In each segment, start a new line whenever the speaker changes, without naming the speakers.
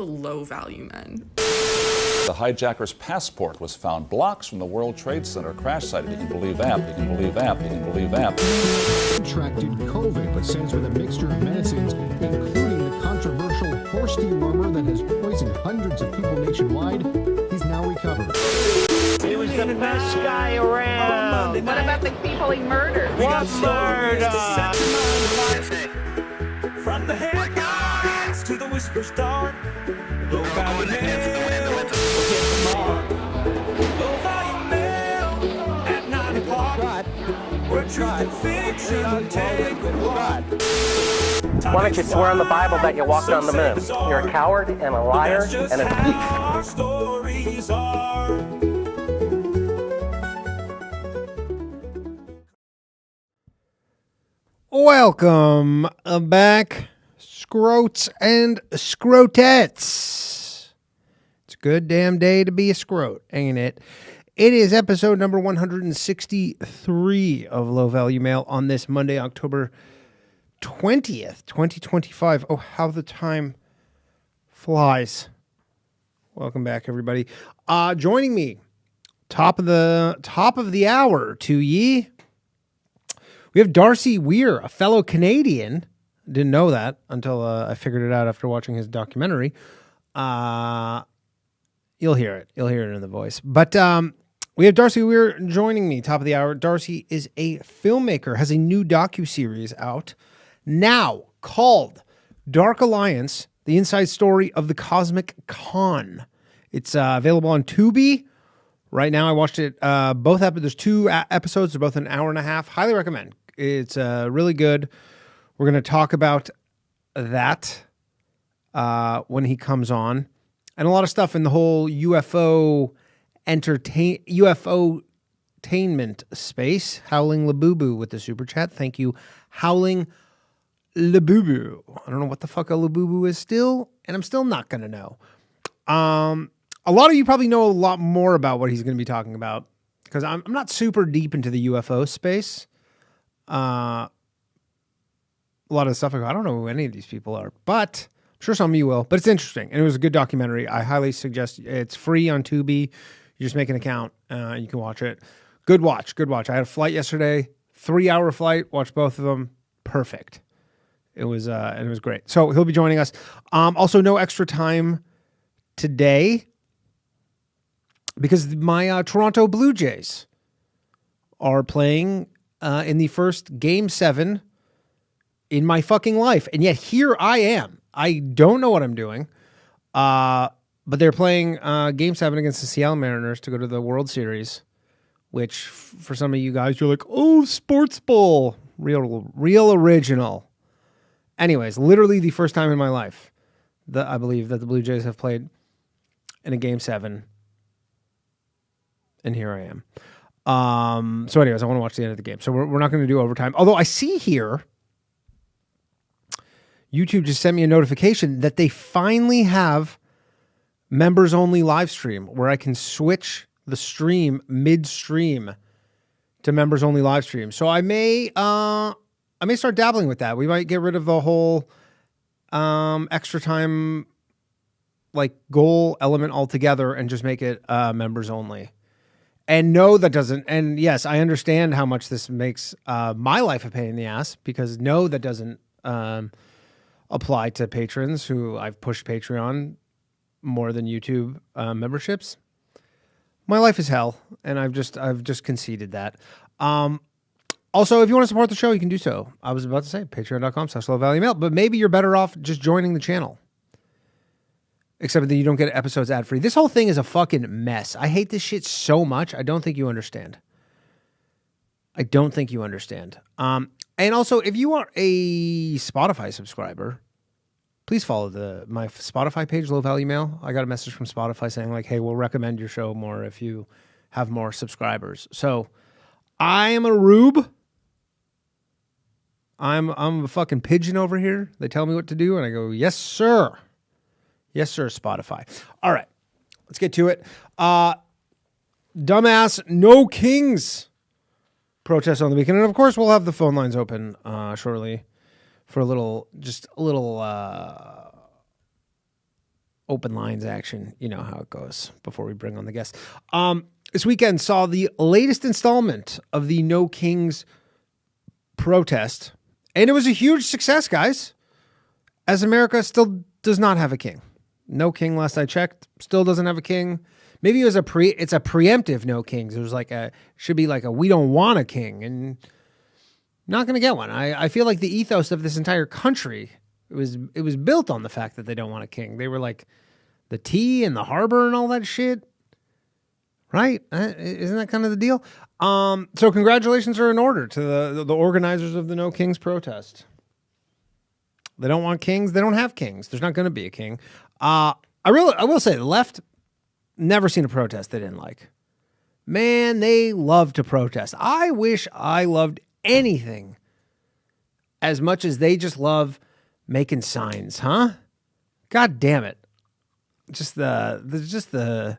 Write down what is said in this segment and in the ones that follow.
the low-value men.
The hijacker's passport was found blocks from the World Trade Center crash site. You can believe that. You can believe that. You can believe that.
Contracted COVID, but says with a mixture of medicines, including the controversial horse dewormer that has poisoned hundreds of people nationwide, he's now recovered.
He was the best guy around.
What about the people he murdered?
What murder?
From the headlines to the whisper start. Low value mail, we'll get them on. Low value mail at 9 o'clock. Where truth and fiction take a walk.
Why don't you swear on the Bible that you walked on the moon? You're a coward and a liar and a thief.
Our stories are.
Welcome back, scrotes and scrotettes. It's a good damn day to be a scrote, ain't it? It is episode number 163 of Low Value Mail on this Monday, October 20th, 2025. Oh, how the time flies. Welcome back, everybody. Joining me, top of the hour to ye. We have Darcey Weir, a fellow Canadian. Didn't know that until I figured it out after watching his documentary. You'll hear it. You'll hear it in the voice. But we have Darcey Weir joining me, top of the hour. Darcy is a filmmaker, has a new docuseries out now called Dark Alliance, the inside story of the Cosmic Con. It's available on Tubi. Right now, I watched it. There's two episodes. They're both an hour and a half. Highly recommend. It's really good. We're going to talk about that when he comes on, and a lot of stuff in the whole UFO entertainment space. HowlingLB with the Superchat. Thank you, HowlingLB. I don't know what the fuck a Labubu is still, and I'm still not going to know. A lot of you probably know a lot more about what he's going to be talking about because I'm not super deep into the UFO space. A lot of the stuff I don't know who any of these people are, but I'm sure some of you will. But it's interesting, and it was a good documentary. I highly suggest it's free on Tubi. You just make an account, you can watch it. Good watch. I had a flight yesterday, 3-hour flight. Watched both of them. Perfect. It was great. So he'll be joining us. Also, no extra time today, because my Toronto Blue Jays are playing in the first Game 7 in my fucking life. And yet here I am. I don't know what I'm doing. But they're playing Game 7 against the Seattle Mariners to go to the World Series, which for some of you guys, you're like, oh, sports ball. Real original. Anyways, literally the first time in my life that I believe that the Blue Jays have played in a Game 7. And here I am. So anyways, I want to watch the end of the game. So we're not going to do overtime. Although I see here, YouTube just sent me a notification that they finally have members only live stream where I can switch the stream midstream to members only live stream. So I may start dabbling with that. We might get rid of the whole extra time like goal element altogether and just make it members only. And no, that doesn't. And yes, I understand how much this makes my life a pain in the ass, because no, that doesn't apply to patrons who I've pushed Patreon more than YouTube memberships. My life is hell, and I've just conceded that. Also, if you want to support the show, you can do so. I was about to say patreon.com/lowvaluemail, but maybe you're better off just joining the channel. Except that you don't get episodes ad-free. This whole thing is a fucking mess. I hate this shit so much. I don't think you understand. And also, if you are a Spotify subscriber, please follow my Spotify page, Low Value Mail. I got a message from Spotify saying like, hey, we'll recommend your show more if you have more subscribers. So I am a rube. I'm a fucking pigeon over here. They tell me what to do, and I go, yes, sir. Yes, sir, Spotify. All right, let's get to it. Dumbass No Kings protest on the weekend. And, of course, we'll have the phone lines open shortly for a little open lines action. You know how it goes before we bring on the guests. This weekend saw the latest installment of the No Kings protest, and it was a huge success, guys, as America still does not have a king. No king, last I checked, still doesn't have a king. Maybe it was it's a preemptive no kings. It was like should be like a we don't want a king, and not going to get one. I feel like the ethos of this entire country, it was built on the fact that they don't want a king. They were like the tea and the harbor and all that shit. Right? Isn't that kind of the deal? So congratulations are in order to the organizers of the No Kings protest. They don't want kings. They don't have kings. There's not going to be a king. I will say the left, never seen a protest they didn't like. Man, they love to protest. I wish I loved anything as much as they just love making signs, huh? God damn it. Just the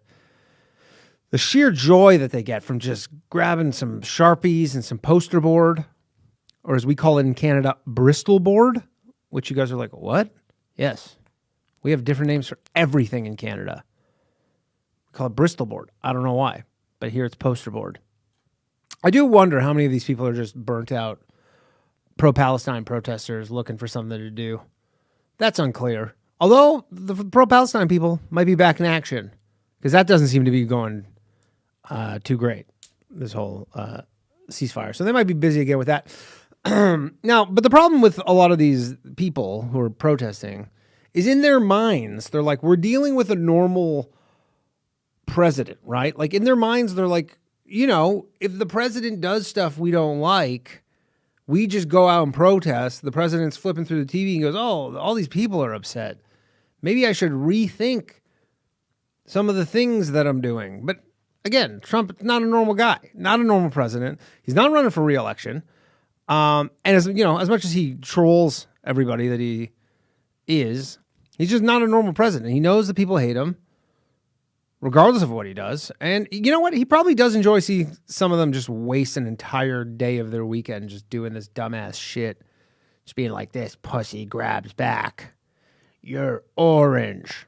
sheer joy that they get from just grabbing some Sharpies and some poster board, or as we call it in Canada, Bristol board, which you guys are like, what? Yes. We have different names for everything in Canada. We call it Bristol board. I don't know why, but here it's poster board. I do wonder how many of these people are just burnt out pro-Palestine protesters looking for something to do. That's unclear. Although the pro-Palestine people might be back in action, because that doesn't seem to be going too great, this whole ceasefire. So they might be busy again with that. Now, but the problem with a lot of these people who are protesting is in their minds, they're like, we're dealing with a normal president, right? Like in their minds, they're like, you know, if the president does stuff we don't like, we just go out and protest. The president's flipping through the TV and goes, oh, all these people are upset. Maybe I should rethink some of the things that I'm doing. But again, Trump is not a normal guy, not a normal president. He's not running for re-election. And as you know, as much as he trolls everybody that he is, he's just not a normal president. He knows that people hate him, regardless of what he does. And you know what? He probably does enjoy seeing some of them just waste an entire day of their weekend just doing this dumbass shit. Just being like, this pussy grabs back. You're orange.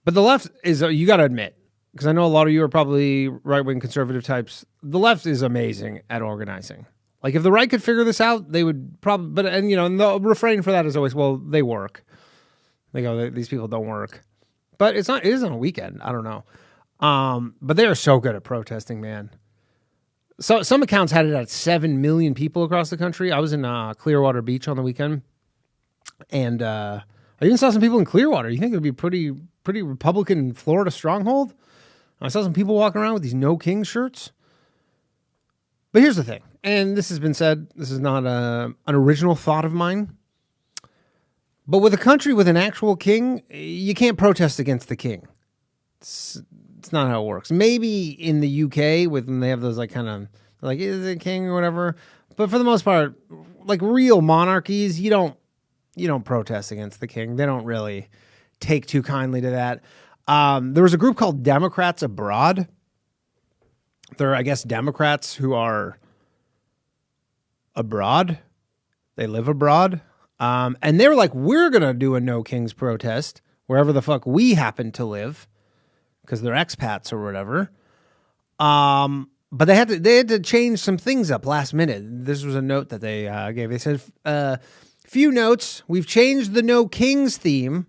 But the left is, you got to admit, because I know a lot of you are probably right-wing conservative types, the left is amazing at organizing. Like, if the right could figure this out, they would probably, but, and you know, and the refrain for that is always, well, they work. They go, these people don't work. But it is on a weekend. I don't know. But they are so good at protesting, man. So some accounts had it at 7 million people across the country. I was in Clearwater Beach on the weekend. And I even saw some people in Clearwater. You think it would be pretty Republican Florida stronghold? I saw some people walking around with these No King shirts. But here's the thing, and this has been said, this is not an original thought of mine, but with a country with an actual king, you can't protest against the king. It's not how it works. Maybe in the UK, when they have those like kind of, like, is it a king or whatever? But for the most part, like real monarchies, you don't protest against the king. They don't really take too kindly to that. There was a group called Democrats Abroad. They're, I guess, Democrats who are abroad. They live abroad. And they were like, we're going to do a No Kings protest wherever the fuck we happen to live, because they're expats or whatever. But they had to change some things up last minute. This was a note that they gave. They said, few notes. We've changed the No Kings theme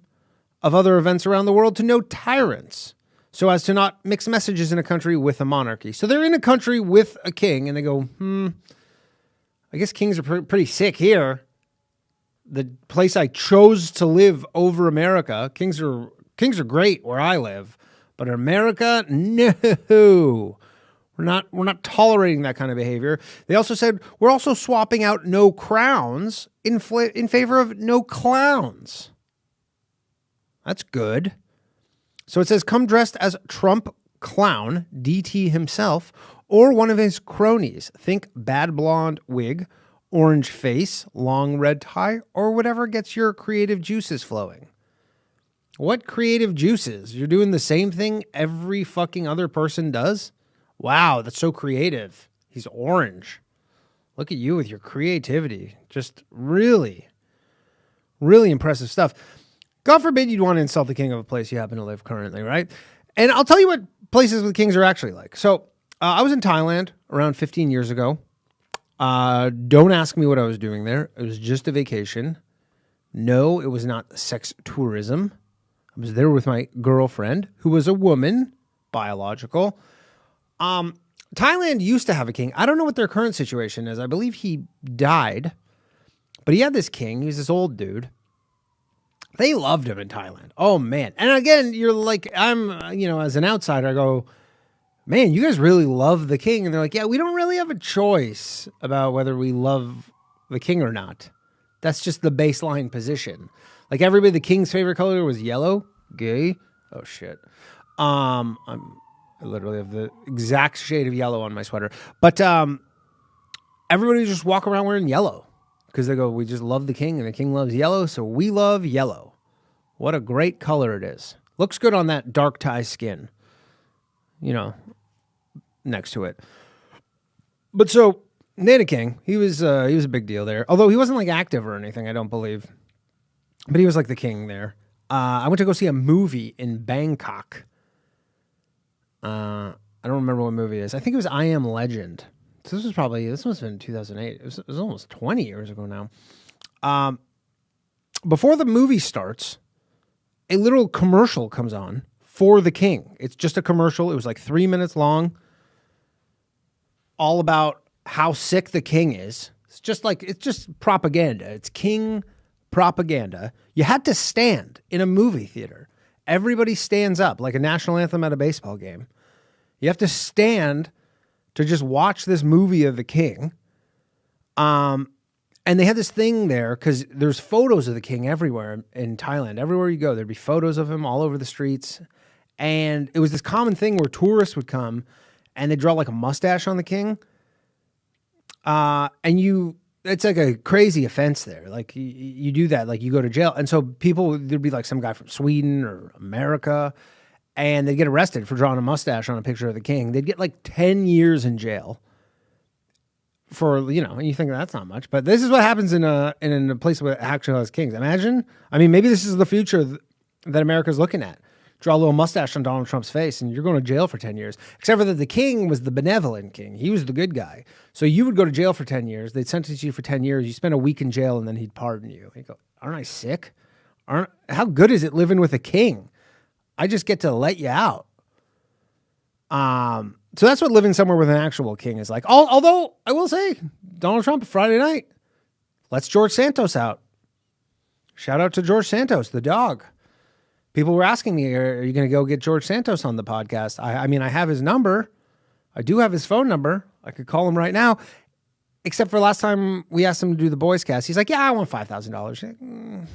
of other events around the world to No Tyrants, so as to not mix messages in a country with a monarchy. So they're in a country with a king, and they go, I guess kings are pretty sick here. The place I chose to live over America, kings are great where I live, but in America, no. We're not tolerating that kind of behavior. They also said, we're also swapping out no crowns in favor of no clowns. That's good. So it says, come dressed as Trump clown, DT himself, or one of his cronies. Think bad blonde wig, orange face, long red tie, or whatever gets your creative juices flowing. What creative juices? You're doing the same thing every fucking other person does? Wow, that's so creative. He's orange. Look at you with your creativity. Just really, really impressive stuff. God forbid you'd want to insult the king of a place you happen to live currently, right? And I'll tell you what places with kings are actually like. So I was in Thailand around 15 years ago. Don't ask me what I was doing there. It was just a vacation. No, it was not sex tourism. I was there with my girlfriend, who was a woman, biological. Thailand used to have a king. I don't know what their current situation is. I believe he died, but he had this king. He was this old dude. They loved him in Thailand. Oh, man. And again, you're like, as an outsider, I go, man, you guys really love the king. And they're like, yeah, we don't really have a choice about whether we love the king or not. That's just the baseline position. Like everybody, the king's favorite color was yellow. Gay. Oh, shit. I literally have the exact shade of yellow on my sweater. But everybody just walk around wearing yellow. Because they go, we just love the king, and the king loves yellow, so we love yellow. What a great color it is. Looks good on that dark Thai skin. Next to it. But so, Nana King, he was a big deal there. Although he wasn't like active or anything, I don't believe. But he was like the king there. I went to go see a movie in Bangkok. I don't remember what movie it is. I think it was I Am Legend. So this must have been 2008. It was almost 20 years ago now. Before the movie starts, a little commercial comes on for the king. It's just a commercial. It was like 3 minutes long. All about how sick the king is. It's just propaganda. It's king propaganda. You had to stand in a movie theater. Everybody stands up like a national anthem at a baseball game. You have to stand to just watch this movie of the king. And they had this thing there because there's photos of the king everywhere in Thailand. Everywhere you go, there'd be photos of him all over the streets. And it was this common thing where tourists would come and they'd draw like a mustache on the king. It's like a crazy offense there. Like you do that, like you go to jail. And so there'd be like some guy from Sweden or America, and they'd get arrested for drawing a mustache on a picture of the king. They'd get like 10 years in jail for, and you think that's not much, but this is what happens in a place where actually has kings. Imagine, maybe this is the future that America's looking at. Draw a little mustache on Donald Trump's face and you're going to jail for 10 years. Except for that the king was the benevolent king. He was the good guy. So you would go to jail for 10 years. They'd sentence you for 10 years. You spend a week in jail and then he'd pardon you. You go, aren't I sick? How good is it living with a king? I just get to let you out. So that's what living somewhere with an actual king is like. Although I will say, Donald Trump, Friday night, lets George Santos out. Shout out to George Santos, the dog. People were asking me, are you going to go get George Santos on the podcast? I have his number. I do have his phone number. I could call him right now. Except for last time we asked him to do the Boys Cast. He's like, yeah, I want $5,000. I'm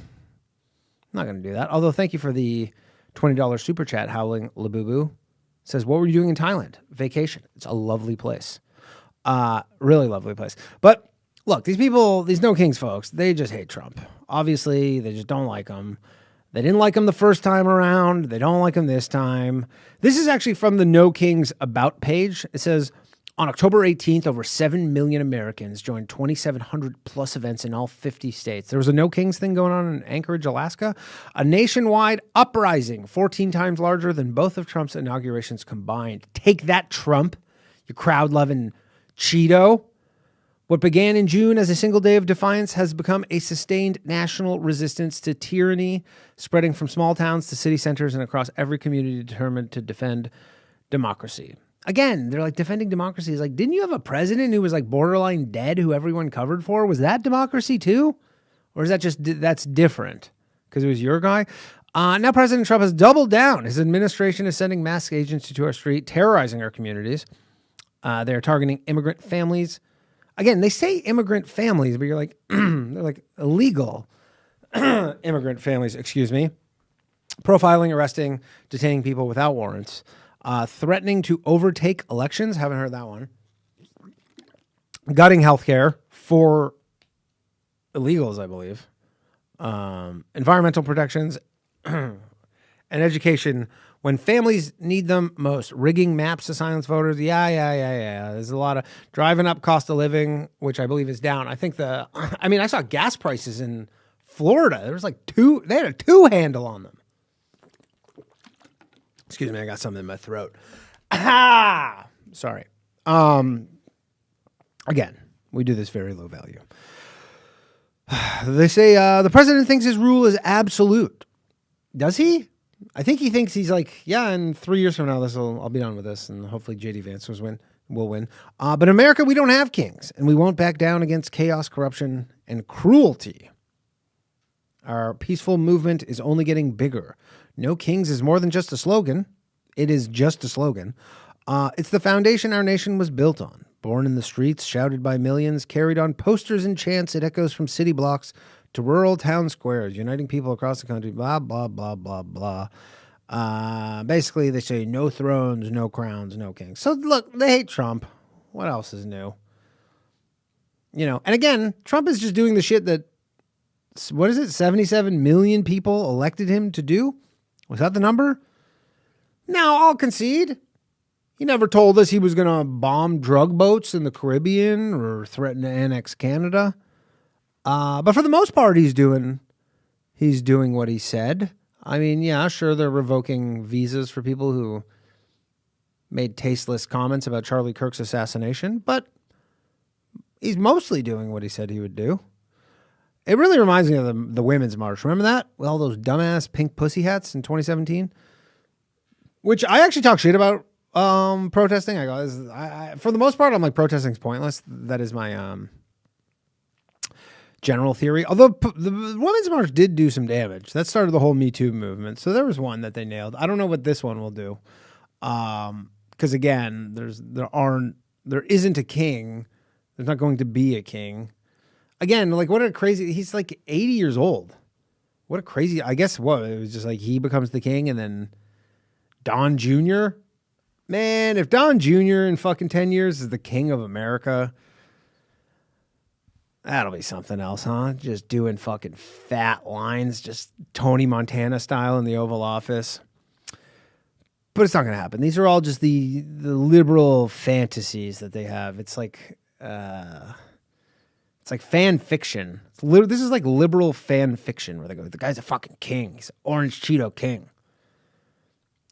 not going to do that. Although, thank you for the $20 super chat, HowlingLB. Says, what were you doing in Thailand? Vacation. It's a lovely place. Really lovely place. But look, these people, these No Kings folks, they just hate Trump. Obviously, they just don't like him. They didn't like him the first time around. They don't like him this time. This is actually from the No Kings About page. It says, on October 18th, over 7 million Americans joined 2,700 plus events in all 50 states. There was a No Kings thing going on in Anchorage, Alaska. A nationwide uprising, 14 times larger than both of Trump's inaugurations combined. Take that, Trump, you crowd-loving Cheeto. What began in June as a single day of defiance has become a sustained national resistance to tyranny, spreading from small towns to city centers and across every community determined to defend democracy. Again, they're like, defending democracy is like, didn't you have a president who was like borderline dead who everyone covered for? Was that democracy too? Or is that just, that's different because it was your guy? Now President Trump has doubled down. His administration is sending masked agents to our street, terrorizing our communities. They're targeting immigrant families. Again, they say immigrant families, but you're like, they're like illegal immigrant families, excuse me. Profiling, arresting, detaining people without warrants. Threatening to overtake elections. Haven't heard that one. Gutting healthcare for illegals, I believe. Environmental protections and education when families need them most. Rigging maps to silence voters. Yeah. There's a lot of driving up cost of living, which I believe is down. I think I saw gas prices in Florida. There was like two. They had a 2 handle on them. Excuse me, I got something in my throat. Ah, sorry. Again, we do this very low value. They say the president thinks his rule is absolute. Does he? I think he thinks he's like, yeah, in 3 years from now, I'll be done with this, and hopefully J.D. Vance will win. But in America, we don't have kings, and we won't back down against chaos, corruption, and cruelty. Our peaceful movement is only getting bigger. No kings is more than just a slogan. It is just a slogan. It's the foundation our nation was built on. Born in the streets, shouted by millions, carried on posters and chants, it echoes from city blocks to rural town squares, uniting people across the country, blah, blah, blah, blah, blah. Basically, they say no thrones, no crowns, no kings. So, look, they hate Trump. What else is new? And again, Trump is just doing the shit that, 77 million people elected him to do? Was that the number? Now, I'll concede. He never told us he was going to bomb drug boats in the Caribbean or threaten to annex Canada. But for the most part, he's doing what he said. I mean, yeah, sure, they're revoking visas for people who made tasteless comments about Charlie Kirk's assassination, but he's mostly doing what he said he would do. It really reminds me of the Women's March. Remember that? With all those dumbass pink pussy hats in 2017? Which I actually talk shit about protesting. I go, for the most part, I'm like, protesting is pointless. That is my general theory. Although the Women's March did do some damage. That started the whole Me Too movement. So there was one that they nailed. I don't know what this one will do. Because again, there isn't a king. There's not going to be a king. Again, like what a crazy, he's like 80 years old. What a crazy, I guess what, it was just like he becomes the king and then Don Jr. Man, if Don Jr. in fucking 10 years is the king of America, that'll be something else, huh? Just doing fucking fat lines, just Tony Montana style in the Oval Office. But it's not going to happen. These are all just the liberal fantasies that they have. It's like fan fiction. This is like liberal fan fiction where they go, the guy's a fucking king. He's an orange Cheeto king.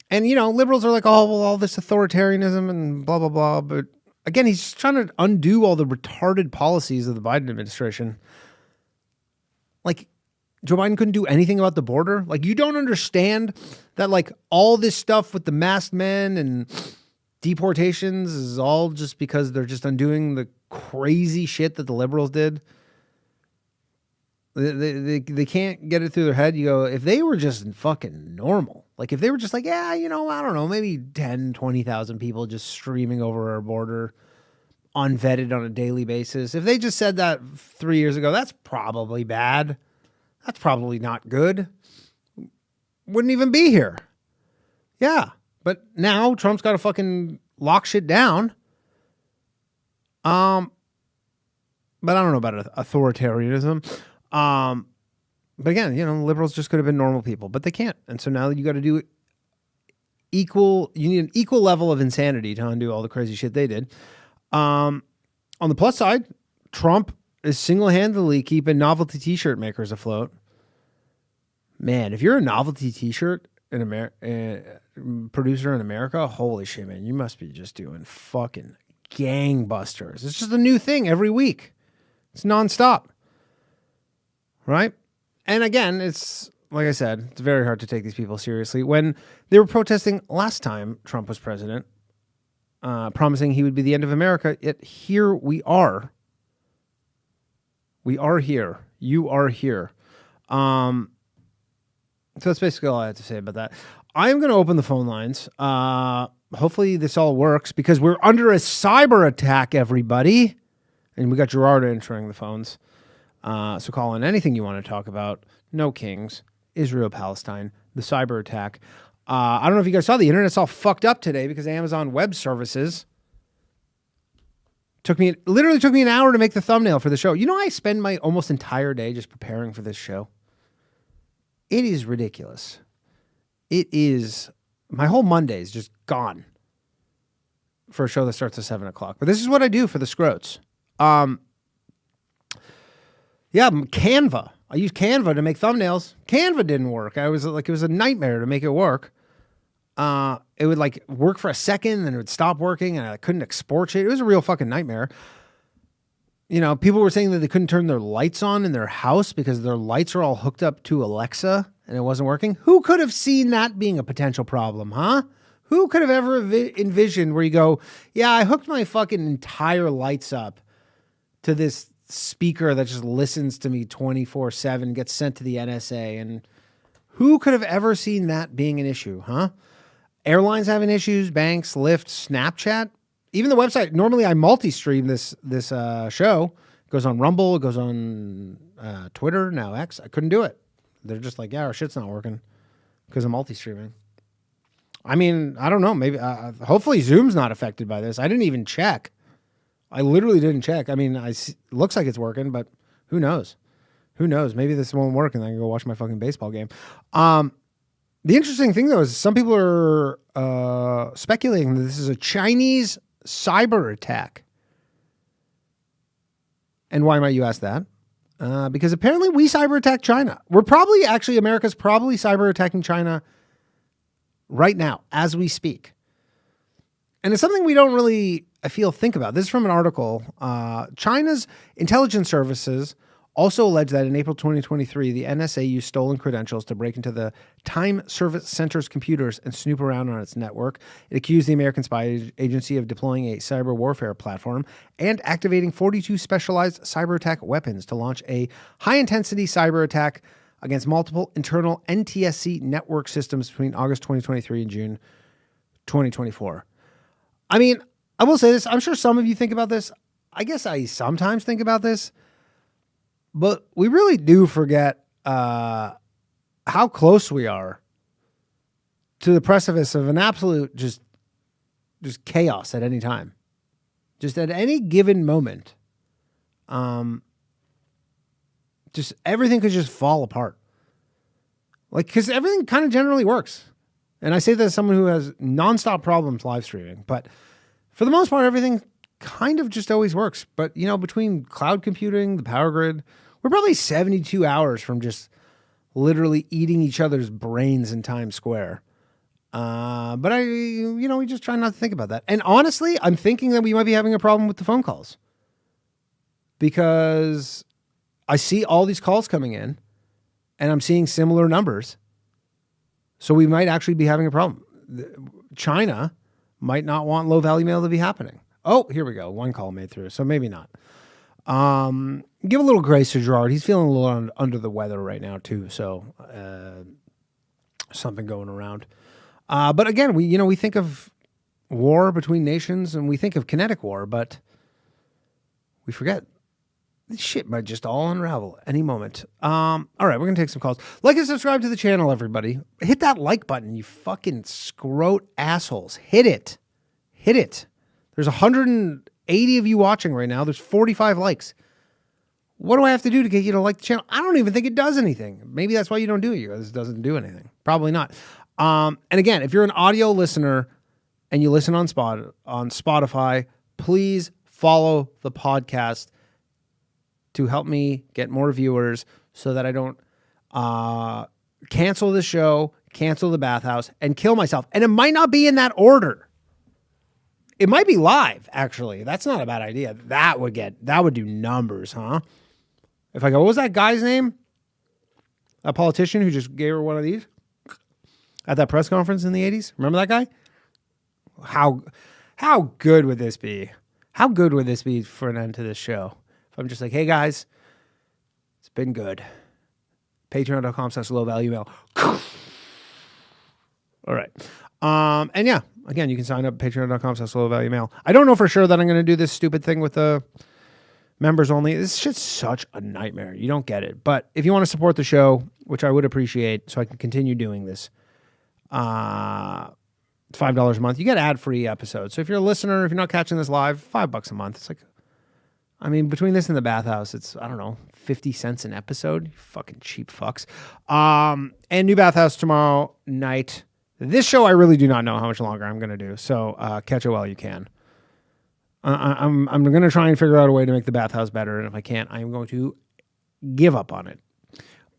And, liberals are like, oh, well, all this authoritarianism and blah, blah, blah. But again, he's just trying to undo all the retarded policies of the Biden administration. Like, Joe Biden couldn't do anything about the border. Like, you don't understand that, like, all this stuff with the masked men and deportations is all just because they're just undoing the crazy shit that the liberals did. They can't get it through their head. You go, if they were just fucking normal, like if they were just like, yeah, I don't know, maybe 10, 20,000 people just streaming over our border, unvetted on a daily basis. If they just said that 3 years ago, that's probably bad. That's probably not good. Wouldn't even be here. Yeah. But now Trump's got to fucking lock shit down. But I don't know about authoritarianism. But again, liberals just could have been normal people, but they can't. And so now you got to do you need an equal level of insanity to undo all the crazy shit they did. On the plus side, Trump is single-handedly keeping novelty t-shirt makers afloat. Man, if you're a novelty t-shirt producer in America, holy shit, man, you must be just doing fucking gangbusters. It's just a new thing every week. It's nonstop. Right? And again, it's like I said, it's very hard to take these people seriously. When they were protesting last time Trump was president, promising he would be the end of America, yet here we are. We are here. You are here. So that's basically all I have to say about that. I'm going to open the phone lines. Hopefully this all works because we're under a cyber attack, everybody. And we got Gerard answering the phones. So call in anything you want to talk about. No kings, Israel, Palestine, the cyber attack. I don't know if you guys saw the internet's all fucked up today because Amazon Web Services literally took me an hour to make the thumbnail for the show. I spend my almost entire day just preparing for this show. It is ridiculous. It is. My whole Monday is just gone for a show that starts at 7 o'clock. But this is what I do for the Scroats. Yeah, Canva. I used Canva to make thumbnails. Canva didn't work. I was like, it was a nightmare to make it work. It would like work for a second, then it would stop working, and I couldn't export shit. It was a real fucking nightmare. You know, people were saying that they couldn't turn their lights on in their house because their lights are all hooked up to Alexa and it wasn't working. Who could have seen that being a potential problem, huh? Who could have ever envisioned where you go, yeah, I hooked my fucking entire lights up to this speaker that just listens to me 24/7, gets sent to the NSA. And who could have ever seen that being an issue, huh? Airlines having issues, banks, Lyft, Snapchat. Even the website, normally I multi-stream this show. It goes on Rumble, it goes on Twitter, now X. I couldn't do it. They're just like, yeah, our shit's not working because I'm multi-streaming. I mean, I don't know. Maybe, hopefully Zoom's not affected by this. I didn't even check. I literally didn't check. I mean, it looks like it's working, but who knows? Who knows? Maybe this won't work and I can go watch my fucking baseball game. The interesting thing, though, is some people are speculating that this is a Chinese cyber attack. And why might you ask that? Because apparently we cyber attack China. America's probably cyber attacking China right now as we speak. And it's something we don't really, I feel, think about. This is from an article. China's intelligence services also alleged that in April 2023, the NSA used stolen credentials to break into the Time Service Center's computers and snoop around on its network. It accused the American spy agency of deploying a cyber warfare platform and activating 42 specialized cyber attack weapons to launch a high-intensity cyber attack against multiple internal NTSC network systems between August 2023 and June 2024. I mean, I will say this. I'm sure some of you think about this. I guess I sometimes think about this. But we really do forget how close we are to the precipice of an absolute just chaos at any time. Just at any given moment. Just everything could just fall apart. Like, because everything kind of generally works. And I say that as someone who has nonstop problems live streaming. But for the most part, everything kind of just always works. But, you know, between cloud computing, the power grid, we're probably 72 hours from just literally eating each other's brains in Times Square. But we just try not to think about that. And honestly, I'm thinking that we might be having a problem with the phone calls. Because I see all these calls coming in and I'm seeing similar numbers. So we might actually be having a problem. China might not want low value mail to be happening. Oh, here we go. One call made through. So maybe not. Give a little grace to Gerard. He's feeling a little under the weather right now too. So, something going around. But again, we think of war between nations and we think of kinetic war, but we forget this shit might just all unravel any moment. All right, we're going to take some calls. Like and subscribe to the channel, everybody. Hit that like button, you fucking scrote assholes. Hit it. Hit it. There's 180 of you watching right now. There's 45 likes. What do I have to do to get you to like the channel? I don't even think it does anything. Maybe that's why you don't do it. It doesn't do anything. Probably not. And again, if you're an audio listener and you listen on Spotify, please follow the podcast to help me get more viewers so that I don't cancel the show, cancel the bathhouse, and kill myself. And it might not be in that order. It might be live, actually. That's not a bad idea. That would do numbers, huh? If I go, what was that guy's name? A politician who just gave her one of these at that press conference in the 80s? Remember that guy? How good would this be? How good would this be for an end to this show? If I'm just like, hey guys, it's been good. Patreon.com/low-value-mail. All right. And yeah, again, you can sign up at patreon.com/low-value-mail. I don't know for sure that I'm going to do this stupid thing with the members only. This is just such a nightmare. You don't get it. But if you want to support the show, which I would appreciate so I can continue doing this, $5 a month. You get ad-free episodes. So if you're a listener, if you're not catching this live, $5 a month. It's like, I mean, between this and the bathhouse, it's, I don't know, 50 cents an episode. You fucking cheap fucks. And new bathhouse tomorrow night. This show, I really do not know how much longer I'm going to do. So catch it while you can. I'm going to try and figure out a way to make the bathhouse better. And if I can't, I'm going to give up on it.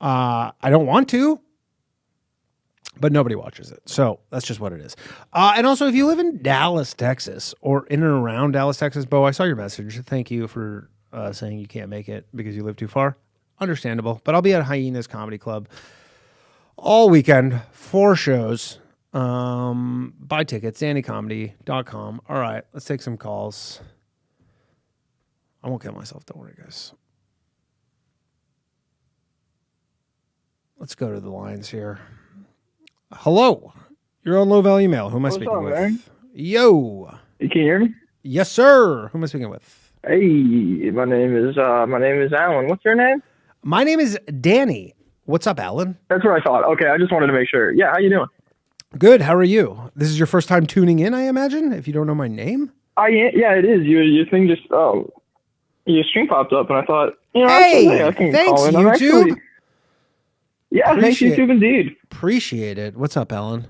I don't want to, but nobody watches it. So that's just what it is. And also, if you live in Dallas, Texas, or in and around Dallas, Texas, Bo, I saw your message. Thank you for saying you can't make it because you live too far. Understandable. But I'll be at Hyenas Comedy Club all weekend, 4 shows. Buy tickets, DannyComedy.com. All right, let's take some calls. I won't kill myself. Don't worry, guys. Let's go to the lines here. Hello. You're on Low Value Mail. Who am I speaking
up,
with?
man?
Yo.
Can you hear me?
Yes, sir. Who am I speaking with?
Hey, my name is Alan. What's your name?
My name is Danny. What's up, Alan?
That's what I thought. Okay, I just wanted to make sure. Yeah, how you doing?
Good. How are you? This is your first time tuning in, I imagine, if you don't know my name?
Yeah, it is. Your thing just your stream popped up, and I thought,
Hey,
I can
thanks,
call in.
YouTube.
Thanks, YouTube, indeed.
Appreciate it. What's up, Alan?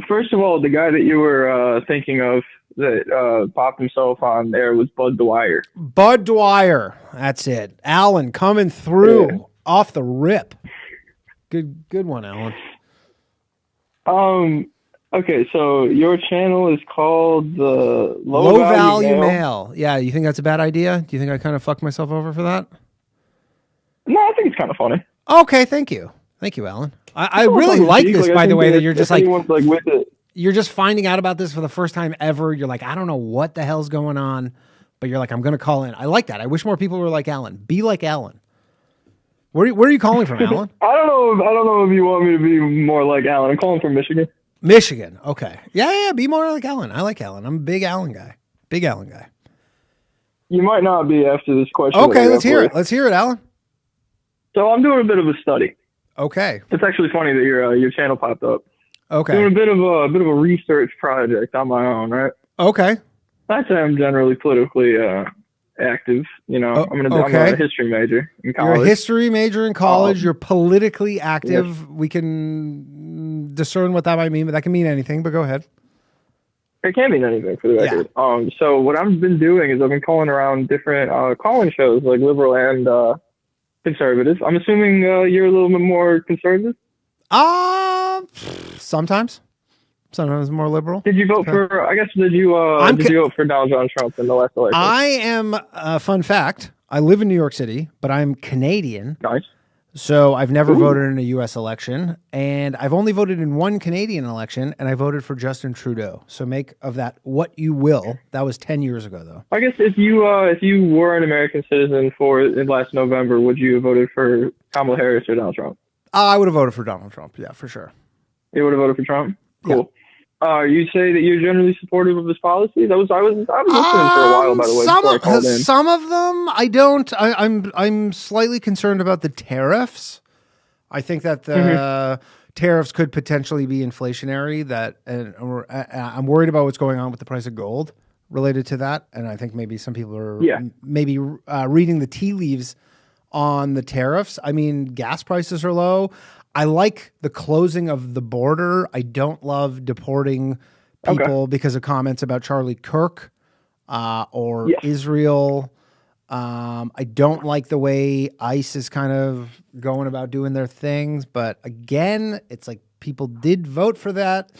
First of all, the guy that you were thinking of that popped himself on there was Bud Dwyer.
Bud Dwyer. That's it. Alan coming through off the rip. Good one, Alan.
Okay, so your channel is called the
Low Value Mail. Yeah, you think that's a bad idea? Do you think I kind of fucked myself over for that?
No, I think it's kind of funny.
Okay, thank you. Thank you, Alan. I really like this, by the way, that you're just like
with it.
You're just finding out about this for the first time ever. You're like, I don't know what the hell's going on, but you're like, I'm going to call in. I like that. I wish more people were like Alan. Be like Alan. Where are you calling from, Alan?
I don't know if you want me to be more like Alan. I'm calling from Michigan.
Michigan. Okay. Yeah. Be more like Alan. I like Alan. I'm a big Alan guy. Big Alan guy.
You might not be after this question.
Okay, let's hear it. Let's hear it, Alan.
So I'm doing a bit of a study.
Okay.
It's actually funny that your channel popped up.
Okay.
Doing a bit of a research project on my own, right?
Okay.
I'd say I'm generally politically active. I'm a history major in college.
You're a history major in college. You're politically active. Yes. We can discern what that might mean, but that can mean anything. But go ahead.
It can mean anything for the record. Yeah. So what I've been doing is I've been calling around different call-in shows, like liberal and conservative. I'm assuming you're a little bit more conservative?
Sometimes more liberal.
Did you vote for, I guess, did you vote for Donald John Trump in the last election?
I am, fun fact, I live in New York City, but I'm Canadian.
Nice.
So I've never voted in a U.S. election, and I've only voted in one Canadian election, and I voted for Justin Trudeau. So make of that what you will. That was 10 years ago, though.
I guess if you were an American citizen in last November, would you have voted for Kamala Harris or Donald Trump?
I would have voted for Donald Trump. Yeah, for sure.
You would have voted for Trump? Cool. Yeah. You say that you're generally supportive of his policies? I was listening for a while, by the way.
Some of them I don't. I'm slightly concerned about the tariffs. I think that the tariffs could potentially be inflationary. I'm worried about what's going on with the price of gold related to that, and I think maybe some people are maybe reading the tea leaves on the tariffs. I mean, gas prices are low. I like the closing of the border. I don't love deporting people because of comments about Charlie Kirk or Israel. I don't like the way ICE is kind of going about doing their things. But again, it's like people did vote for that.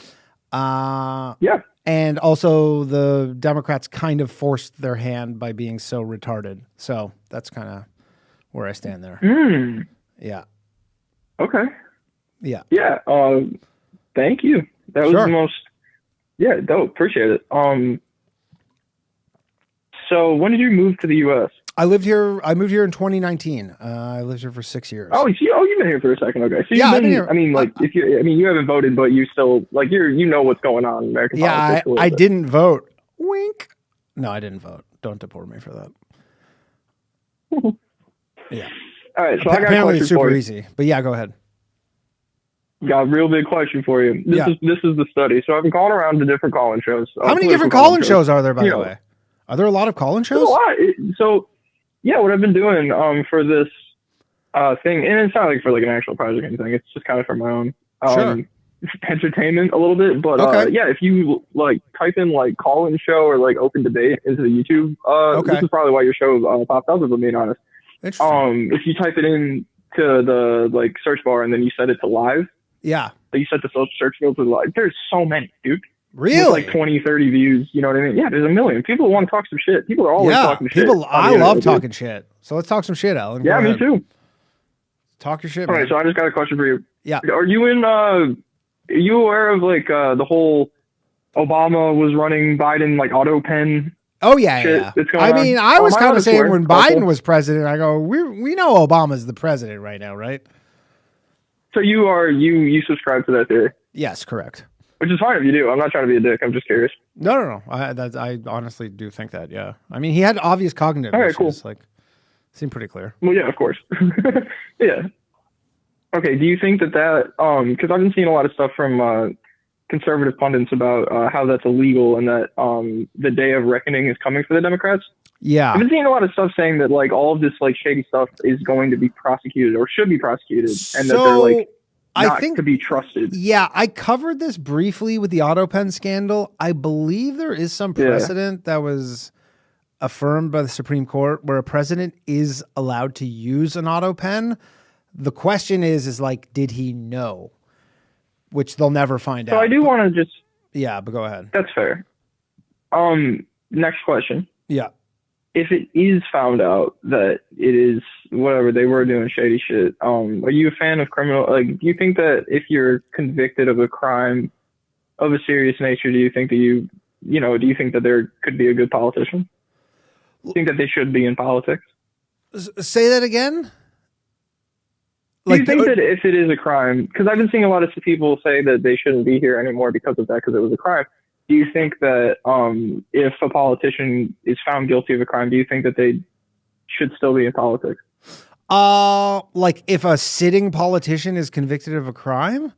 And also the Democrats kind of forced their hand by being so retarded. So that's kind of where I stand there. Yeah.
Okay.
Yeah.
Yeah. Thank you. That was the most. Yeah. Dope. Appreciate it. So when did you move to the U.S.?
I moved here in 2019. I lived here for 6 years.
Oh, you've been here for a second. Okay. So
I've been here.
I mean, you haven't voted, but you still you know what's going on in American politics.
I didn't vote. Wink. No, I didn't vote. Don't deport me for that. Yeah.
All right. So I got
apparently
a question
it's super
for you.
easy, but yeah, go ahead.
Got a real big question for you. This is the study. So I've been calling around to different call-in shows.
How many different call-in shows are there, by the way? Are there a lot of call-in shows?
A lot. So, yeah, what I've been doing for this thing, and it's not like for like an actual project or anything. It's just kind of for my own entertainment a little bit. But if you like type in like call-in show or like open debate into the YouTube, this is probably why your show popped up, if I'm being honest.
Interesting.
If you type it in to the like search bar and then you set it to live.
Yeah.
So you set the search field to live. There's so many, dude.
Really?
With like 20, 30 views. You know what I mean? Yeah, there's a million. People want to talk some shit. People are always talking shit.
I love talking shit. So let's talk some shit, Alan.
Yeah, me too.
Talk your shit,
All
man.
right, so I just got a question for you.
Yeah.
Are you are you aware of like the whole Obama was running Biden like auto pen?
Oh yeah. I mean, I was kind of saying when Biden was president, I go, we know Obama's the president right now, right?
So you subscribe to that theory?
Yes, correct.
Which is fine if you do. I'm not trying to be a dick. I'm just curious.
No. I honestly do think that. Yeah. I mean, he had obvious cognitive issues. Cool. Like, seemed pretty clear.
Well, yeah, of course. Yeah. Okay. Do you think that because I've been seeing a lot of stuff from conservative pundits about how that's illegal and that the day of reckoning is coming for the Democrats?
Yeah.
I've been seeing a lot of stuff saying that like all of this like shady stuff is going to be prosecuted or should be prosecuted, and that they're like not to be trusted.
Yeah, I covered this briefly with the auto pen scandal. I believe there is some precedent that was affirmed by the Supreme Court where a president is allowed to use an auto pen. The question is like, did he know? Which they'll never find out.
So I do want to just...
Yeah, but go ahead.
That's fair. Next question.
Yeah.
If it is found out that it is whatever they were doing shady shit, are you a fan of criminal? Like, do you think that if you're convicted of a crime of a serious nature, do you think that do you think that there could be a good politician? Do you think that they should be in politics?
Say that again?
Do you think that if it is a crime, because I've been seeing a lot of people say that they shouldn't be here anymore because of that, because it was a crime. Do you think that if a politician is found guilty of a crime, do you think that they should still be in politics?
Like if a sitting politician is convicted of a crime,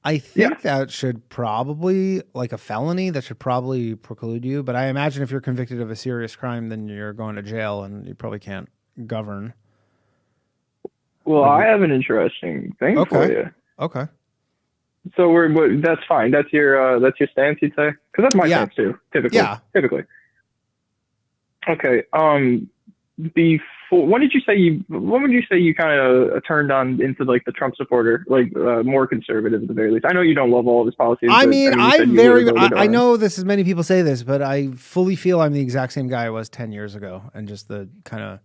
I think that should probably, like a felony, that should probably preclude you. But I imagine if you're convicted of a serious crime, then you're going to jail and you probably can't govern.
Well, I have an interesting thing for you.
Okay.
So that's fine. That's your stance, you'd say? Because that's my stance too. Typically. Yeah. Typically. Okay. When would you say you kind of turned on into like the Trump supporter, like more conservative at the very least? I know you don't love all of his policies.
I mean, I know this is many people say this, but I fully feel I'm the exact same guy I was 10 years ago, and just the kind of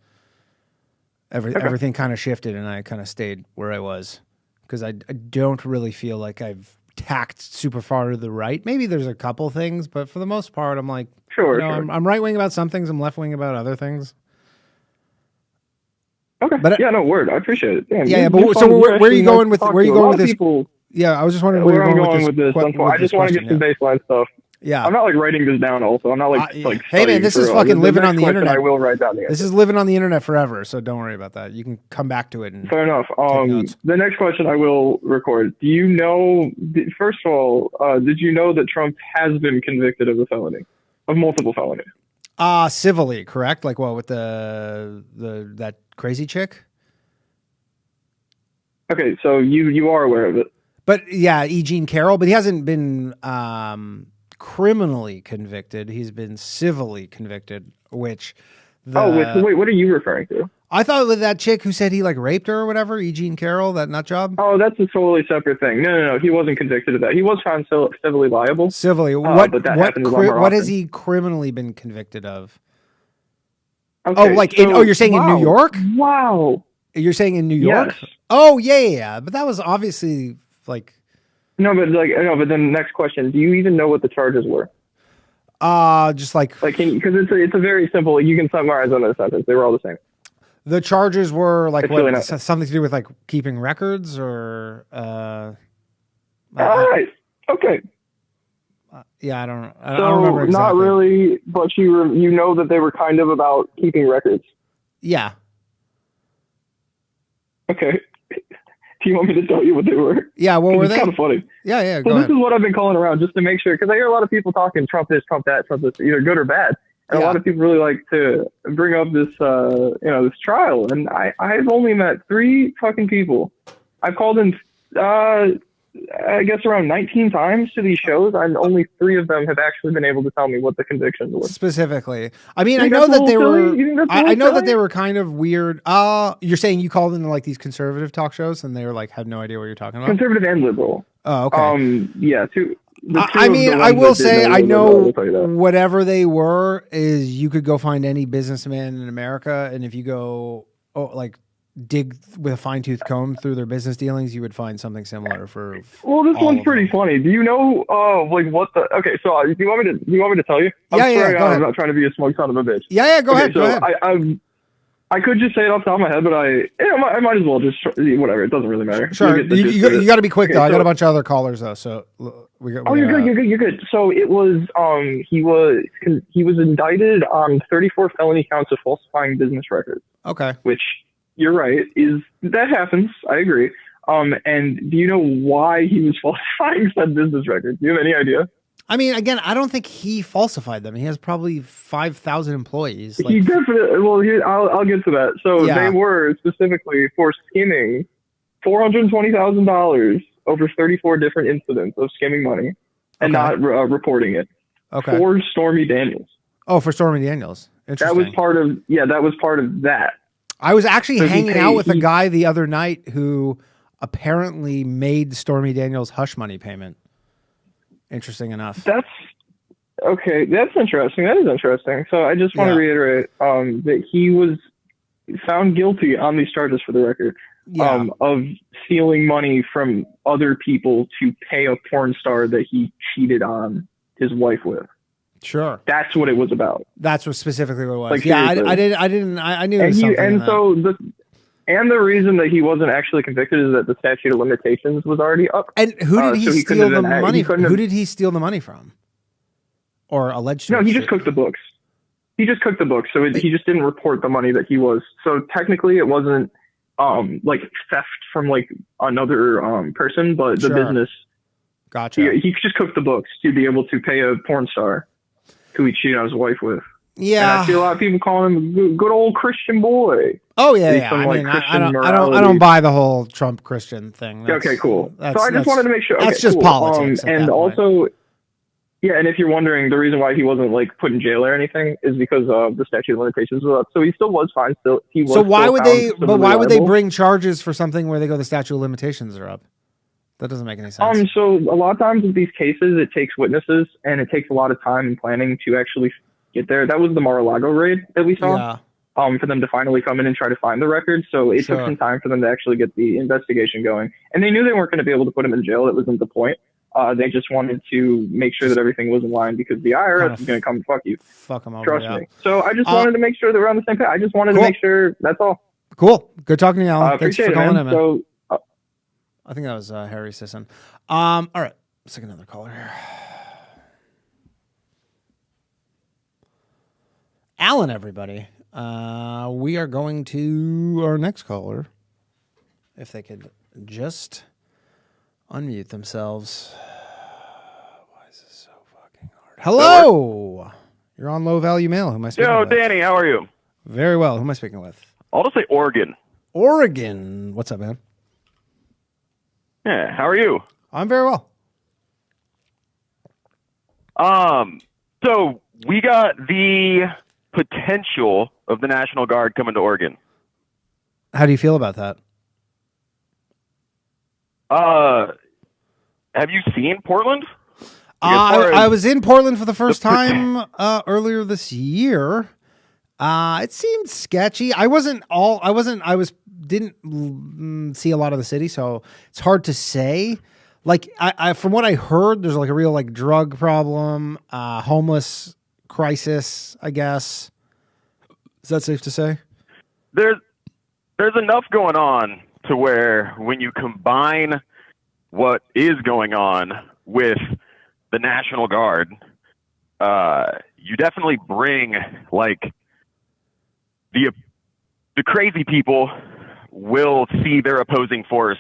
everything kind of shifted, and I kind of stayed where I was because I don't really feel like I've tacked super far to the right. Maybe there's a couple things, but for the most part, I'm like, sure. I'm right wing about some things, I'm left wing about other things.
Okay. But no word. I appreciate it. Damn,
but so where are you going with this? Yeah, I was just wondering where you're going with this.
I just want to get some baseline stuff.
Yeah,
I'm not like writing this down. Also, I'm not like
hey man, this is fucking living on the internet.
I will write down the answer.
This is living on the internet forever, so don't worry about that. You can come back to it. And
fair enough. The next question I will record. Do you know? First of all, did you know that Trump has been convicted of multiple felonies?
Civilly, correct? Like what with that crazy chick?
Okay, so you are aware of it.
But yeah, E. Jean Carroll, but he hasn't been criminally convicted. He's been civilly convicted, which...
wait, what are you referring to?
I thought with that chick who said he like raped her or whatever, E. Jean Carroll, that nut job.
Oh, that's a totally separate thing. No, he wasn't convicted of that. He was found civilly liable.
Civilly. What has he criminally been convicted of? Okay, you're saying in New York?
Wow.
You're saying in New York?
Yes.
Oh, yeah. But that was obviously like...
No, but then next question, do you even know what the charges were?
Just like
because it's a very simple, you can summarize on a sentence. They were all the same.
The charges were like what, really something to do with like keeping records or
okay.
Yeah, I don't remember exactly.
Not really, but you know that they were kind of about keeping records.
Yeah.
Okay. Do you want me to tell you what they were?
Yeah, what were they?
It's kind of funny.
Yeah.
So this is what I've been calling around just to make sure, because I hear a lot of people talking Trump this, Trump that, Trump this, either good or bad. And a lot of people really like to bring up this, this trial. And I've only met 3 fucking people. I've called in I guess, around 19 times to these shows, and only 3 of them have actually been able to tell me what the convictions were.
Specifically. I mean, I know that they were, I know that they were kind of weird. You're saying you called into like these conservative talk shows and they were like, had no idea what you're talking about?
Conservative and liberal.
Oh, okay.
Yeah,
I mean, I will say, I know whatever they were is you could go find any businessman in America, and if you go, dig with a fine-tooth comb through their business dealings, you would find something similar for.
Well, this one's pretty funny. Do you know, what the? Okay, so do you want me to tell you?
Go ahead.
I'm not trying to be a smug son of a bitch.
Yeah, go ahead.
So
go ahead.
I could just say it off the top of my head, but I might as well just whatever. It doesn't really matter.
Sure, you got to be quick though. I got a bunch of other callers though, so
you're good. So it was he was indicted on 34 felony counts of falsifying business records.
Okay.
Which you're right that happens. I agree. And do you know why he was falsifying said business records? Do you have any idea?
I mean, again, I don't think he falsified them. He has probably 5,000 employees.
He definitely. Well, I'll get to that. So they were specifically for skimming $420,000 over 34 different incidents of skimming money and not reporting it.
Okay.
For Stormy Daniels.
Oh, for Stormy Daniels. Interesting.
That was part of that.
I was actually hanging out with a guy the other night who apparently made Stormy Daniels hush money payment. Interesting enough.
That's okay. That's interesting. That is interesting. So I just want to reiterate that he was found guilty on these charges, for the record, of stealing money from other people to pay a porn star that he cheated on his wife with.
Sure.
That's what it was about.
That's what specifically what it was.
Like,
yeah, I knew.
And the reason that he wasn't actually convicted is that the statute of limitations was already up.
And who did he steal the money from? Who did he steal the money from? Or alleged to?
No, he just cooked the books. He just cooked the books. So he just didn't report the money that he was. So technically it wasn't like theft from like another person, but the business.
Gotcha.
He just cooked the books to be able to pay a porn star who he cheated on his wife with.
Yeah,
and I see a lot of people calling him a good old Christian boy.
Oh yeah. I don't buy the whole Trump Christian thing.
Okay, cool. So I just wanted to make sure.
That's just politics.
And also, and if you're wondering, the reason why he wasn't like put in jail or anything is because of the statute of limitations was up. So he still was fine.
So why would they? But why would they bring charges for something where they go the statute of limitations are up? That doesn't make any sense.
So a lot of times with these cases, it takes witnesses and it takes a lot of time and planning to actually get there. That was the Mar-a-Lago raid that we saw.
Yeah.
For them to finally come in and try to find the record. So it took some time for them to actually get the investigation going. And they knew they weren't going to be able to put him in jail. That wasn't the point. They just wanted to make sure that everything was in line because the IRS is going to come and fuck you.
Fuck them over.
Trust me. So I just wanted to make sure that we're on the same page. I just wanted to make sure that's all.
Cool. Good talking to you, Alan. Thanks
for
calling in, man.
So,
I think that was Harry Sisson. All right. Let's take another caller here. Alan, everybody. We are going to our next caller. If they could just unmute themselves. Why is this so fucking hard? Hello! You're on Low Value Mail. Who am I speaking with?
Yo, Danny, how are you?
Very well. Who am I speaking with?
I'll just say Oregon.
Oregon. What's up, man?
Yeah, how are you?
I'm very well.
So we got the potential of the National Guard coming to Oregon.
How do you feel about that?
Have you seen Portland?
I was in Portland for the first time earlier this year. It seemed sketchy. I didn't see a lot of the city, so it's hard to say. Like I from what I heard, there's like a real like drug problem, homeless crisis, I guess. Is that safe to say?
There's enough going on to where when you combine what is going on with the National Guard, you definitely bring like the crazy people will see their opposing force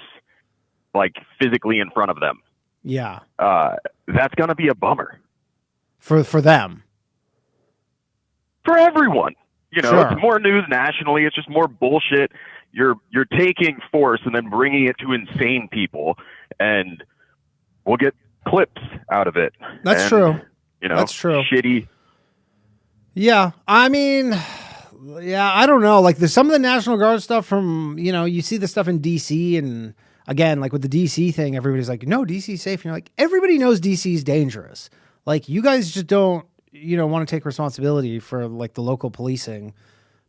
like physically in front of them.
Yeah.
That's going to be a bummer.
For them.
For everyone. You know,
sure.
It's more news nationally. It's just more bullshit. You're taking force and then bringing it to insane people. And we'll get clips out of it.
That's true. That's true.
Shitty.
Yeah, I mean, yeah, I don't know. Like, there's some of the National Guard stuff from, you see the stuff in D.C. and, again, like with the D.C. thing, everybody's like, no, D.C.'s safe. And you're like, everybody knows D.C.'s dangerous. Like, you guys just don't, want to take responsibility for, like, the local policing.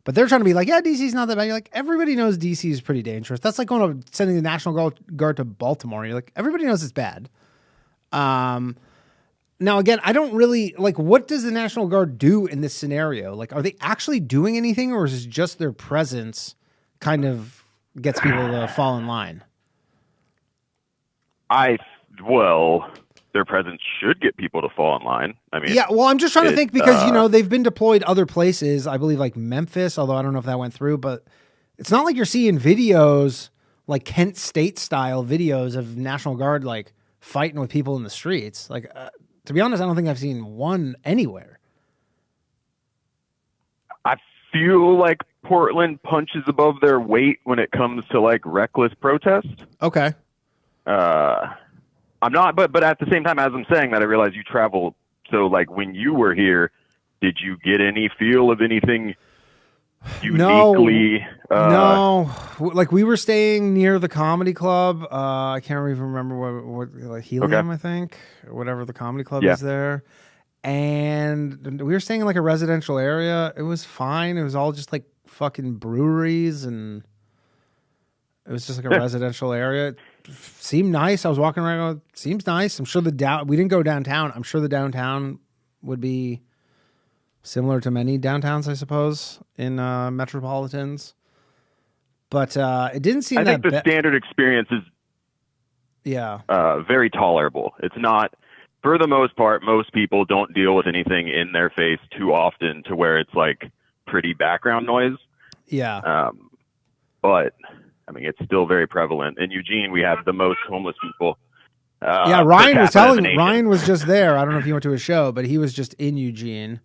But they're trying to be like, yeah, D.C.'s not that bad. You're like, everybody knows D.C. is pretty dangerous. That's like sending the National Guard to Baltimore. You're like, everybody knows it's bad. Now, again, I don't really, like, what does the National Guard do in this scenario? Like, are they actually doing anything, or is it just their presence kind of gets people to fall in line?
Their presence should get people to fall in line. I mean,
yeah, well, I'm just trying to think because, they've been deployed other places, I believe like Memphis, although I don't know if that went through, but it's not like you're seeing videos, like Kent State style videos of National Guard, like fighting with people in the streets. Like, to be honest, I don't think I've seen one anywhere. I
feel like Portland punches above their weight when it comes to like reckless protest.
Okay.
I'm not, but at the same time, as I'm saying that, I realize you travel. So, like, when you were here, did you get any feel of anything uniquely?
No. Like, we were staying near the comedy club. I can't even remember what like Helium, I think, or whatever the comedy club is there. And we were staying in like a residential area. It was fine. It was all just like fucking breweries, and it was just like a residential area. It seemed nice. I was walking around going, seems nice. I'm sure we didn't go downtown. I'm sure the downtown would be similar to many downtowns, I suppose, in metropolitans. But it didn't seem
I think the standard experience is very tolerable. It's not, for the most part, most people don't deal with anything in their face too often to where it's like pretty background noise.
Yeah.
But I mean, it's still very prevalent. In Eugene, we have the most homeless people.
Ryan was just there. I don't know if you went to a show, but he was just in Eugene,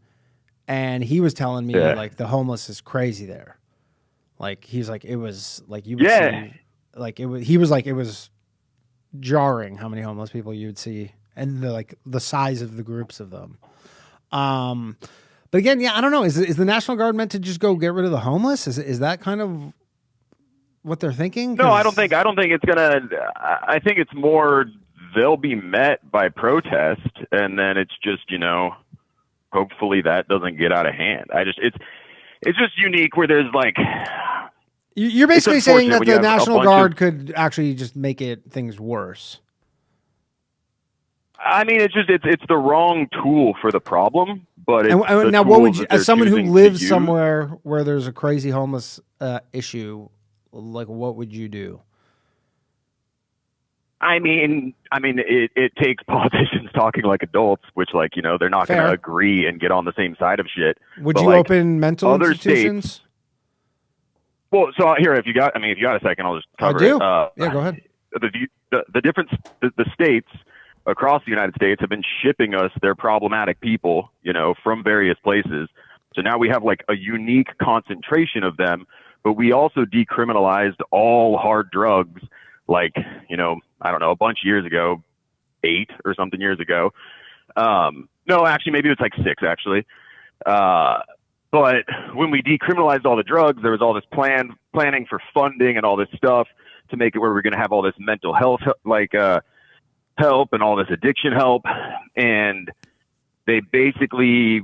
and he was telling me like the homeless is crazy there. Like, he's like, it was like you would see, like it was. He was like, it was jarring how many homeless people you would see, and the size of the groups of them. But again, I don't know. Is the National Guard meant to just go get rid of the homeless? Is that kind of what they're thinking?
No, I don't think it's gonna. I think it's more they'll be met by protest, and then it's just hopefully that doesn't get out of hand. It's just unique where there's like.
You're basically saying that the National Guard could actually just make things worse.
I mean, it's the wrong tool for the problem. But
now, what would you, as someone who lives somewhere where there's a crazy homeless issue, like, what would you do?
I mean, it takes politicians talking like adults, which, like, they're not going to agree and get on the same side of shit.
Would you open mental institutions?
States, well, so here, if you got a second, I'll just cover
it.
Yeah,
go ahead.
The difference, the states across the United States have been shipping us their problematic people, from various places. So now we have like a unique concentration of them, but we also decriminalized all hard drugs, like, I don't know, a bunch of years ago, 8 or something years ago. No, actually, maybe it's like 6 actually. But when we decriminalized all the drugs, there was all this planning for funding and all this stuff to make it where we're going to have all this mental health, help and all this addiction help. And they basically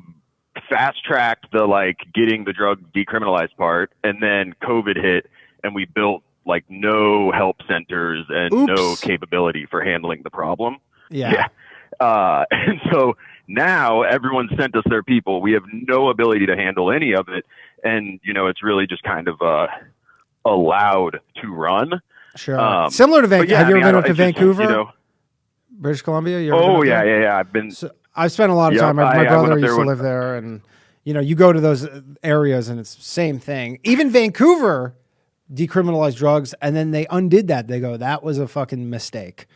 fast-tracked the, getting the drug decriminalized part. And then COVID hit, and we built, no help centers and no capability for handling the problem.
Yeah.
And so now everyone sent us their people. We have no ability to handle any of it. And, it's really just kind of allowed to run.
Sure. Similar to Vancouver. Have you ever been up to Vancouver? British Columbia?
I've been.
I've spent a lot of time. My brother used to live there, and you go to those areas, and it's the same thing. Even Vancouver decriminalized drugs, and then they undid that. They go, that was a fucking mistake.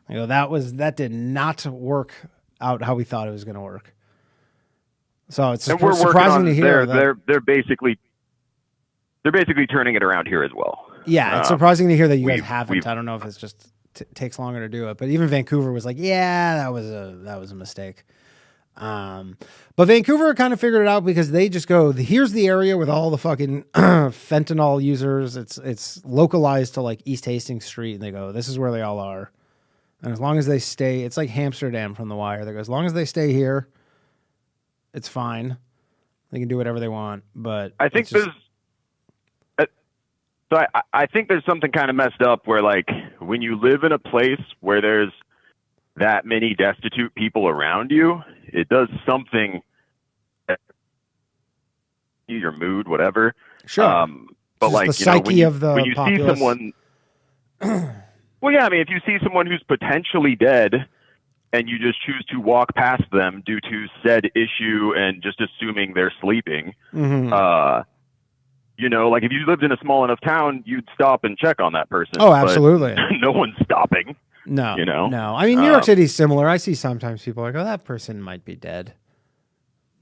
That did not work out how we thought it was going to work. So it's surprising to hear that
they're basically turning it around here as well.
Yeah, it's surprising to hear that you guys haven't. I don't know if it's just takes longer to do it. But even Vancouver was like, yeah, that was a mistake. But Vancouver kind of figured it out because they just go, here's the area with all the fucking fentanyl users. It's localized to like East Hastings Street, and they go, this is where they all are. And as long as they stay, it's like Amsterdam from The Wire. They go, as long as they stay here, it's fine. They can do whatever they want. But
I think I think there's something kind of messed up where, like, when you live in a place where there's that many destitute people around you, it does something, your mood, whatever.
Sure.
But
Just
like,
the psyche of the
when you see someone, well, yeah, I mean, if you see someone who's potentially dead and you just choose to walk past them due to said issue and just assuming they're sleeping, you know, like if you lived in a small enough town, you'd stop and check on that person.
Oh, absolutely.
No one's stopping.
No,
you know?
No. I mean, New York City's similar. I see sometimes people like, oh, that person might be dead.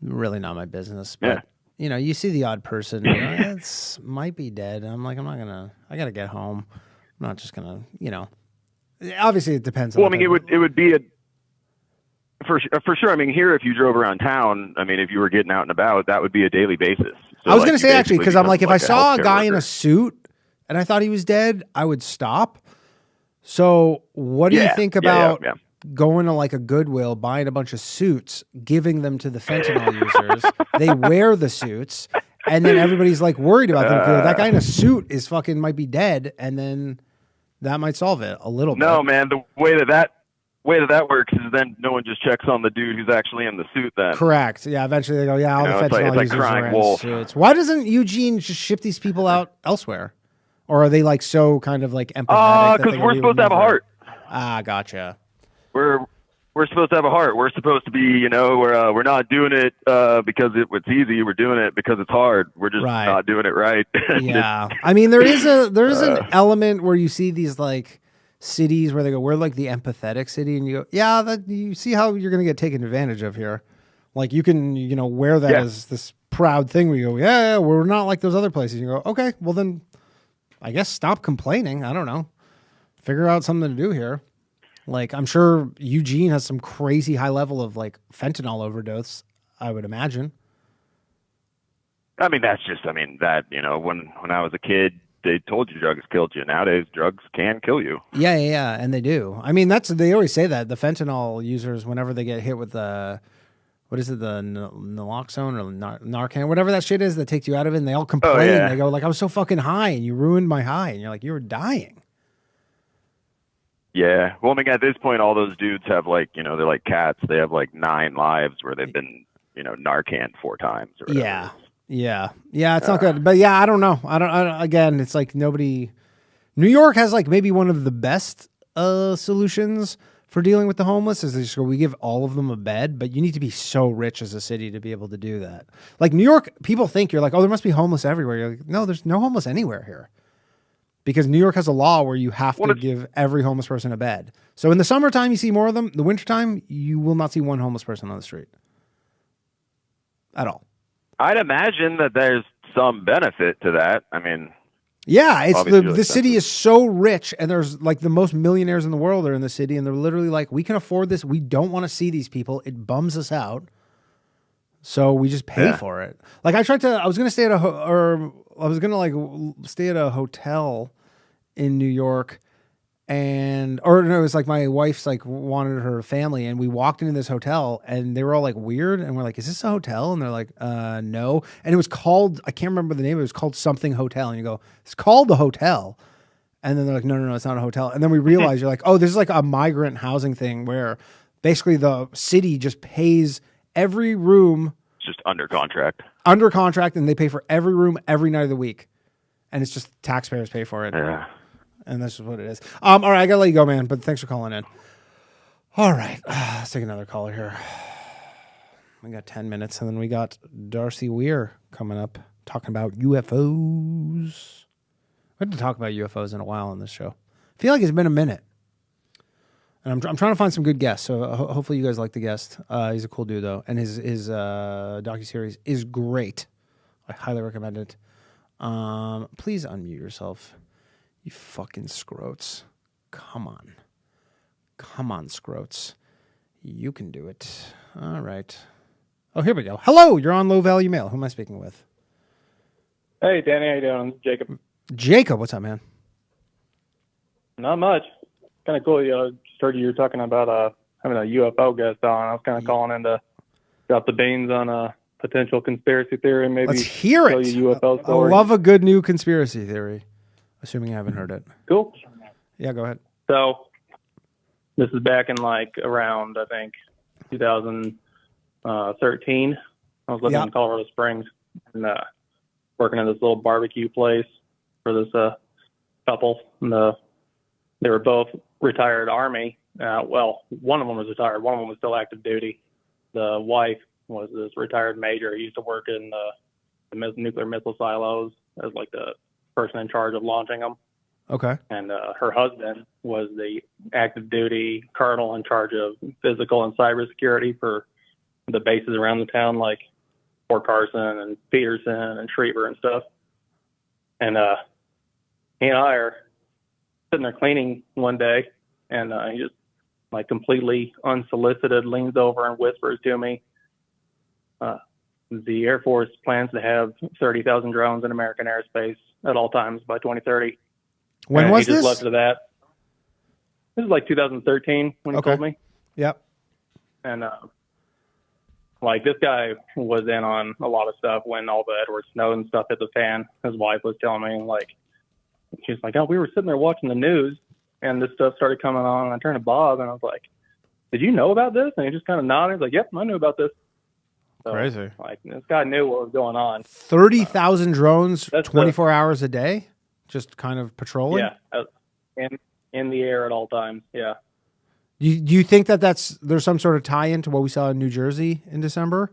Really not my business. But, you know, you see the odd person, it might be dead. I'm like, I got to get home. I'm not just going to, you know, obviously it depends.
Well, I mean, it would be for sure. I mean, here, if you drove around town, I mean, if you were getting out and about, that would be a daily basis. So,
I was going to say, actually, because I'm like, if I saw a guy
worker
in a suit and I thought he was dead, I would stop. So what do you think about going to like a Goodwill, buying a bunch of suits, giving them to the fentanyl users? They wear the suits, and then everybody's like worried about them. That guy in a suit is fucking might be dead, and then that might solve it a little bit.
No, man, the way that works is then no one just checks on the dude who's actually in the suit then.
Correct. Yeah, eventually they go, yeah, all the fentanyl users
crying
are
wolf.
in suits. Why doesn't Eugene just ship these people out elsewhere? Or are they like so kind of like empathetic?
Because we're supposed to have a heart.
Ah, gotcha.
We're supposed to have a heart. We're supposed to be, you know, we're not doing it because it's easy. We're doing it because it's hard. We're just not doing it right.
Yeah, I mean, there is an element where you see these like cities where they go, we're like the empathetic city, and you go, yeah, that you see how you're gonna get taken advantage of here. Like you can, you know, wear that as this proud thing where you go, yeah, we're not like those other places. You go, okay, well then, I guess stop complaining. I don't know. Figure out something to do here. Like, I'm sure Eugene has some crazy high level of like fentanyl overdose, I would imagine.
I mean, that, you know, when I was a kid, they told you drugs killed you. Nowadays, drugs can kill you.
Yeah. And they do. I mean, they always say that the fentanyl users, whenever they get hit with the, what is it, the naloxone or Narcan, whatever that shit is that takes you out of it, and they all complain. They go like, I was so fucking high and you ruined my high. And you're like, you were dying.
Yeah. Well, I mean, at this point, all those dudes have like, you know, they're like cats. They have like 9 lives where they've been, you know, Narcan 4 times. Or whatever.
Yeah. It's not good. But yeah, I don't know. Again, it's like New York has like maybe one of the best solutions for dealing with the homeless is they just go, we give all of them a bed, but you need to be so rich as a city to be able to do that. Like New York, people think you're like, oh, there must be homeless everywhere. You're like, no, there's no homeless anywhere here. Because New York has a law where you have to give every homeless person a bed. So in the summertime, you see more of them. The wintertime, you will not see one homeless person on the street. At all.
I'd imagine that there's some benefit to that. I mean...
Yeah, it's the city is so rich, and there's like the most millionaires in the world are in the city, and they're literally like, we can afford this. We don't want to see these people. It bums us out. So we just pay for it. Like I was going to stay at a hotel in New York, it was like my wife's like wanted her family, and we walked into this hotel and they were all like weird, and we're like, is this a hotel? And they're like, no. And it was called, I can't remember the name, it was called something hotel. And you go, it's called the hotel. And then they're like, no, it's not a hotel. And then we realize you're like, oh, this is like a migrant housing thing where basically the city just pays every room.
It's just under contract.
And they pay for every room every night of the week. And it's just taxpayers pay for it.
Yeah.
And that's just what it is. All right, I got to let you go, man. But thanks for calling in. All right. Let's take another caller here. We got 10 minutes, and then we got Darcey Weir coming up talking about UFOs. We haven't talked about UFOs in a while on this show. I feel like it's been a minute. And I'm trying to find some good guests, so hopefully you guys like the guest. He's a cool dude, though. And his docuseries is great. I highly recommend it. Please unmute yourself. You fucking scrotes. Come on. Come on, Scroats. You can do it. All right. Oh, here we go. Hello, you're on Low Value Mail. Who am I speaking with?
Hey, Danny, how you doing? Jacob.
Jacob, what's up, man?
Not much. Kind of cool. Just heard you were talking about having a UFO guest on. I was kind of calling in to drop the beans on a potential conspiracy theory. Maybe
let's hear it.
You UFO story.
I love a good new conspiracy theory. Assuming you haven't heard it.
Cool.
Yeah, go ahead.
So this is back in like around, I think, 2013. I was living in Colorado Springs and working at this little barbecue place for this couple. And, they were both retired Army. Well, one of them was retired. One of them was still active duty. The wife was this retired major. He used to work in the nuclear missile silos as like the person in charge of launching them.
Okay.
And her husband was the active duty colonel in charge of physical and cybersecurity for the bases around the town, like Fort Carson and Peterson and Schriever and stuff. And he and I are sitting there cleaning one day, and he just like completely unsolicited leans over and whispers to me, the Air Force plans to have 30,000 drones in American airspace at all times by 2030.
When was
he just
this?
left it at that. This is like 2013 when he told me.
Yep.
And like this guy was in on a lot of stuff when all the Edward Snowden stuff hit the fan. His wife was telling me, like, she was like, oh, we were sitting there watching the news and this stuff started coming on. And I turned to Bob and I was like, did you know about this? And he just kind of nodded. He's like, yep, I knew about this. So,
crazy.
Like, this guy knew what was going on.
30,000 drones 24 hours a day? Just kind of patrolling?
Yeah. In the air at all times. Yeah.
Do you think that there's some sort of tie-in to what we saw in New Jersey in December?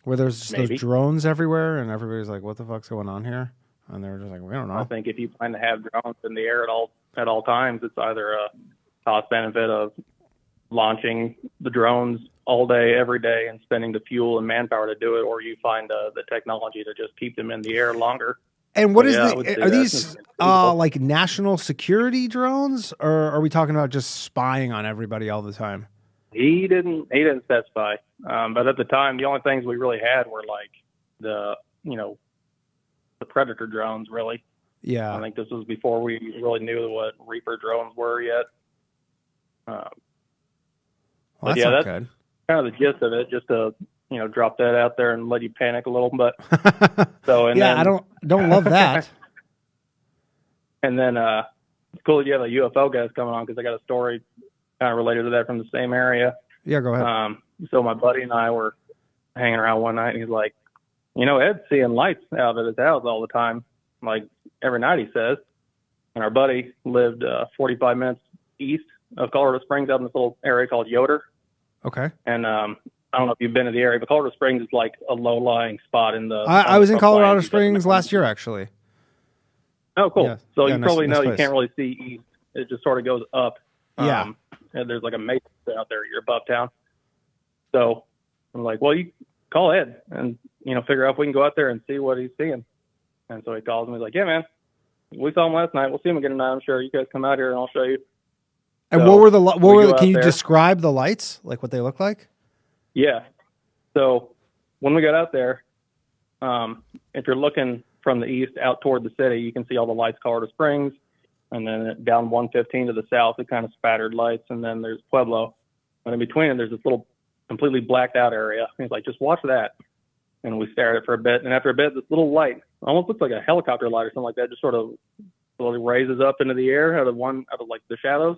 Where there's just those drones everywhere and everybody's like, what the fuck's going on here? And they were just like, we don't know.
I think if you plan to have drones in the air at all times, it's either a cost benefit of launching the drones all day, every day, and spending the fuel and manpower to do it, or you find the technology to just keep them in the air longer.
And what are these like national security drones, or are we talking about just spying on everybody all the time?
He didn't specify, but at the time, the only things we really had were like the Predator drones, really.
Yeah.
I think this was before we really knew what Reaper drones were yet.
Well,
that's
not
that's
good.
kind of the gist of it, just to, drop that out there and let you panic a little bit. So, and
I don't love that.
And then it's cool that you have a UFO guys coming on, because I got a story kind of related to that from the same area.
Yeah, go ahead.
So my buddy and I were hanging around one night, and he's like, Ed's seeing lights out at his house all the time, like every night, he says. And our buddy lived 45 minutes east of Colorado Springs, out in this little area called Yoder.
Okay.
And I don't know if you've been to the area, but Colorado Springs is like a low-lying spot in the...
I was in Colorado Springs last year, actually.
Oh, cool.
Yeah.
So
Yeah,
you probably know
nice
you can't really see east. It just sort of goes up.
Yeah.
And there's like a mesa out there. You're above town. So I'm like, well, you call Ed and, figure out if we can go out there and see what he's seeing. And so he calls me. He's like, yeah, man, we saw him last night. We'll see him again tonight, I'm sure. You guys come out here and I'll show you.
And
so
what were the can you describe the lights, like what they look like?
Yeah. So when we got out there, if you're looking from the east out toward the city, you can see all the lights, Colorado Springs, and then down 115 to the south, it kind of spattered lights, and then there's Pueblo. And in between it, there's this little completely blacked out area. He's like, just watch that. And we stare at it for a bit, and after a bit, this little light almost looks like a helicopter light or something like that, just sort of slowly raises up into the air out of like the shadows,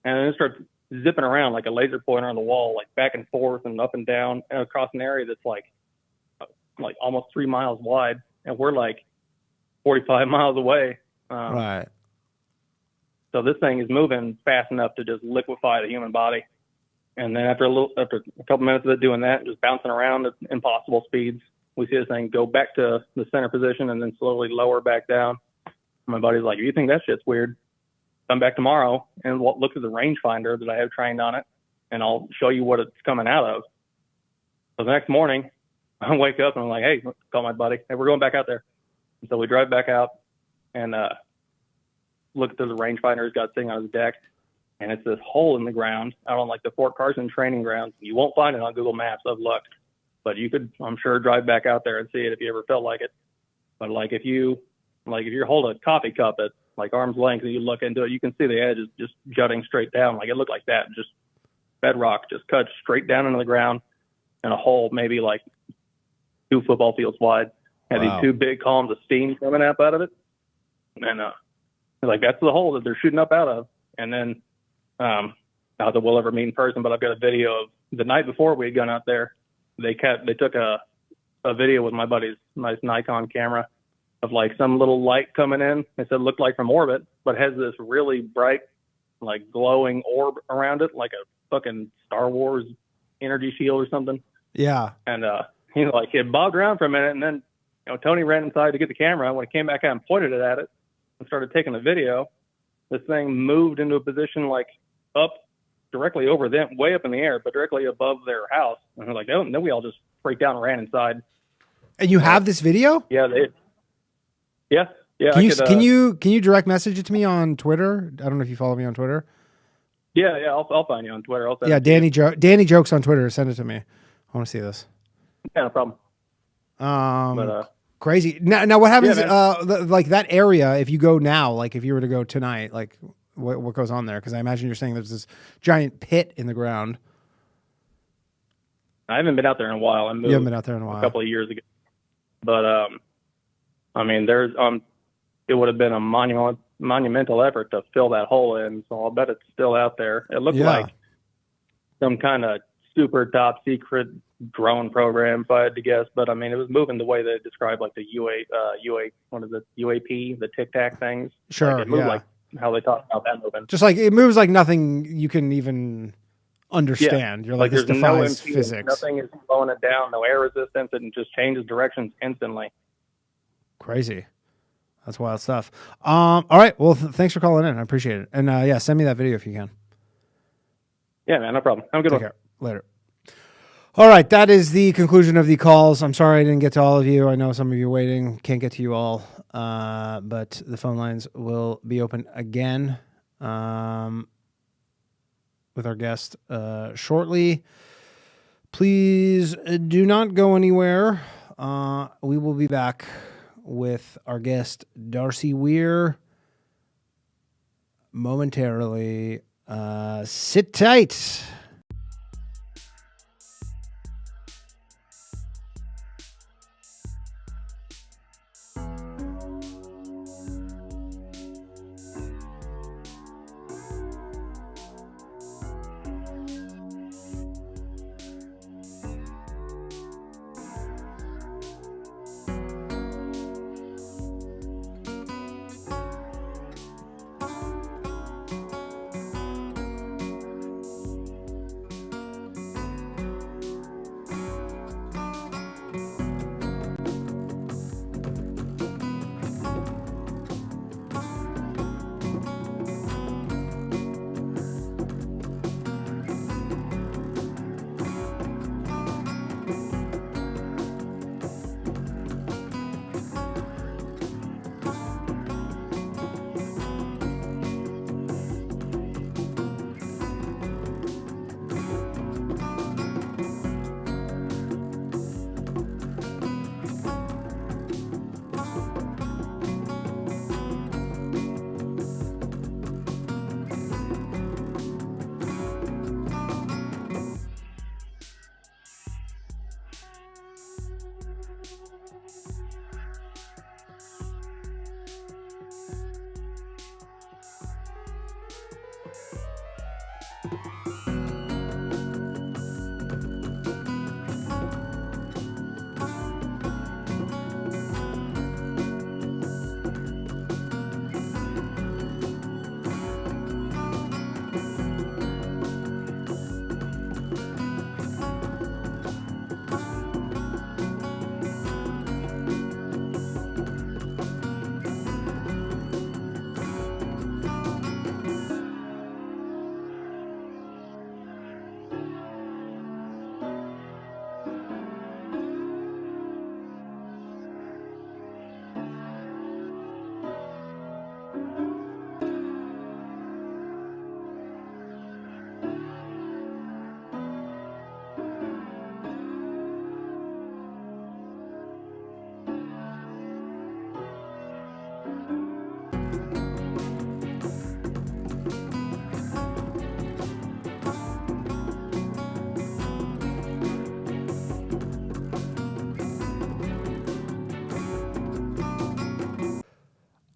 and then it starts zipping around like a laser pointer on the wall, like back and forth and up and down and across an area that's like almost 3 miles wide, and we're like 45 miles away.
Right.
So this thing is moving fast enough to just liquefy the human body. And then after a couple minutes of it doing that, just bouncing around at impossible speeds, we see this thing go back to the center position and then slowly lower back down. My buddy's like, you think that shit's weird? Come back tomorrow and look at the rangefinder that I have trained on it, and I'll show you what it's coming out of. So the next morning, I wake up and I'm like, hey, call my buddy. Hey, we're going back out there. And so we drive back out and look through the rangefinder he's got sitting on his deck. and it's this hole in the ground out on like the Fort Carson training grounds. You won't find it on Google Maps. I've looked, but you could, I'm sure, drive back out there and see it if you ever felt like it. But like if you hold a coffee cup at like arm's length and you look into it, you can see the edge is just jutting straight down. Like it looked like that, just bedrock, just cut straight down into the ground, and a hole maybe like 2 football fields wide. Had these 2 big columns of steam coming up out of it, and like that's the hole that they're shooting up out of. And then not that we'll ever meet in person, but I've got a video of the night before we had gone out there. They took a video with my buddy's nice Nikon camera of like some little light coming in. It said it looked like from orbit, but has this really bright, like glowing orb around it, like a fucking Star Wars energy shield or something.
Yeah.
And like it bobbed around for a minute, and then Tony ran inside to get the camera. When he came back out and pointed it at it and started taking a video, this thing moved into a position like up directly over them, way up in the air, but directly above their house. And they're like, oh, and then we all just freaked out and ran inside.
And you have this video?
Yeah. Yeah.
Can you direct message it to me on Twitter? I don't know if you follow me on Twitter.
Yeah. I'll find you on Twitter. I'll send
Danny Jokes on Twitter. Send it to me. I want to see this.
Yeah, no problem.
Crazy. Now what happens? Like that area, if you go now, like if you were to go tonight, like what goes on there? Because I imagine you're saying there's this giant pit in the ground.
I haven't been out there in a while. I moved.
You haven't been out there in a while.
A couple of years ago. But I mean, there's it would have been a monumental effort to fill that hole in. So I'll bet it's still out there. It looked like some kind of super top secret drone program, if I had to guess. But I mean, it was moving the way they described, like the UAP, the Tic Tac things.
Sure.
Like it moved like how they talk about that moving.
Just like it moves like nothing you can even understand. You're like this defies physics.
Nothing is slowing it down. No air resistance. It just changes directions instantly.
Crazy. That's wild stuff. All right. Well, thanks for calling in. I appreciate it. And send me that video if you can.
Yeah, man. No problem. Have a good one.
Take care. Later. All right. That is the conclusion of the calls. I'm sorry I didn't get to all of you. I know some of you are waiting. Can't get to you all. But the phone lines will be open again with our guest shortly. Please do not go anywhere. We will be back with our guest, Darcey Weir, momentarily. Sit tight.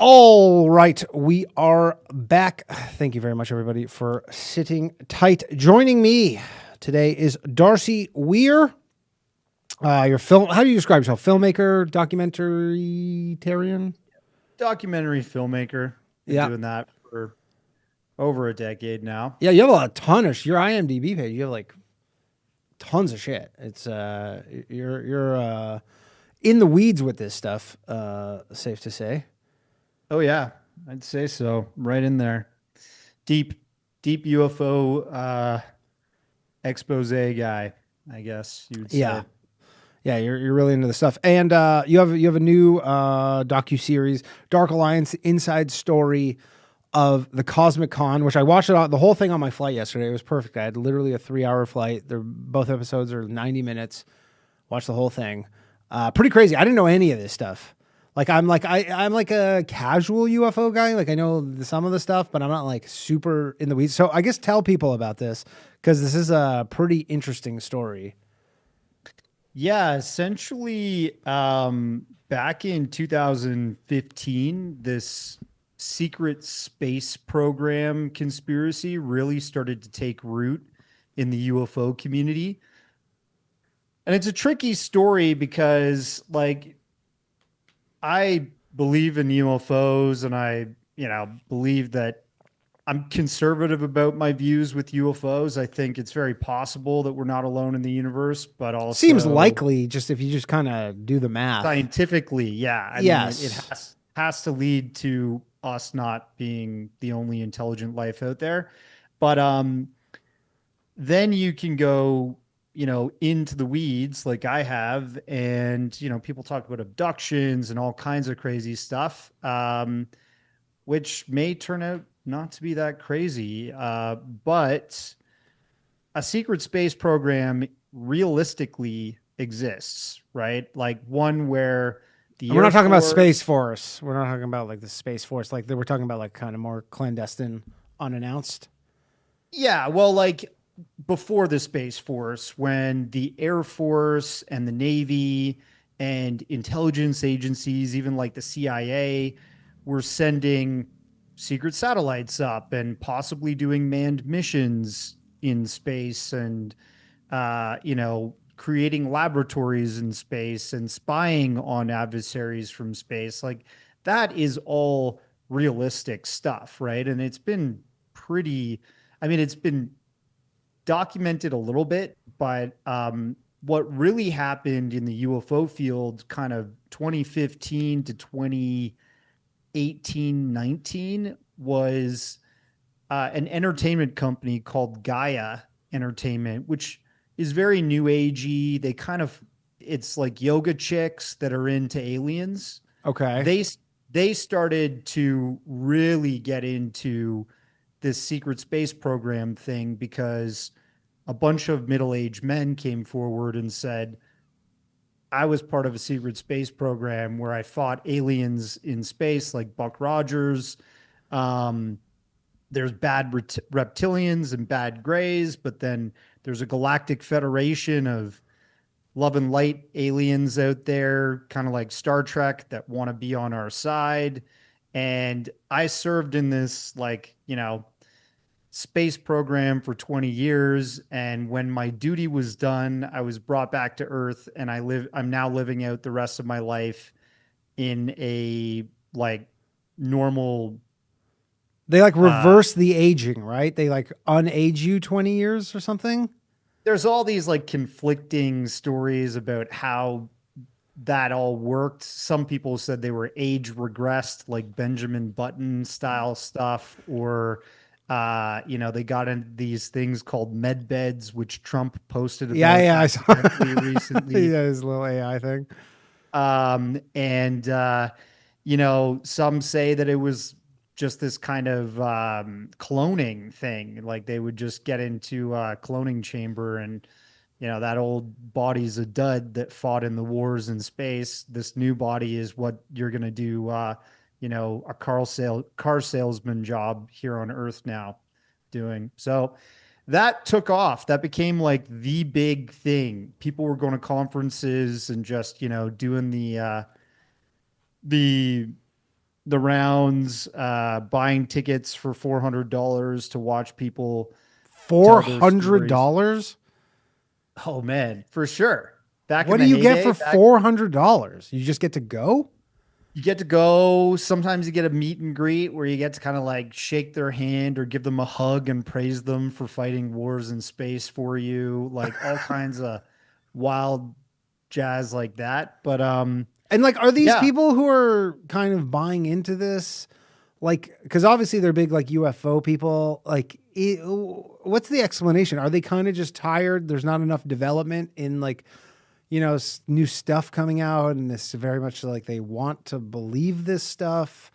All right, we are back. Thank you very much, everybody, for sitting tight. Joining me today is Darcey Weir. Your film. How do you describe yourself? Filmmaker, documentarian,
documentary filmmaker. Been doing that for over a decade now.
Yeah, you have a ton of your IMDb page. You have like tons of shit. It's you're in the weeds with this stuff. Safe to say.
Oh yeah, I'd say so. Right in there. Deep UFO expose guy, I guess you would say.
Yeah, you're really into the stuff. And you have a new docu-series, Dark Alliance Inside Story of the Cosmic Con, which I watched the whole thing on my flight yesterday. It was perfect. I had literally a 3-hour flight. Both episodes are 90 minutes. Watched the whole thing. Pretty crazy. I didn't know any of this stuff. I'm like a casual UFO guy. Like I know some of the stuff, but I'm not like super in the weeds. So I guess tell people about this because this is a pretty interesting story.
Yeah, essentially, back in 2015, this secret space program conspiracy really started to take root in the UFO community. And it's a tricky story because, like, I believe in UFOs and I, believe that I'm conservative about my views with UFOs. I think it's very possible that we're not alone in the universe, but also
seems likely just if you just kind of do the math
scientifically. Yeah. I mean, it has to lead to us not being the only intelligent life out there. But then you can go, into the weeds like I have. And, people talk about abductions and all kinds of crazy stuff, which may turn out not to be that crazy. But a secret space program realistically exists, right? Like one where
we're not talking about Space Force. We're not talking about like the Space Force. Like we're talking about like kind of more clandestine, unannounced.
Yeah. Well, like before the Space Force, when the Air Force and the Navy and intelligence agencies, even like the CIA, were sending secret satellites up and possibly doing manned missions in space and, creating laboratories in space and spying on adversaries from space. Like that is all realistic stuff, right? And it's been it's been documented a little bit, but what really happened in the UFO field kind of 2015 to 2018, 19 was an entertainment company called GAIA Entertainment, which is very new agey. It's like yoga chicks that are into aliens.
Okay.
They started to really get into this secret space program thing because a bunch of middle-aged men came forward and said, I was part of a secret space program where I fought aliens in space like Buck Rogers. There's bad reptilians and bad grays, but then there's a galactic federation of love and light aliens out there, kind of like Star Trek, that want to be on our side. And I served in this space program for 20 years. And when my duty was done, I was brought back to Earth, and I'm now living out the rest of my life in a normal.
They reverse the aging, right? They unage you 20 years or something.
There's all these conflicting stories about how that all worked. Some people said they were age regressed, like Benjamin Button style stuff, or they got into these things called med beds, which Trump posted about.
I saw
recently.
His little AI thing.
Some say that it was just this kind of cloning thing. Like they would just get into a cloning chamber and, that old body's a dud that fought in the wars in space. This new body is what you're going to do, a car salesman job here on Earth now doing. So that took off. That became the big thing. People were going to conferences and just, doing the the rounds, buying tickets for $400 to watch people.
$400?
Oh man, for sure.
What do you get for $400? You just get to go?
You get to go. Sometimes you get a meet and greet where you get to kind of like shake their hand or give them a hug and praise them for fighting wars in space for you. Like all kinds of wild jazz like that. But,
and like, are these people who are kind of buying into this? Like, cause obviously they're big, like UFO people, like what's the explanation? Are they kind of just tired? There's not enough development in like, you know, new stuff coming out, and it's very much like they want to believe this stuff.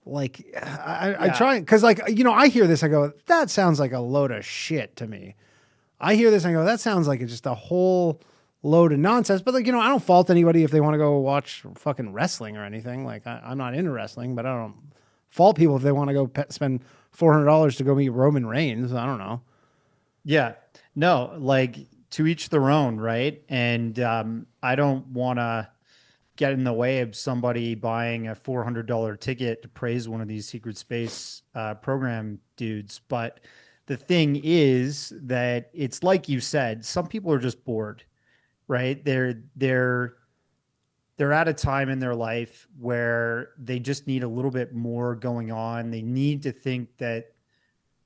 Like, I try, because, like, you know, I hear this, I go, that sounds like a load of shit to me. I hear this, I go, that sounds like it's just a whole load of nonsense. But, like, you know, I don't fault anybody if they want to go watch fucking wrestling or anything. Like, I'm not into wrestling, but I don't fault people if they want to go spend $400 to go meet Roman Reigns. I don't know.
Yeah. No, like, to each their own, right? And I don't want to get in the way of somebody buying a $400 ticket to praise one of these secret space program dudes. But the thing is that it's like you said, some people are just bored, right? They're at a time in their life where they just need a little bit more going on. They need to think that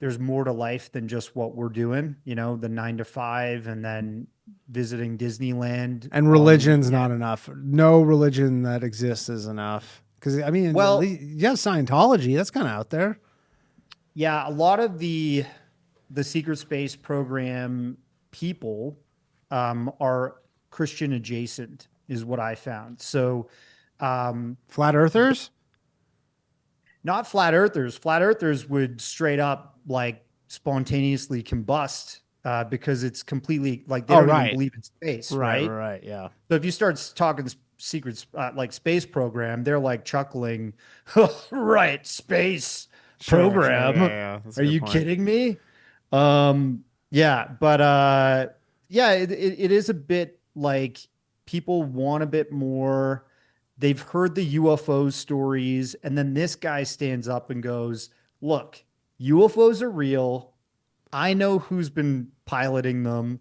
there's more to life than just what we're doing, you know, the 9 to 5 and then visiting Disneyland.
And religion's not enough. No religion that exists is enough. Because, I mean, well, you have Scientology. That's kind of out there.
Yeah, a lot of the secret space program people are Christian adjacent is what I found. So
flat earthers?
Not flat earthers. Flat earthers would straight up like spontaneously combust because it's completely like they don't even believe in space.
Right. Yeah.
So if you start talking secrets like space program, they're like chuckling. Right, space program.
Sure, yeah.
Are you kidding me? Yeah, but it is a bit like people want a bit more. They've heard the UFO stories, and then this guy stands up and goes, look, UFOs are real. I know who's been piloting them.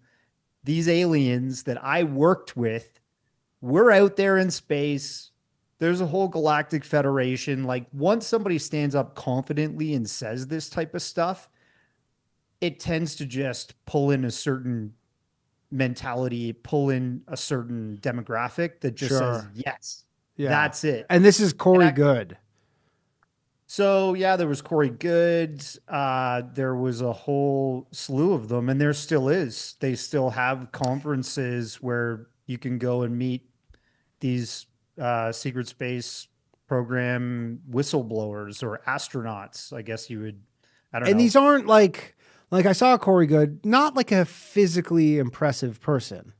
These aliens that I worked with, we're out there in space. There's a whole galactic federation. Like, once somebody stands up confidently and says this type of stuff, it tends to just pull in a certain mentality, pull in a certain demographic that just says, yes. Yeah. That's it.
And this is Corey Goode.
So, yeah, there was Corey Goode. There was a whole slew of them, and there still is. They still have conferences where you can go and meet these secret space program whistleblowers or astronauts, I guess you would. I don't know.
And these aren't like I saw Corey Goode, not like a physically impressive person.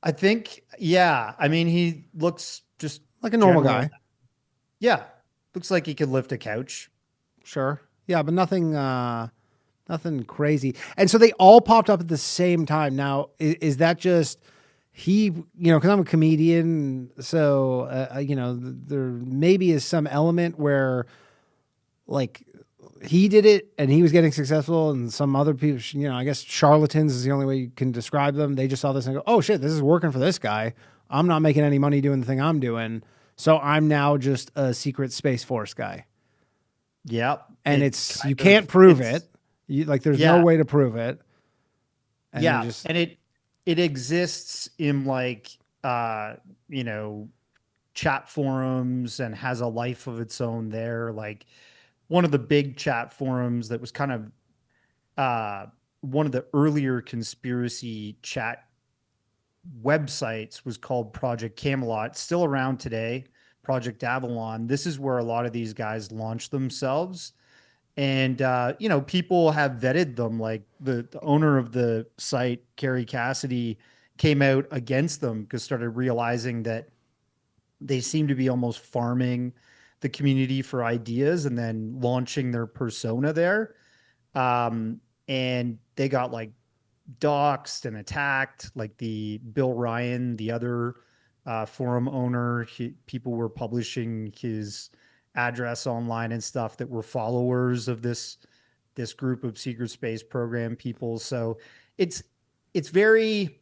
I think, yeah. I mean, he looks just
like a normal guy.
Yeah. Looks like he could lift a couch.
Sure. Yeah, but nothing crazy. And so they all popped up at the same time. Now, is that just he, you know, because I'm a comedian, so, you know, there maybe is some element where, like, he did it and he was getting successful, and some other people, you know, I guess charlatans is the only way you can describe them. They just saw this and go, oh shit, this is working for this guy. I'm not making any money doing the thing I'm doing. So I'm now just a secret Space Force guy.
Yep.
And you can't prove it. There's no way to prove it. And
and it exists in like, you know, chat forums and has a life of its own there. Like, one of the big chat forums that was kind of one of the earlier conspiracy chat websites was called Project Camelot. It's still around today. Project Avalon. This is where a lot of these guys launch themselves. And, you know, people have vetted them. Like the owner of the site, Carrie Cassidy, came out against them because started realizing that they seem to be almost farming the community for ideas and then launching their persona there. And they got like doxxed and attacked, like the Bill Ryan, the other forum owner. People were publishing his address online and stuff that were followers of this group of secret space program people. So it's very,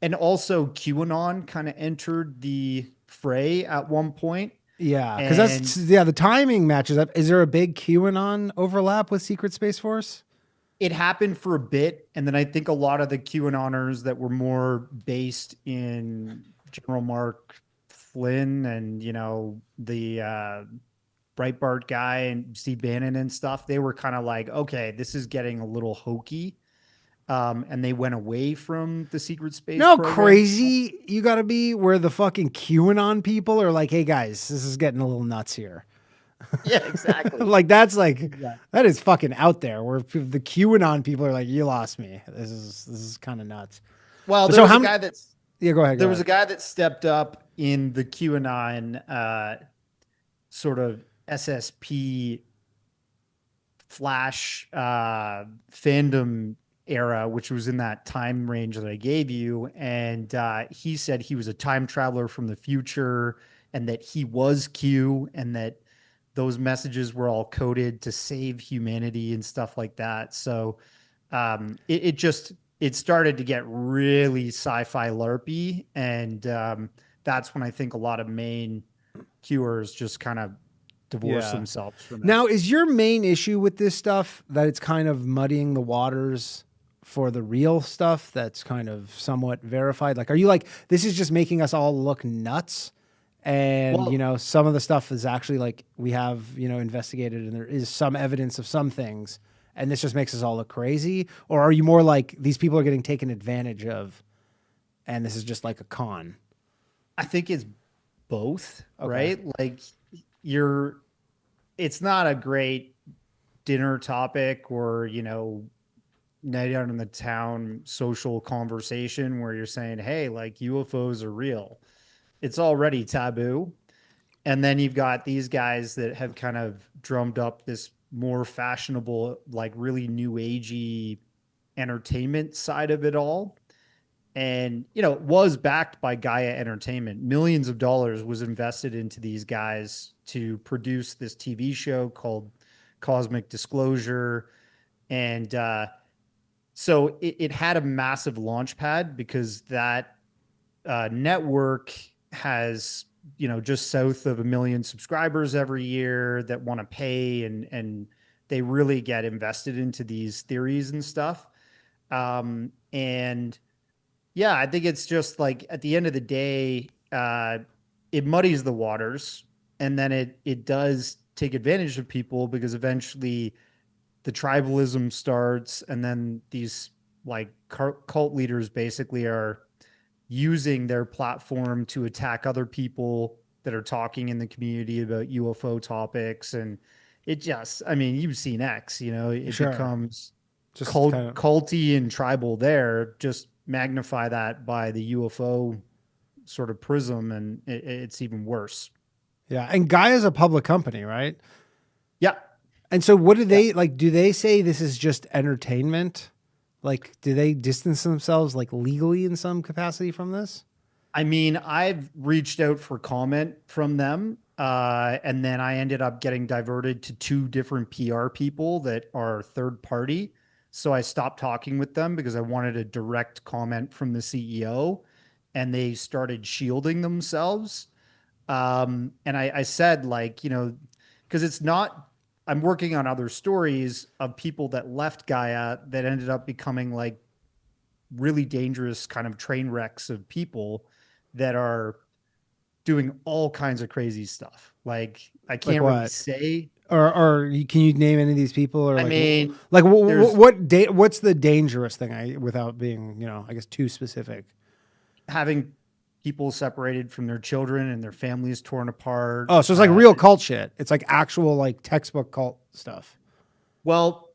and also QAnon kind of entered the fray at one point.
Yeah, because the timing matches up. Is there a big QAnon overlap with Secret Space Force?
It happened for a bit, and then I think a lot of the QAnoners that were more based in General Mark Flynn and, you know, the Breitbart guy and Steve Bannon and stuff, they were kind of like, okay, this is getting a little hokey. And they went away from the secret space.
No,
program.
crazy you got to be where the fucking QAnon people are like, hey guys, this is getting a little nuts here.
Yeah, exactly.
Like that is fucking out there where the QAnon people are like, you lost me. This is kind of nuts.
Well,
there was a guy that's, yeah, go ahead.
There was a guy that stepped up in the QAnon sort of SSP flash fandom era, which was in that time range that I gave you. And he said he was a time traveler from the future and that he was Q and that those messages were all coded to save humanity and stuff like that. So it started to get really sci-fi LARPy. And that's when I think a lot of main Qers just kind of divorce themselves from that.
Now, is your main issue with this stuff that it's kind of muddying the waters for the real stuff that's kind of somewhat verified? Like, are you like, this is just making us all look nuts? And, well, you know, some of the stuff is actually like we have, you know, investigated and there is some evidence of some things and this just makes us all look crazy? Or are you more like these people are getting taken advantage of and this is just like a con?
I think it's both, right? Like it's not a great dinner topic or, you know, night out in the town social conversation where you're saying, hey, like UFOs are real. It's already taboo. And then you've got these guys that have kind of drummed up this more fashionable, like really new agey entertainment side of it all. And, you know, it was backed by GAIA Entertainment. Millions of dollars was invested into these guys to produce this TV show called Cosmic Disclosure. And so it had a massive launch pad because that network has, you know, just south of 1 million subscribers every year that want to pay and they really get invested into these theories and stuff. And yeah, I think it's just like at the end of the day, it muddies the waters and then it does take advantage of people because eventually the tribalism starts and then these like cult leaders basically are using their platform to attack other people that are talking in the community about UFO topics. And it just, I mean, you've seen X, you know, it becomes just culty and tribal there. Just magnify that by the UFO sort of prism and it's even worse.
Yeah. And GAIA is a public company, right?
Yeah.
And so what do they like? Do they say this is just entertainment? Like, do they distance themselves like legally in some capacity from this?
I mean, I've reached out for comment from them. And then I ended up getting diverted to 2 different PR people that are third party. So I stopped talking with them because I wanted a direct comment from the CEO and they started shielding themselves. And I said like, you know, because it's not, I'm working on other stories of people that left GAIA that ended up becoming like really dangerous kind of train wrecks of people that are doing all kinds of crazy stuff. Like I can't really say.
Or can you name any of these people? Or
I mean,
like what's the dangerous thing? Without being, you know, I guess too specific.
Having people separated from their children and their families torn apart.
Oh, so it's like real cult shit. It's like actual like textbook cult stuff.
Well,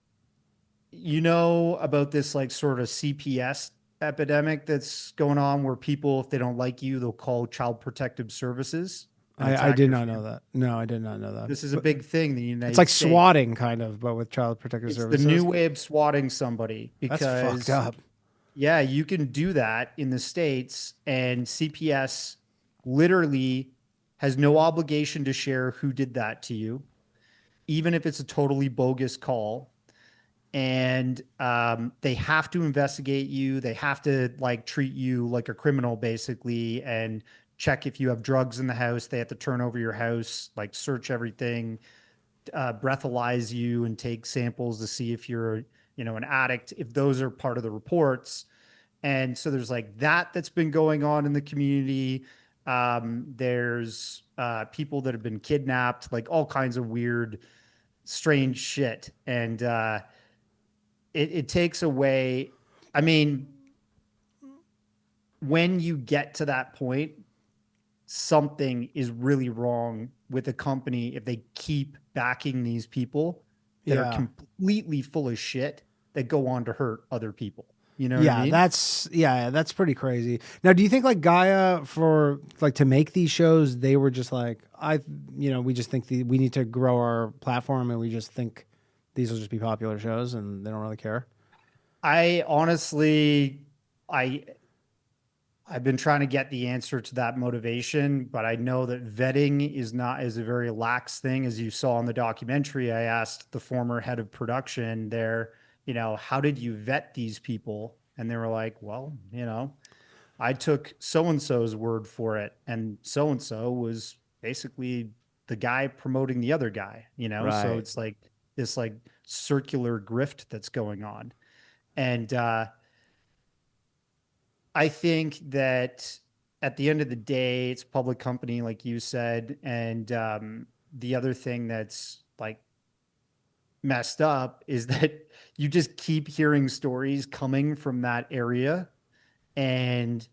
you know about this like sort of CPS epidemic that's going on where people, if they don't like you, they'll call Child Protective Services.
I did not know that. No, I did not know that.
This is a big thing in the United
States. It's like
States.
swatting kind of, but with Child Protective Services.
The new way of swatting somebody because
that's fucked up.
Yeah, you can do that in the States and CPS literally has no obligation to share who did that to you, even if it's a totally bogus call. And they have to investigate you. They have to like treat you like a criminal, basically, and check if you have drugs in the house. They have to turn over your house, like search everything, breathalyze you, and take samples to see if you're, an addict, if those are part of the reports. And so there's like that's been going on in the community. There's people that have been kidnapped, like all kinds of weird, strange shit. And it takes away, I mean, when you get to that point, something is really wrong with a company if they keep backing these people that are completely full of shit that go on to hurt other people. You know what I mean?
That's pretty crazy. Now, do you think like GAIA for like to make these shows, they were just like, we just think we need to grow our platform and we just think these will just be popular shows and they don't really care?
I honestly, I've been trying to get the answer to that motivation, but I know that vetting is a very lax thing. As you saw in the documentary, I asked the former head of production there, how did you vet these people? And they were like, well, I took so-and-so's word for it. And so-and-so was basically the guy promoting the other guy,
Right.
So it's like this like circular grift that's going on. And I think that at the end of the day, it's a public company, like you said. And the other thing that's like messed up is that you just keep hearing stories coming from that area and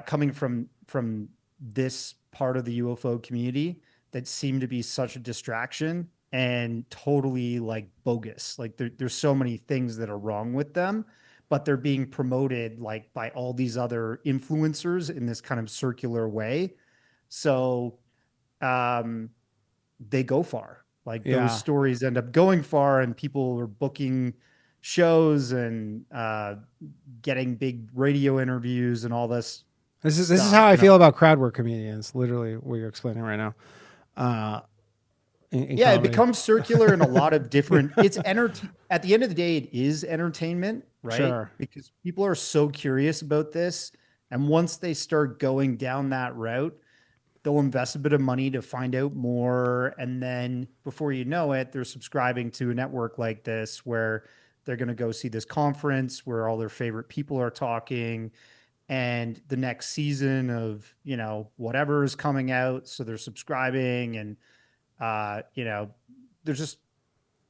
coming from this part of the UFO community that seem to be such a distraction and totally like bogus. Like there's so many things that are wrong with them, but they're being promoted like by all these other influencers in this kind of circular way. So they go far. Like those stories end up going far and people are booking shows and getting big radio interviews and all this.
This is how I feel about crowd work comedians, literally what you're explaining right now.
It becomes circular in a lot of different, at the end of the day, it is entertainment, right?
Sure.
Because people are so curious about this. And once they start going down that route, they'll invest a bit of money to find out more. And then before you know it, they're subscribing to a network like this where they're going to go see this conference where all their favorite people are talking and the next season of, whatever is coming out. So they're subscribing and, there's just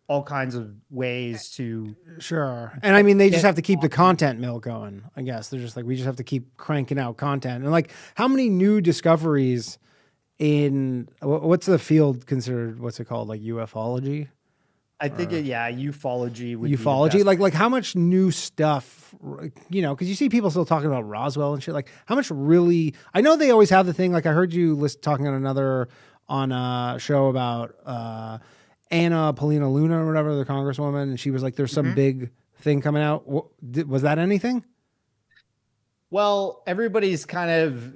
all kinds of ways to.
Sure. And I mean, they just have to keep the content mill going, I guess. They're just like, we just have to keep cranking out content. And like, how many new discoveries in, what's the field considered, what's it called? Like UFOlogy?
I think, ufology would
ufology.
be the best.
Like how much new stuff, because you see people still talking about Roswell and shit. Like how much really, I know they always have the thing. Like I heard you talking on a show about Anna Paulina Luna or whatever, the congresswoman, and she was like, there's some big thing coming out. Was that anything?
Well, everybody's kind of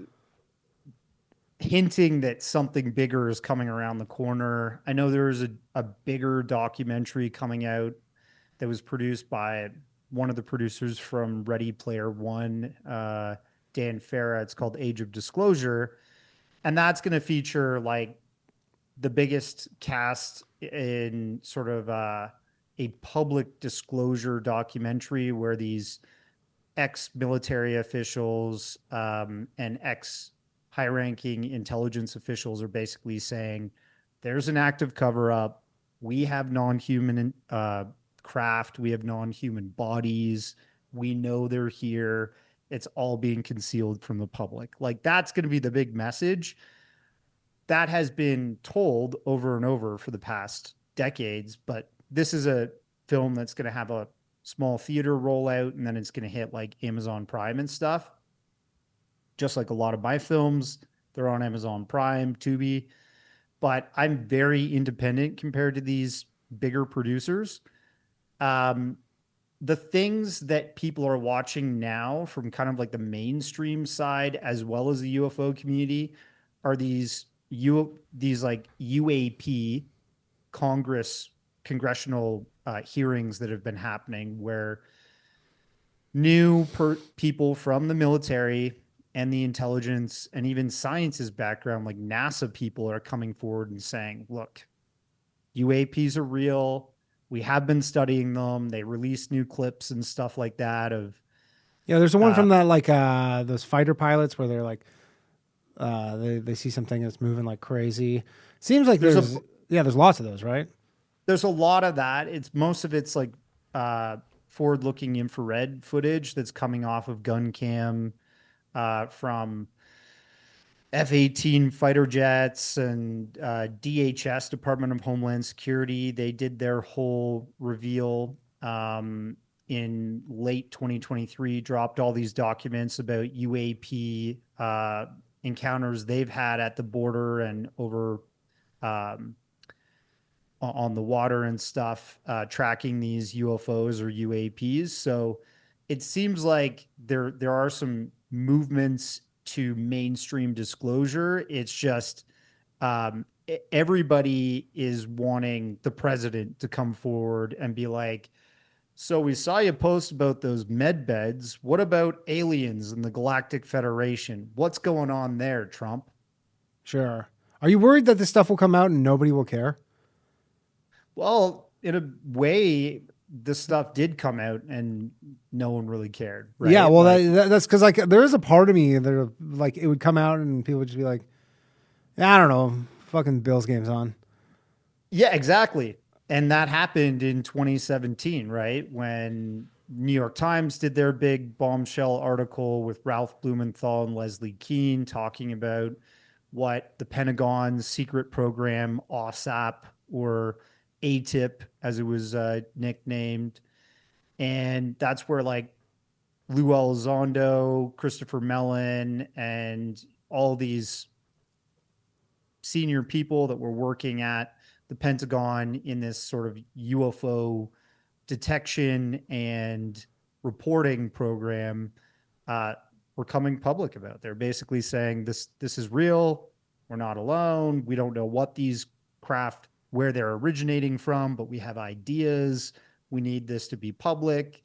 hinting that something bigger is coming around the corner. I know there's a bigger documentary coming out that was produced by one of the producers from Ready Player One, Dan Farah. It's called Age of Disclosure. And that's going to feature like the biggest cast in sort of a public disclosure documentary where these ex-military officials and ex-high-ranking intelligence officials are basically saying, there's an active cover-up. We have non-human craft. We have non-human bodies. We know they're here. It's all being concealed from the public. Like that's going to be the big message that has been told over and over for the past decades. But this is a film that's going to have a small theater rollout and then it's going to hit like Amazon Prime and stuff. Just like a lot of my films, they're on Amazon Prime, Tubi. But I'm very independent compared to these bigger producers. the things that people are watching now from kind of like the mainstream side as well as the UFO community are these like UAP congressional hearings that have been happening where people from the military and the intelligence and even science's background, like NASA people, are coming forward and saying, look, UAPs are real. We have been studying them. They release new clips and stuff like that of.
Yeah, there's the one from that, like those fighter pilots where they're like, they see something that's moving like crazy. Seems like there's lots of those, right?
There's a lot of that. Most of it's like forward-looking infrared footage that's coming off of gun cam from F-18 fighter jets and DHS, Department of Homeland Security. They did their whole reveal in late 2023, dropped all these documents about UAP encounters they've had at the border and over on the water and stuff, tracking these UFOs or UAPs. So it seems like there are some movements to mainstream disclosure. It's just everybody is wanting the president to come forward and be like, so we saw you post about those med beds. What about aliens and the Galactic Federation? What's going on there, Trump?
Sure. Are you worried that this stuff will come out and nobody will care?
Well, in a way, this stuff did come out and no one really cared. Right?
Yeah, well, that's because like there is a part of me that like it would come out and people would just be like, I don't know, fucking Bills game's on.
Yeah, exactly. And that happened in 2017, right? When New York Times did their big bombshell article with Ralph Blumenthal and Leslie Keane talking about what the Pentagon's secret program, OSAP, or ATIP, as it was nicknamed. And that's where like Lou Elizondo, Christopher Mellon, and all these senior people that were working at the Pentagon in this sort of UFO detection and reporting program were coming public about. They're basically saying this is real. We're not alone. We don't know what these craft, where they're originating from, but we have ideas. We need this to be public.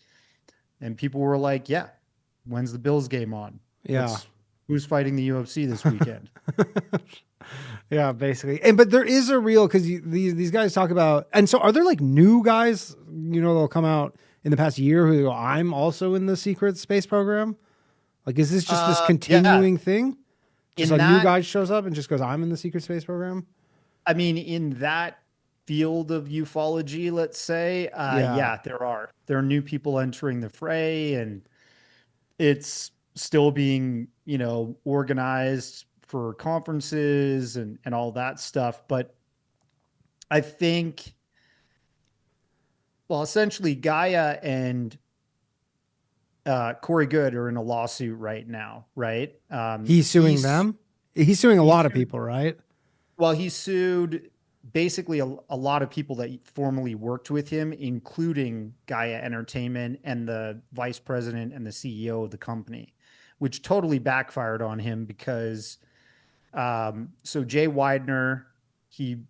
And people were like, yeah, when's the Bills game on?
Yeah.
Who's fighting the UFC this weekend?
Yeah, basically. But there is a real, because these guys talk about, and so are there like new guys, they'll come out in the past year who go, I'm also in the secret space program? Like, is this just this continuing thing? Just new guy shows up and just goes, I'm in the secret space program?
I mean, in that field of ufology, let's say, there are new people entering the fray, and it's still being, organized for conferences and all that stuff. But I think, well, essentially GAIA and Corey Goode are in a lawsuit right now, right?
He's suing them? He's suing a lot of people, right?
Well, he sued basically a lot of people that formerly worked with him, including GAIA Entertainment and the vice president and the CEO of the company, which totally backfired on him because so Jay Widener, he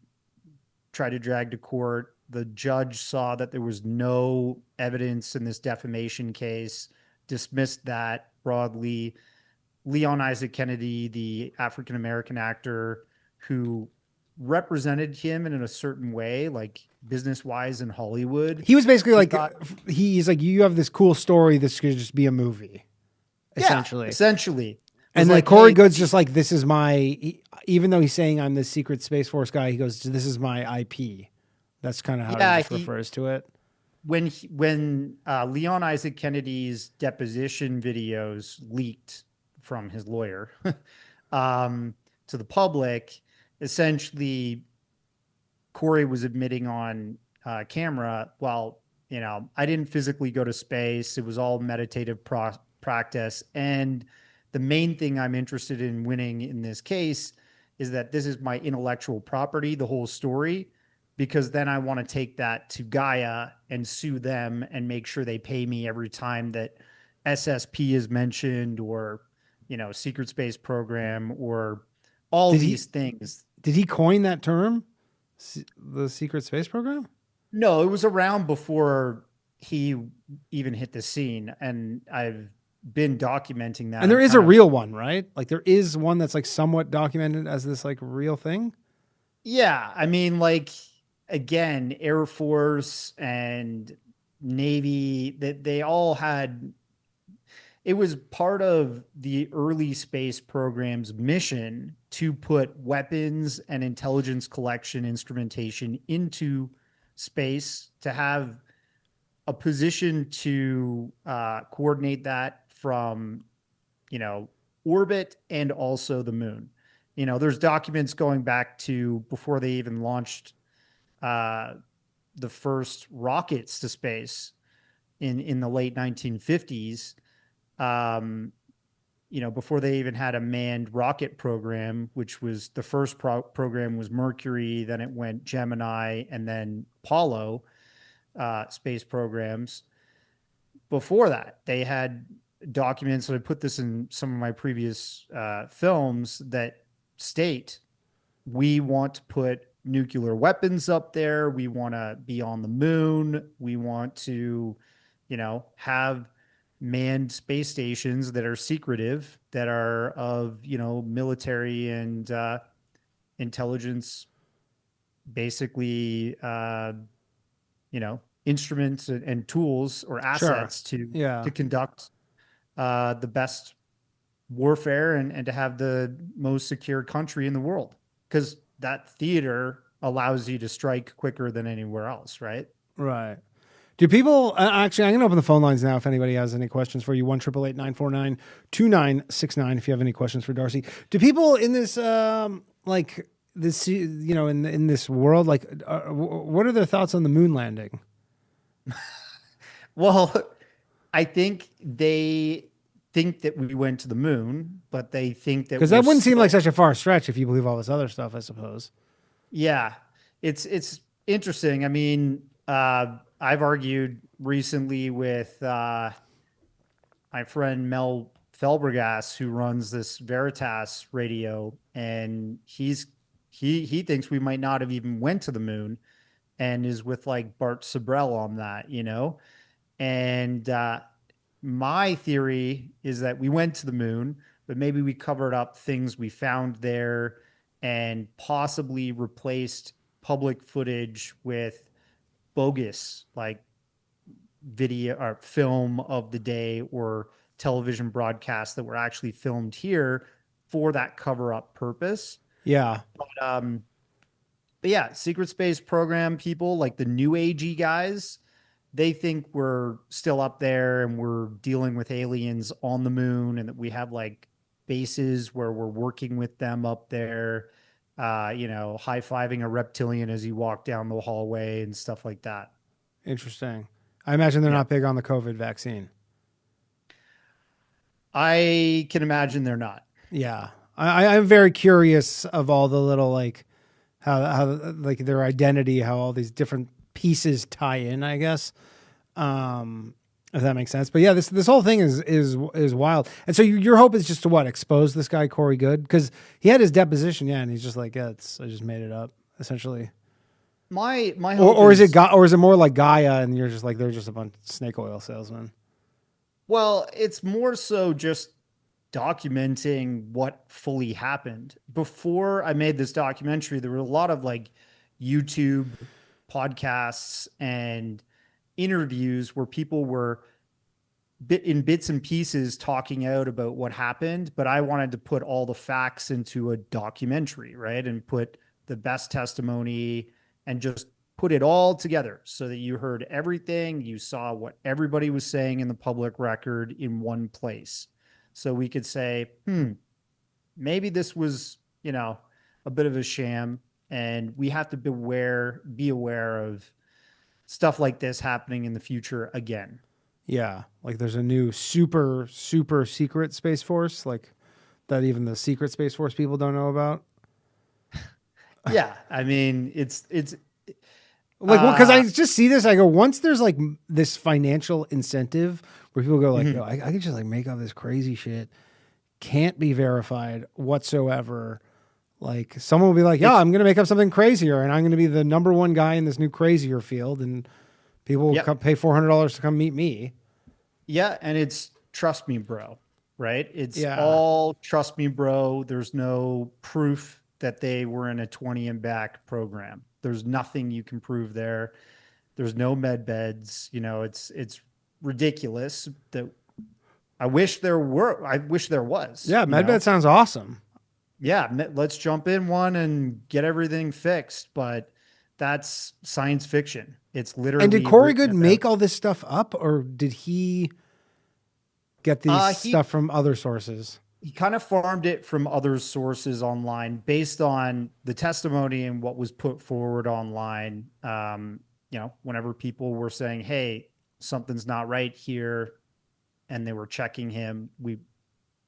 tried to drag to court. The judge saw that there was no evidence in this defamation case, dismissed that broadly. Leon Isaac Kennedy, the African-American actor who represented him in a certain way, like business-wise in Hollywood.
He was basically he's like, you have this cool story. This could just be a movie, essentially.
Yeah, essentially.
And like Corey Goode's just like, this is even though he's saying I'm the secret Space Force guy, he goes, this is my IP. That's kind of how he refers to it.
When Leon Isaac Kennedy's deposition videos leaked from his lawyer to the public, essentially Corey was admitting on camera, well, I didn't physically go to space. It was all meditative practice. And the main thing I'm interested in winning in this case is that this is my intellectual property, the whole story, because then I want to take that to GAIA and sue them and make sure they pay me every time that SSP is mentioned, or, secret space program, or all these things.
Did he coin that term? The secret space program?
No, it was around before he even hit the scene, and I've been documenting that.
And there is a real one, right? Like there is one that's like somewhat documented as this like real thing.
Yeah. I mean, like, again, Air Force and Navy, that they all had, it was part of the early space program's mission to put weapons and intelligence collection instrumentation into space, to have a position to coordinate that from, orbit and also the moon. There's documents going back to before they even launched the first rockets to space in the late 1950s. Before they even had a manned rocket program, which was the first program was Mercury, then it went Gemini, and then Apollo space programs. Before that, they had documents, and I put this in some of my previous films, that state, we want to put nuclear weapons up there. We want to be on the moon. We want to, have manned space stations that are secretive, that are of, military and intelligence, basically, instruments and tools or assets to conduct the best warfare and to have the most secure country in the world, because that theater allows you to strike quicker than anywhere else, right?
Right. Do people actually? I'm going to open the phone lines now. If anybody has any questions for you, 1-888-949-2969. If you have any questions for Darcy, do people in this in this world, what are their thoughts on the moon landing?
Well, I think they think that we went to the moon, but they think that,
because that wouldn't seem like such a far stretch if you believe all this other stuff, I suppose.
Yeah, it's interesting. I mean, I've argued recently with my friend Mel Felbergas, who runs this Veritas radio, and he thinks we might not have even went to the moon, and is with like Bart Sabrell on that, and my theory is that we went to the moon, but maybe we covered up things we found there and possibly replaced public footage with bogus, like video or film of the day or television broadcasts that were actually filmed here for that cover up purpose.
Yeah.
But yeah, secret space program people, like the new agey guys, they think we're still up there and we're dealing with aliens on the moon, and that we have like bases where we're working with them up there, high-fiving a reptilian as you walk down the hallway and stuff like that.
Interesting. I imagine they're not big on the COVID vaccine.
I can imagine they're not.
Yeah. I'm very curious of all the little, like, how like their identity, how all these different pieces tie in, I guess. If that makes sense. But yeah, this whole thing is wild. And so your hope is just to expose this guy Corey Goode, because he had his deposition, and he's just like, I just made it up, essentially.
My hope
or is it more like GAIA, and you're just like, they're just a bunch of snake oil salesmen?
Well, it's more so just documenting what fully happened. Before I made this documentary, there were a lot of like YouTube podcasts and interviews where people were in bits and pieces talking out about what happened, but I wanted to put all the facts into a documentary, right? And put the best testimony and just put it all together so that you heard everything, you saw what everybody was saying in the public record in one place. So we could say, maybe this was, a bit of a sham, and we have to be aware of stuff like this happening in the future again.
Yeah. Like there's a new super, super secret Space Force, like that even the secret Space Force people don't know about.
Yeah. I mean,
Like, because I just see this, I go, once there's like this financial incentive where people go like, yo, I can just like make up this crazy shit, can't be verified whatsoever. Like someone will be like, yeah, I'm going to make up something crazier and I'm going to be the number one guy in this new crazier field. And people will pay $400 to come meet me.
Yeah. And it's trust me, bro. Right. It's all trust me, bro. There's no proof that they were in a 20 and back program. There's nothing you can prove there. There's no med beds. You know, it's ridiculous that I wish there was.
Yeah. Med bed sounds awesome.
Yeah. Let's jump in one and get everything fixed. But that's science fiction. It's literally.
And did Corey Goode make all this stuff up, or did he get these stuff from other sources?
He kind of farmed it from other sources online based on the testimony and what was put forward online. You know, whenever people were saying, hey, something's not right here, and they were checking him, we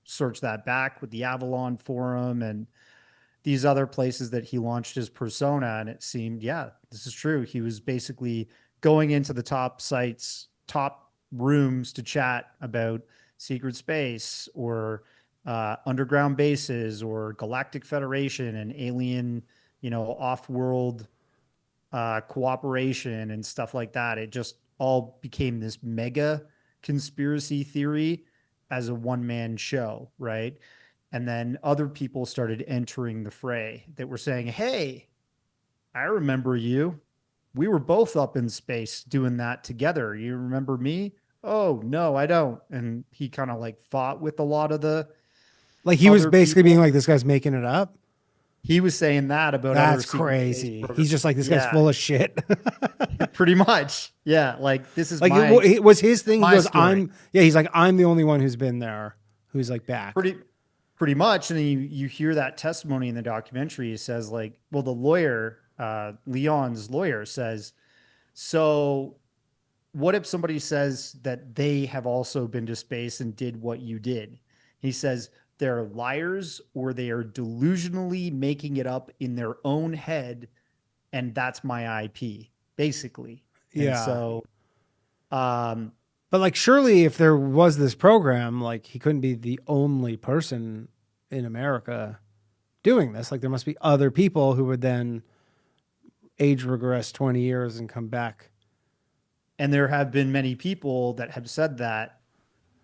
searched that back with the Avalon Forum and these other places that he launched his persona. And it seemed, yeah, this is true. He was basically going into the top sites, top rooms to chat about secret space or underground bases or Galactic Federation and alien, you know, off-world cooperation and stuff like that. It just all became this mega conspiracy theory as a one-man show, right? And then other people started entering the fray that were saying, hey, I remember you. We were both up in space doing that together. You remember me? Oh, no, I don't. And he kind of like fought with a lot of the
like he was basically being like, this guy's making it up.
He was saying that about
that's crazy. He's just like, this guy's full of shit.
Pretty much. Yeah. Like this is
like it was his thing. He goes, he's like, I'm the only one who's been there, who's like back.
Pretty much. And then you hear that testimony in the documentary. He says like, well, the lawyer, Leon's lawyer says, so what if somebody says that they have also been to space and did what you did? He says, they're liars or they are delusionally making it up in their own head. And that's my IP, basically.
Yeah.
And so,
but like, surely if there was this program, like he couldn't be the only person in America doing this. Like there must be other people who would then age regress 20 years and come back.
And there have been many people that have said that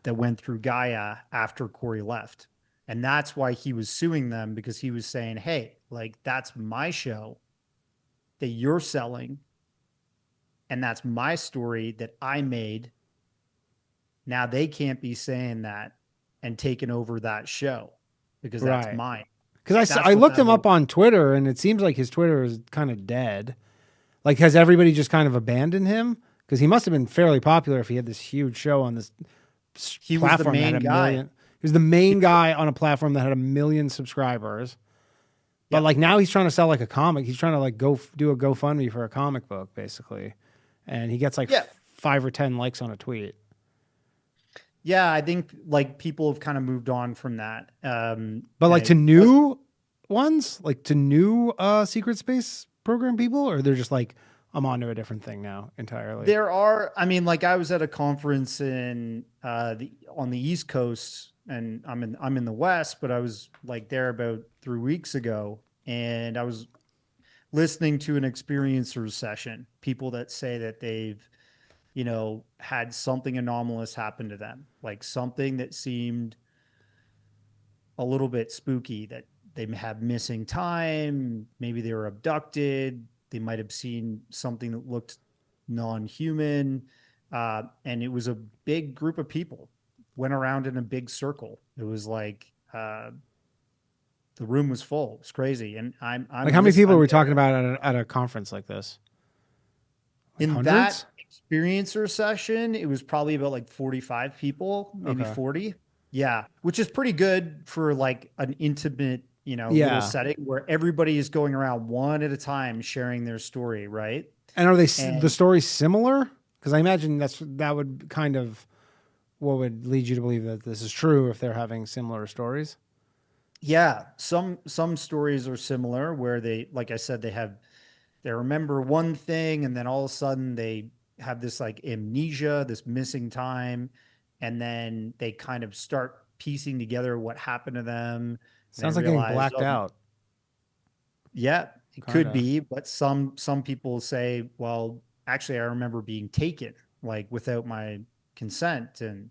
went through GAIA after Corey left. And that's why he was suing them, because he was saying, hey, like that's my show that you're selling. And that's my story that I made. Now they can't be saying that and taking over that show because that's mine.
Because I looked him up on Twitter and it seems like his Twitter is kind of dead. Like, has everybody just kind of abandoned him? Because he must have been fairly popular if he had this huge show on this platform.
Was the main guy.
He was the main guy on a platform that had 1 million subscribers. But like now he's trying to sell like a comic. He's trying to like go do a GoFundMe for a comic book, basically. And he gets like 5 or 10 likes on a tweet.
Yeah, I think like people have kind of moved on from that.
But like to new ones, like to new secret space program people, or they're just like, I'm on to a different thing now entirely.
There are, I mean, like I was at a conference on the East Coast, and I'm in the West, but I was like there about 3 weeks ago, and I was listening to an experiencer session, people that say that they've, you know, had something anomalous happen to them, like something that seemed a little bit spooky, that they have missing time, maybe they were abducted, they might have seen something that looked non-human, and it was a big group of people, went around in a big circle. It was like the room was full. It was crazy. And I'm
like, how many people were we talking about at a conference like this? Like
in
hundreds?
That experiencer session, it was probably about like 45 people, maybe 40. Yeah, which is pretty good for like an intimate, you know, little setting where everybody is going around one at a time sharing their story, right?
And are the stories similar? Because I imagine that would kind of what would lead you to believe that this is true if they're having similar stories.
Yeah, some stories are similar where they, like I said, they have they remember one thing, and then all of a sudden they have this like amnesia, this missing time, and then they kind of start piecing together what happened to them.
Sounds like getting blacked out.
Yeah, it could be, but some people say, well, actually, I remember being taken like without my consent and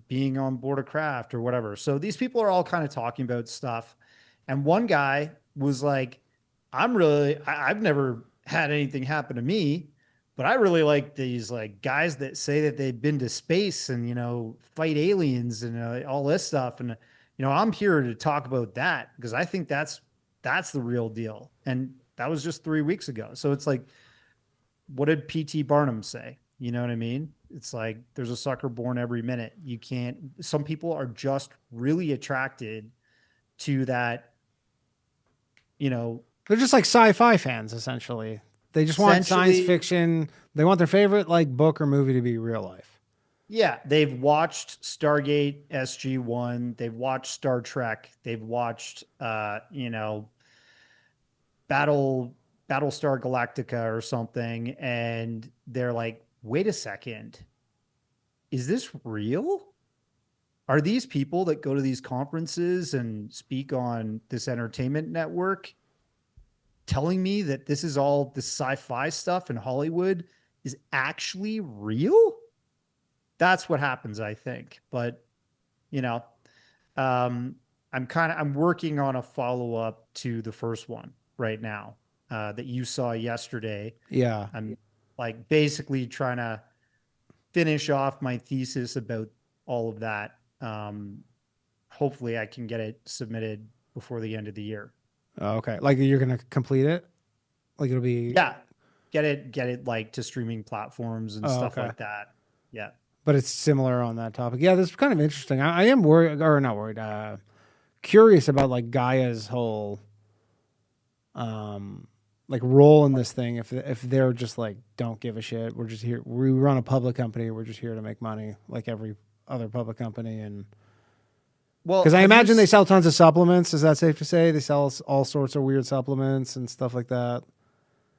being on board a craft or whatever. So these people are all kind of talking about stuff. And one guy was like, I've never had anything happen to me, but I really like these like guys that say that they've been to space and, fight aliens and all this stuff. And, I'm here to talk about that because I think that's the real deal. And that was just 3 weeks ago. So it's like, what did P.T. Barnum say? You know what I mean? It's like, there's a sucker born every minute. Some people are just really attracted to that,
They're just like sci-fi fans, essentially. They just want science fiction. They want their favorite like book or movie to be real life.
Yeah, they've watched Stargate SG-1. They've watched Star Trek. They've watched, Battlestar Galactica or something, and they're like, wait a second, is this real? Are these people that go to these conferences and speak on this entertainment network telling me that this is all the sci-fi stuff in Hollywood is actually real? That's what happens, I think. But, I'm working on a follow-up to the first one right now that you saw yesterday.
Yeah.
I'm like basically trying to finish off my thesis about all of that. Hopefully I can get it submitted before the end of the year.
Oh, okay. Like you're going to complete it? Like it'll be...
Yeah. Get it like to streaming platforms and stuff like that. Yeah.
But it's similar on that topic. Yeah, this is kind of interesting. I am worried, or not worried, curious about like GAIA's whole like role in this thing. If they're just like, don't give a shit. We're just here. We run a public company. We're just here to make money like every other public company. And well, because I imagine they sell tons of supplements. Is that safe to say? They sell all sorts of weird supplements and stuff like that.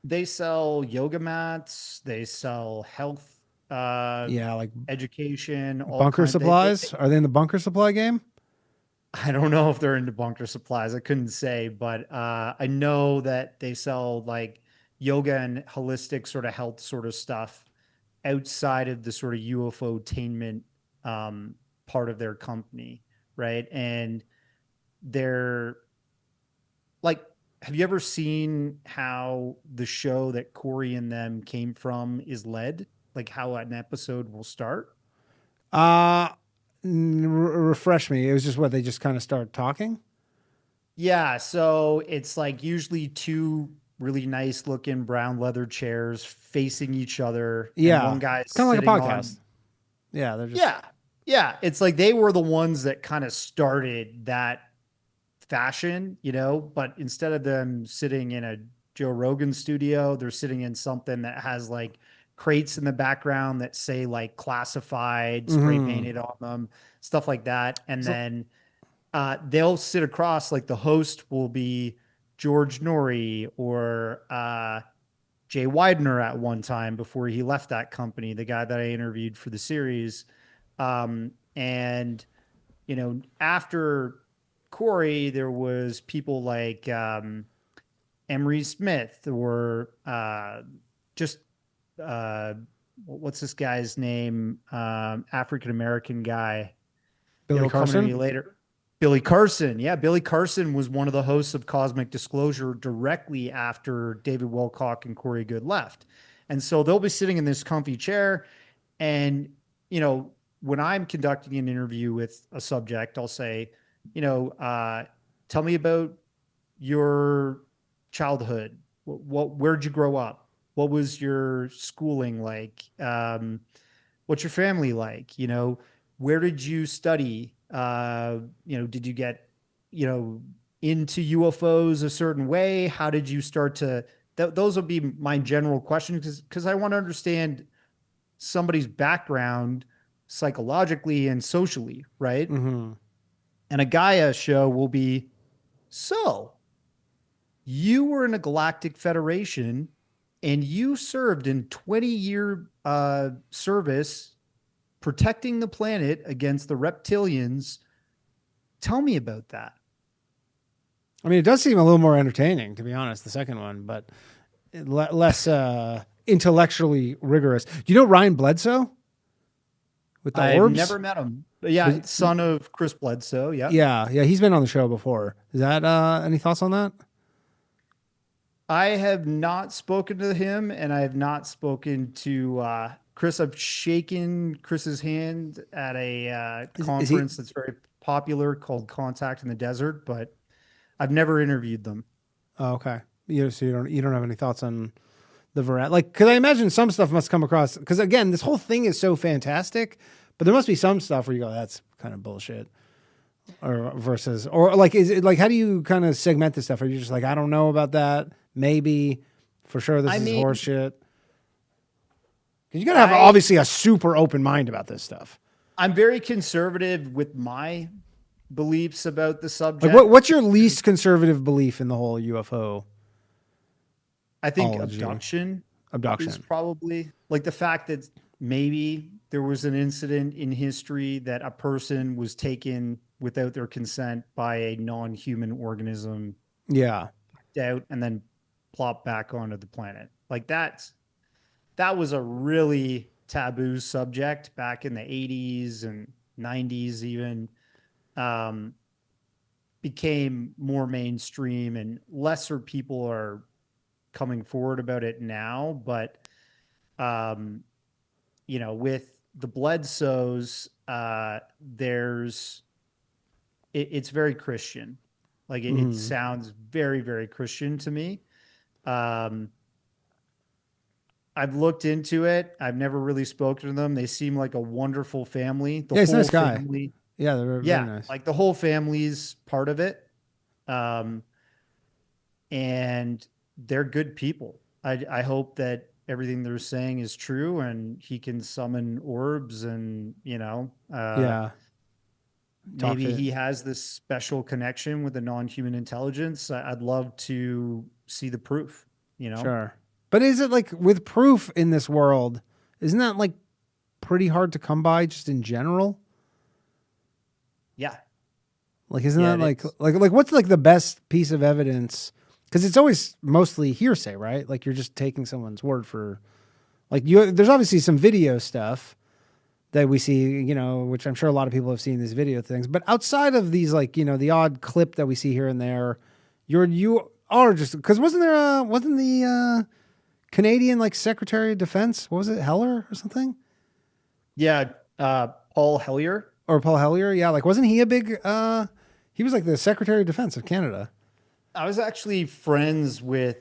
They sell yoga mats. They sell health.
Like
education, all
bunker supplies. Are they in the bunker supply game?
I don't know if they're into bunker supplies. I couldn't say, but I know that they sell like yoga and holistic sort of health sort of stuff outside of the sort of UFO-tainment part of their company, right? And they're like, have you ever seen how the show that Corey and them came from is led? Like how an episode will start?
Refresh me. It was just what they just kind of start talking.
Yeah. So it's like usually two really nice looking brown leather chairs facing each other.
Yeah.
And one guy's
it's kind of like a podcast. Yeah. They're just...
Yeah. It's like they were the ones that kind of started that fashion, but instead of them sitting in a Joe Rogan studio, they're sitting in something that has like crates in the background that say like classified, spray painted on them, stuff like that. And then they'll sit across, like the host will be George Norrie or Jay Widener at one time before he left that company, the guy that I interviewed for the series. And, after Corey, there was people like Emery Smith or what's this guy's name? African-American guy.
Billy Carson?
Later. Billy Carson. Yeah. Billy Carson was one of the hosts of Cosmic Disclosure directly after David Wilcock and Corey Goode left. And so they'll be sitting in this comfy chair. And, when I'm conducting an interview with a subject, I'll say, tell me about your childhood. Where'd you grow up? What was your schooling like? What's your family like? Where did you study? Did you get, into UFOs a certain way? How did you start to, those would be my general questions because I want to understand somebody's background psychologically and socially, right?
Mm-hmm.
And a GAIA show will be, so you were in a galactic federation and you served in 20-year service protecting the planet against the reptilians. Tell me about that.
I mean, it does seem a little more entertaining, to be honest, the second one, but less intellectually rigorous. Do you know Ryan Bledsoe? With the orbs?
I've never met him. But yeah, son of Chris Bledsoe. Yeah.
Yeah. He's been on the show before. Is that any thoughts on that?
I have not spoken to him, and I have not spoken to Chris. I've shaken Chris's hand at a conference that's very popular called Contact in the Desert, but I've never interviewed them.
Oh, okay. So you don't have any thoughts on the variety? Like, because I imagine some stuff must come across. Because again, this whole thing is so fantastic, but there must be some stuff where you go, "That's kind of bullshit," or is it like, how do you kind of segment this stuff? Are you just like, I don't know about that? Maybe, for sure, this is horse shit. Because you got to have obviously a super open mind about this stuff.
I'm very conservative with my beliefs about the subject.
Like, what's your least conservative belief in the whole UFO?
I think abduction is probably, like, the fact that maybe there was an incident in history that a person was taken without their consent by a non-human organism.
Yeah.
Out and then plop back onto the planet. Like that was a really taboo subject back in the 80s and 90s even. Became more mainstream and lesser people are coming forward about it now. But, with the Bledsoes, it's very Christian. Like it sounds very, very Christian to me. I've looked into it. I've never really spoken to them. They seem like a wonderful family. The
he's a
whole
nice guy.
family.
Yeah, they're very nice.
Like the whole family's part of it. And they're good people. I hope that everything they're saying is true and he can summon orbs and, maybe he has this special connection with a non-human intelligence. I'd love to see the proof,
Sure. But is it like with proof in this world, isn't that like pretty hard to come by just in general?
Yeah.
Like, isn't that like what's like the best piece of evidence? Because it's always mostly hearsay, right? Like you're just taking someone's word for, like there's obviously some video stuff that we see, which I'm sure a lot of people have seen these video things. But outside of these, like, the odd clip that we see here and there, you are just, because wasn't the Canadian like Secretary of Defense, what was it, Heller or something?
Yeah, Paul Hellyer.
Or Paul Hellyer, yeah. Like, wasn't he a big? He was like the Secretary of Defense of Canada.
I was actually friends with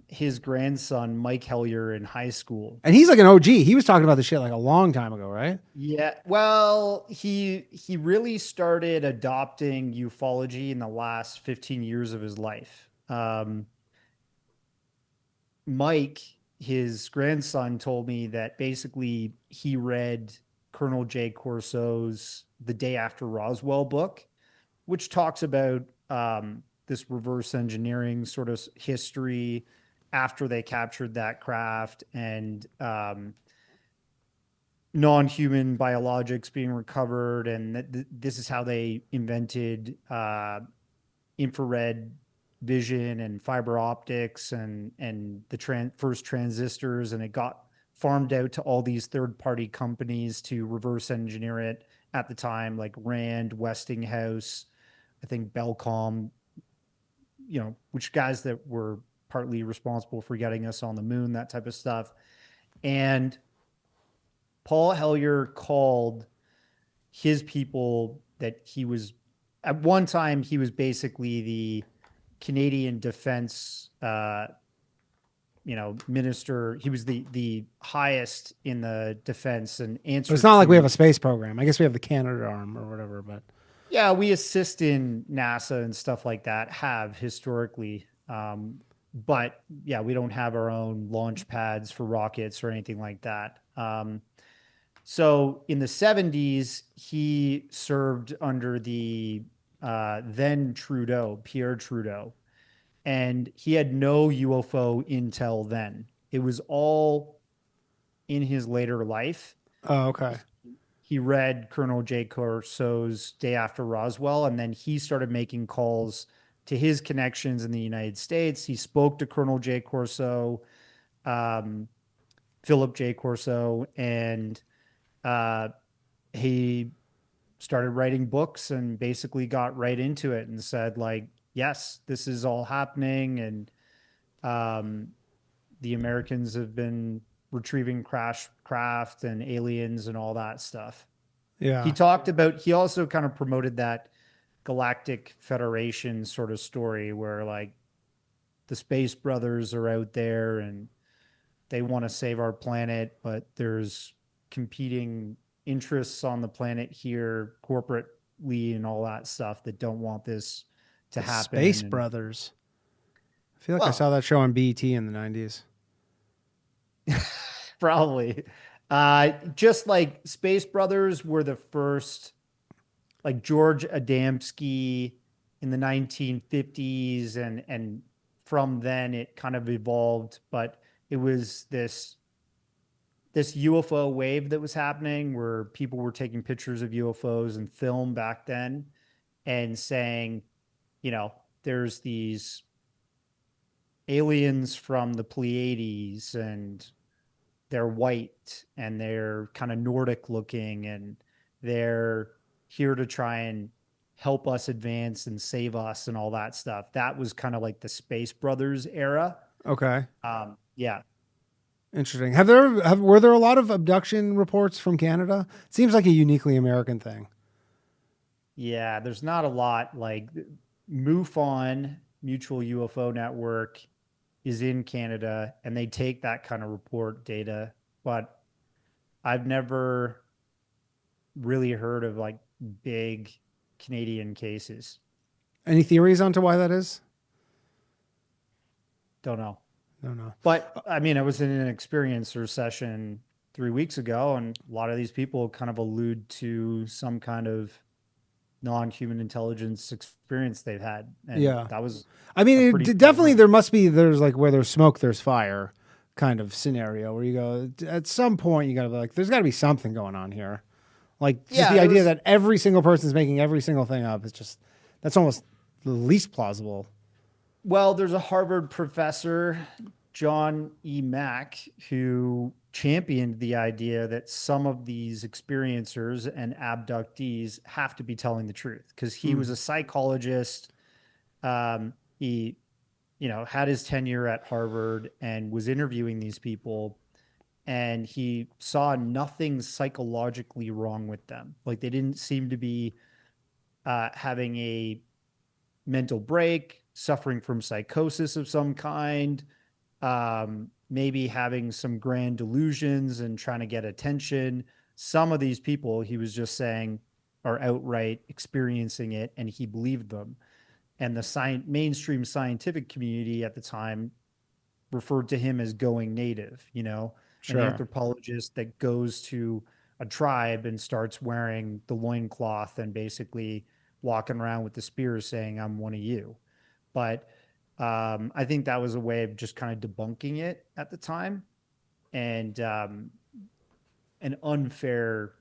his grandson, Mike Hellyer, in high school.
And he's like an OG. He was talking about this shit like a long time ago, right?
Yeah. Well, he really started adopting ufology in the last 15 years of his life. Mike, his grandson, told me that basically he read Colonel Jay Corso's The Day After Roswell book, which talks about this reverse engineering sort of history after they captured that craft and non-human biologics being recovered. And this is how they invented infrared vision and fiber optics and the first transistors. And it got farmed out to all these third-party companies to reverse engineer it at the time, like Rand, Westinghouse, I think Bellcom, which guys that were partly responsible for getting us on the moon, that type of stuff. And Paul Hellyer called his people that he was, at one time, he was basically the Canadian Defense, minister. He was the highest in the defense and answered.
It's not like we have a space program. I guess we have the Canada arm or whatever, but.
Yeah, we assist in NASA and stuff like that, have historically. But yeah, we don't have our own launch pads for rockets or anything like that. So in the 70s, he served under the then Pierre Trudeau. and he had no UFO intel then. It was all in his later life.
Oh, okay.
He read Colonel J. Corso's Day After Roswell, and then he started making calls to his connections in the United States. He spoke to Colonel J. Corso, Philip J. Corso, and he started writing books and basically got right into it and said, like, yes, this is all happening. And the Americans have been retrieving crash craft and aliens and all that stuff.
Yeah.
He also kind of promoted that Galactic Federation sort of story where like the Space Brothers are out there and they want to save our planet, but there's competing interests on the planet here, corporately and all that stuff, that don't want this to happen.
Space Brothers. I feel like I saw that show on BET in the 90s.
Probably. Just like Space Brothers were the first, like George Adamski in the 1950s, and from then it kind of evolved, but it was this UFO wave that was happening where people were taking pictures of UFOs and film back then and saying, you know, there's these aliens from the Pleiades and they're white and they're kind of Nordic looking and they're here to try and help us advance and save us and all that stuff. That was kind of like the Space Brothers era.
Okay.
Yeah.
Interesting. Were there a lot of abduction reports from Canada? It seems like a uniquely American thing.
Yeah, there's not a lot. Like MUFON, Mutual UFO Network, is in Canada, and they take that kind of report data. But I've never really heard of like big Canadian cases.
Any theories onto why that is?
Don't know.
No.
But I mean, I was in an experiencer session 3 weeks ago, and a lot of these people kind of allude to some kind of non-human intelligence experience they've had. And
yeah,
that was.
I mean, definitely there's like where there's smoke, there's fire, kind of scenario where you go at some point you got to be like, there's got to be something going on here. Like just the idea that every single person's making every single thing up is just, that's almost the least plausible.
Well, there's a Harvard professor, John E. Mack, who championed the idea that some of these experiencers and abductees have to be telling the truth, because he was a psychologist. He, had his tenure at Harvard and was interviewing these people, and he saw nothing psychologically wrong with them. Like they didn't seem to be having a mental break, suffering from psychosis of some kind, maybe having some grand delusions and trying to get attention. Some of these people, he was just saying, are outright experiencing it, and he believed them. And the mainstream scientific community at the time referred to him as going native,
Sure.
An anthropologist that goes to a tribe and starts wearing the loincloth and basically walking around with the spear saying, I'm one of you. But I think that was a way of just kind of debunking it at the time, and an unfair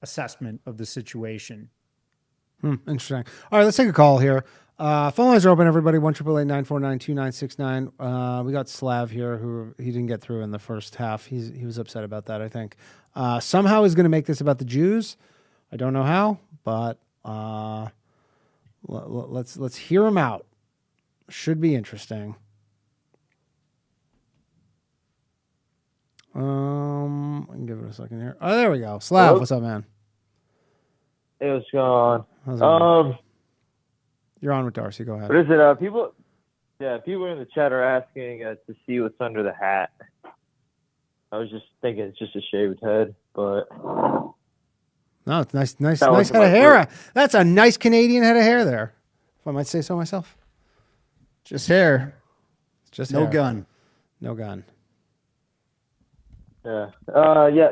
assessment of the situation.
Interesting. All right, let's take a call here. Phone lines are open, everybody. 1-888-949-2969. We got Slav here, who he didn't get through in the first half. He was upset about that, I think. Somehow he's going to make this about the Jews. I don't know how, but let's hear him out. Should be interesting. I can give it a second here. Oh, there we go. Slav,
Hello?
What's up, man?
Hey, what's going
How's
on?
it You're on with Darcy. Go ahead.
What is it? People in the chat are asking to see what's under the hat. I was just thinking it's just a shaved head, but
No, it's nice head of hair. That's a nice Canadian head of hair there, if I might say so myself.
Just hair.
Just
no
hair.
gun.
No gun.
yeah.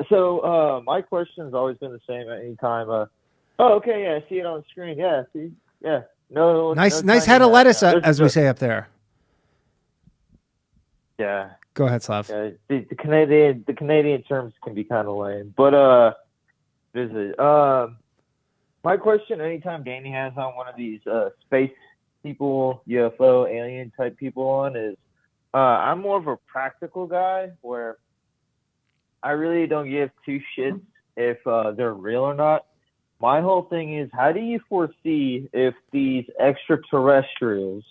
So my question has always been the same at any time. Okay, yeah, I see it on the screen. Yeah, see, yeah. No.
Nice
no
head of lettuce,
There's
as we say up there.
Yeah.
Go ahead, Slav.
Yeah, the Canadian terms can be kind of lame, but visit. My question, anytime Danny has on one of these space people, UFO alien type people on, is I'm more of a practical guy where I really don't give two shits if they're real or not. My whole thing is, how do you foresee if these extraterrestrials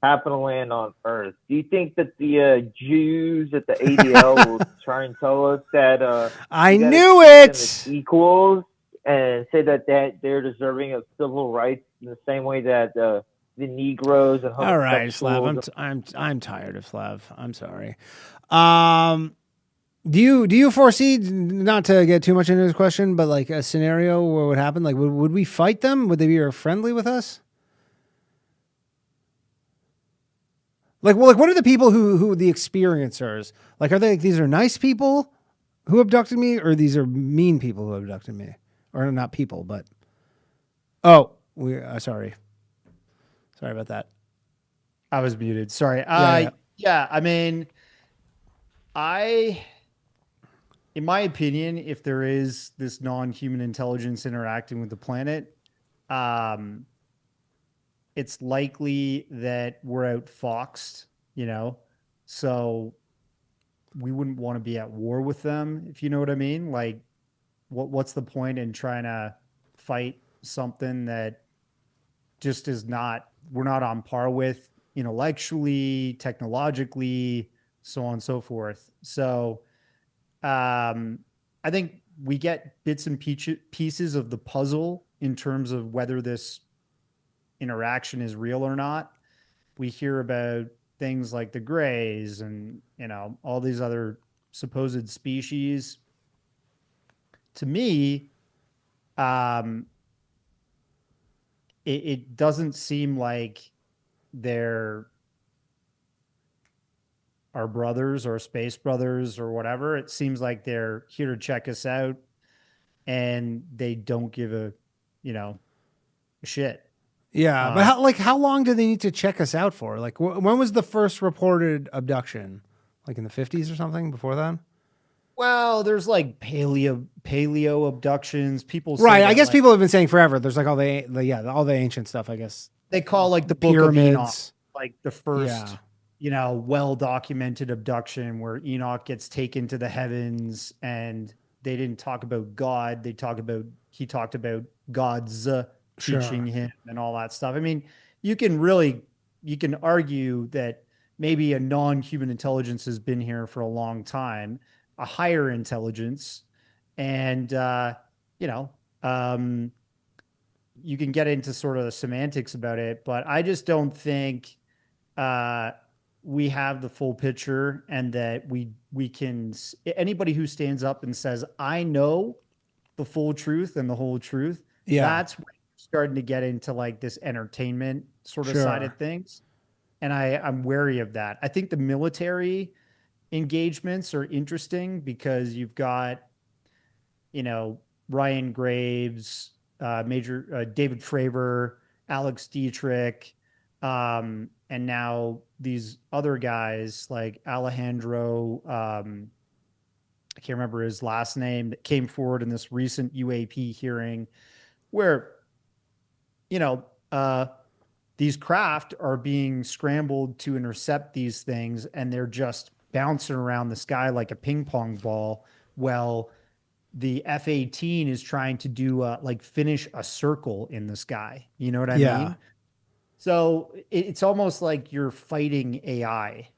happen to land on Earth? Do you think that the Jews at the ADL will try and tell us that
I knew it
equals and say that they're deserving of civil rights in the same way that the Negroes and homosexuals?
All right, Slav. I'm tired of Slav. I'm sorry. Do you foresee, not to get too much into this question, but like a scenario where it would happen? Like, would we fight them? Would they be friendly with us? Like, well, like what are the people who the experiencers? Like, are they, these are nice people who abducted me, or these are mean people who abducted me? Or not people, but sorry about that.
I was muted. Sorry.
Yeah.
I mean, in my opinion, if there is this non-human intelligence interacting with the planet, it's likely that we're outfoxed, so we wouldn't want to be at war with them, if you know what I mean. Like, what's the point in trying to fight something that just we're not on par with intellectually, technologically, so on and so forth. So I think we get bits and pieces of the puzzle in terms of whether this interaction is real or not. We hear about things like the Greys and, all these other supposed species. To me, it doesn't seem like they're our brothers or space brothers or whatever. It seems like they're here to check us out, and they don't give a shit.
Yeah, but how long do they need to check us out for? Like, when was the first reported abduction? Like in the 50s or something? Before that?
Well, there's like paleo abductions. People say
right. I guess people have been saying forever. There's like all the ancient stuff. I guess
they call like the
pyramids,
Book of Enoch, like the first well documented abduction where Enoch gets taken to the heavens, and they didn't talk about God. He talked about God's teaching him and all that stuff. I mean, you can argue that maybe a non-human intelligence has been here for a long time, a higher intelligence, and you can get into sort of the semantics about it, but I just don't think we have the full picture, and that we can, anybody who stands up and says, I know the full truth and the whole truth, that's when you're starting to get into like this entertainment sort of side of things. And I'm wary of that. I think the military engagements are interesting because you've got, Ryan Graves, Major David Fravor, Alex Dietrich, and now these other guys like Alejandro, I can't remember his last name, that came forward in this recent UAP hearing where, these craft are being scrambled to intercept these things, and they're just bouncing around the sky like a ping pong ball. Well, the F-18 is trying to do finish a circle in the sky. You know what I mean? So it's almost like you're fighting AI.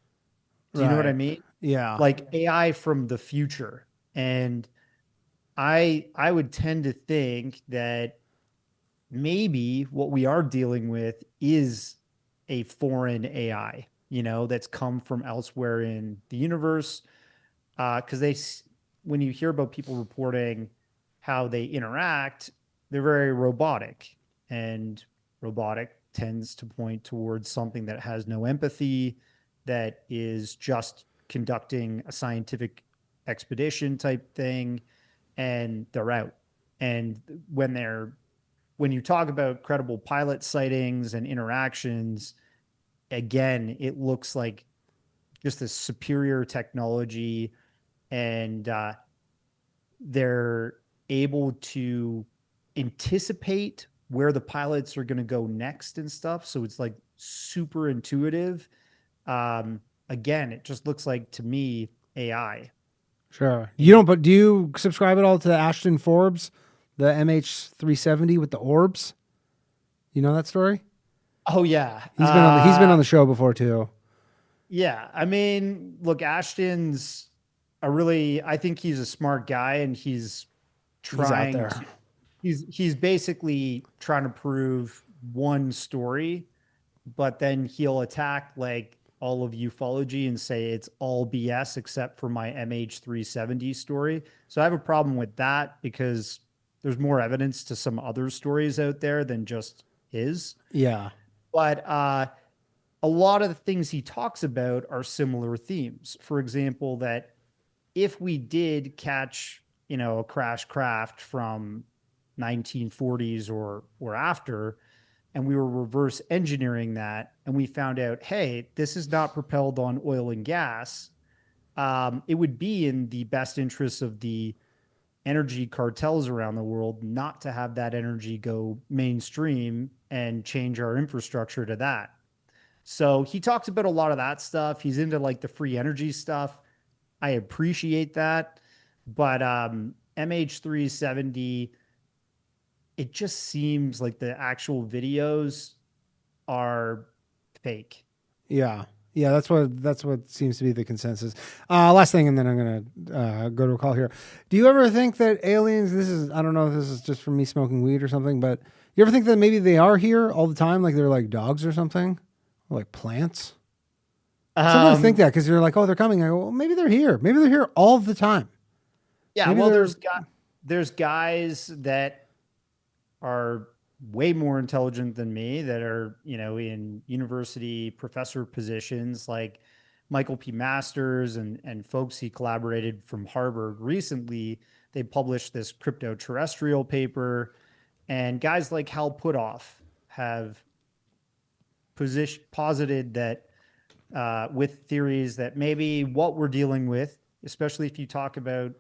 Do you know what I mean?
Yeah.
Like AI from the future. And I would tend to think that maybe what we are dealing with is a foreign AI, that's come from elsewhere in the universe. Because when you hear about people reporting how they interact, they're very robotic, and robotic tends to point towards something that has no empathy, that is just conducting a scientific expedition type thing, and they're out. And when you talk about credible pilot sightings and interactions, again, it looks like just this superior technology, and they're able to anticipate where the pilots are going to go next and stuff. So it's like super intuitive. Again, it just looks like to me AI.
Sure. You don't, but do you subscribe at all to Ashton Forbes, the MH370 with the orbs? You know that story?
Oh yeah.
He's been on the show before too.
Yeah. I mean, look, Ashton's I think he's a smart guy, and he's trying
out there.
He's basically trying to prove one story, but then he'll attack like all of ufology and say it's all BS except for my MH370 story. So I have a problem with that because there's more evidence to some other stories out there than just his.
Yeah.
But a lot of the things he talks about are similar themes. For example, that if we did catch, a crash craft from 1940s or after, and we were reverse engineering that, and we found out, hey, this is not propelled on oil and gas, it would be in the best interests of the energy cartels around the world not to have that energy go mainstream and change our infrastructure to that. So he talks about a lot of that stuff. He's into like the free energy stuff. I appreciate that. But MH370, it just seems like the actual videos are fake.
Yeah. Yeah, that's what seems to be the consensus. Last thing, and then I'm gonna go to a call here. Do you ever think that aliens? I don't know if this is just from me smoking weed or something, but you ever think that maybe they are here all the time, like they're like dogs or something, or like plants? Sometimes think that because you're like, oh, they're coming. I go, well, maybe they're here. Maybe they're here all the time.
Yeah,
maybe
well, there's guys that are way more intelligent than me that are, in university professor positions, like Michael P. Masters and folks he collaborated from Harvard. Recently, they published this crypto-terrestrial paper, and guys like Hal Puthoff have posited that with theories that maybe what we're dealing with, especially if you talk about,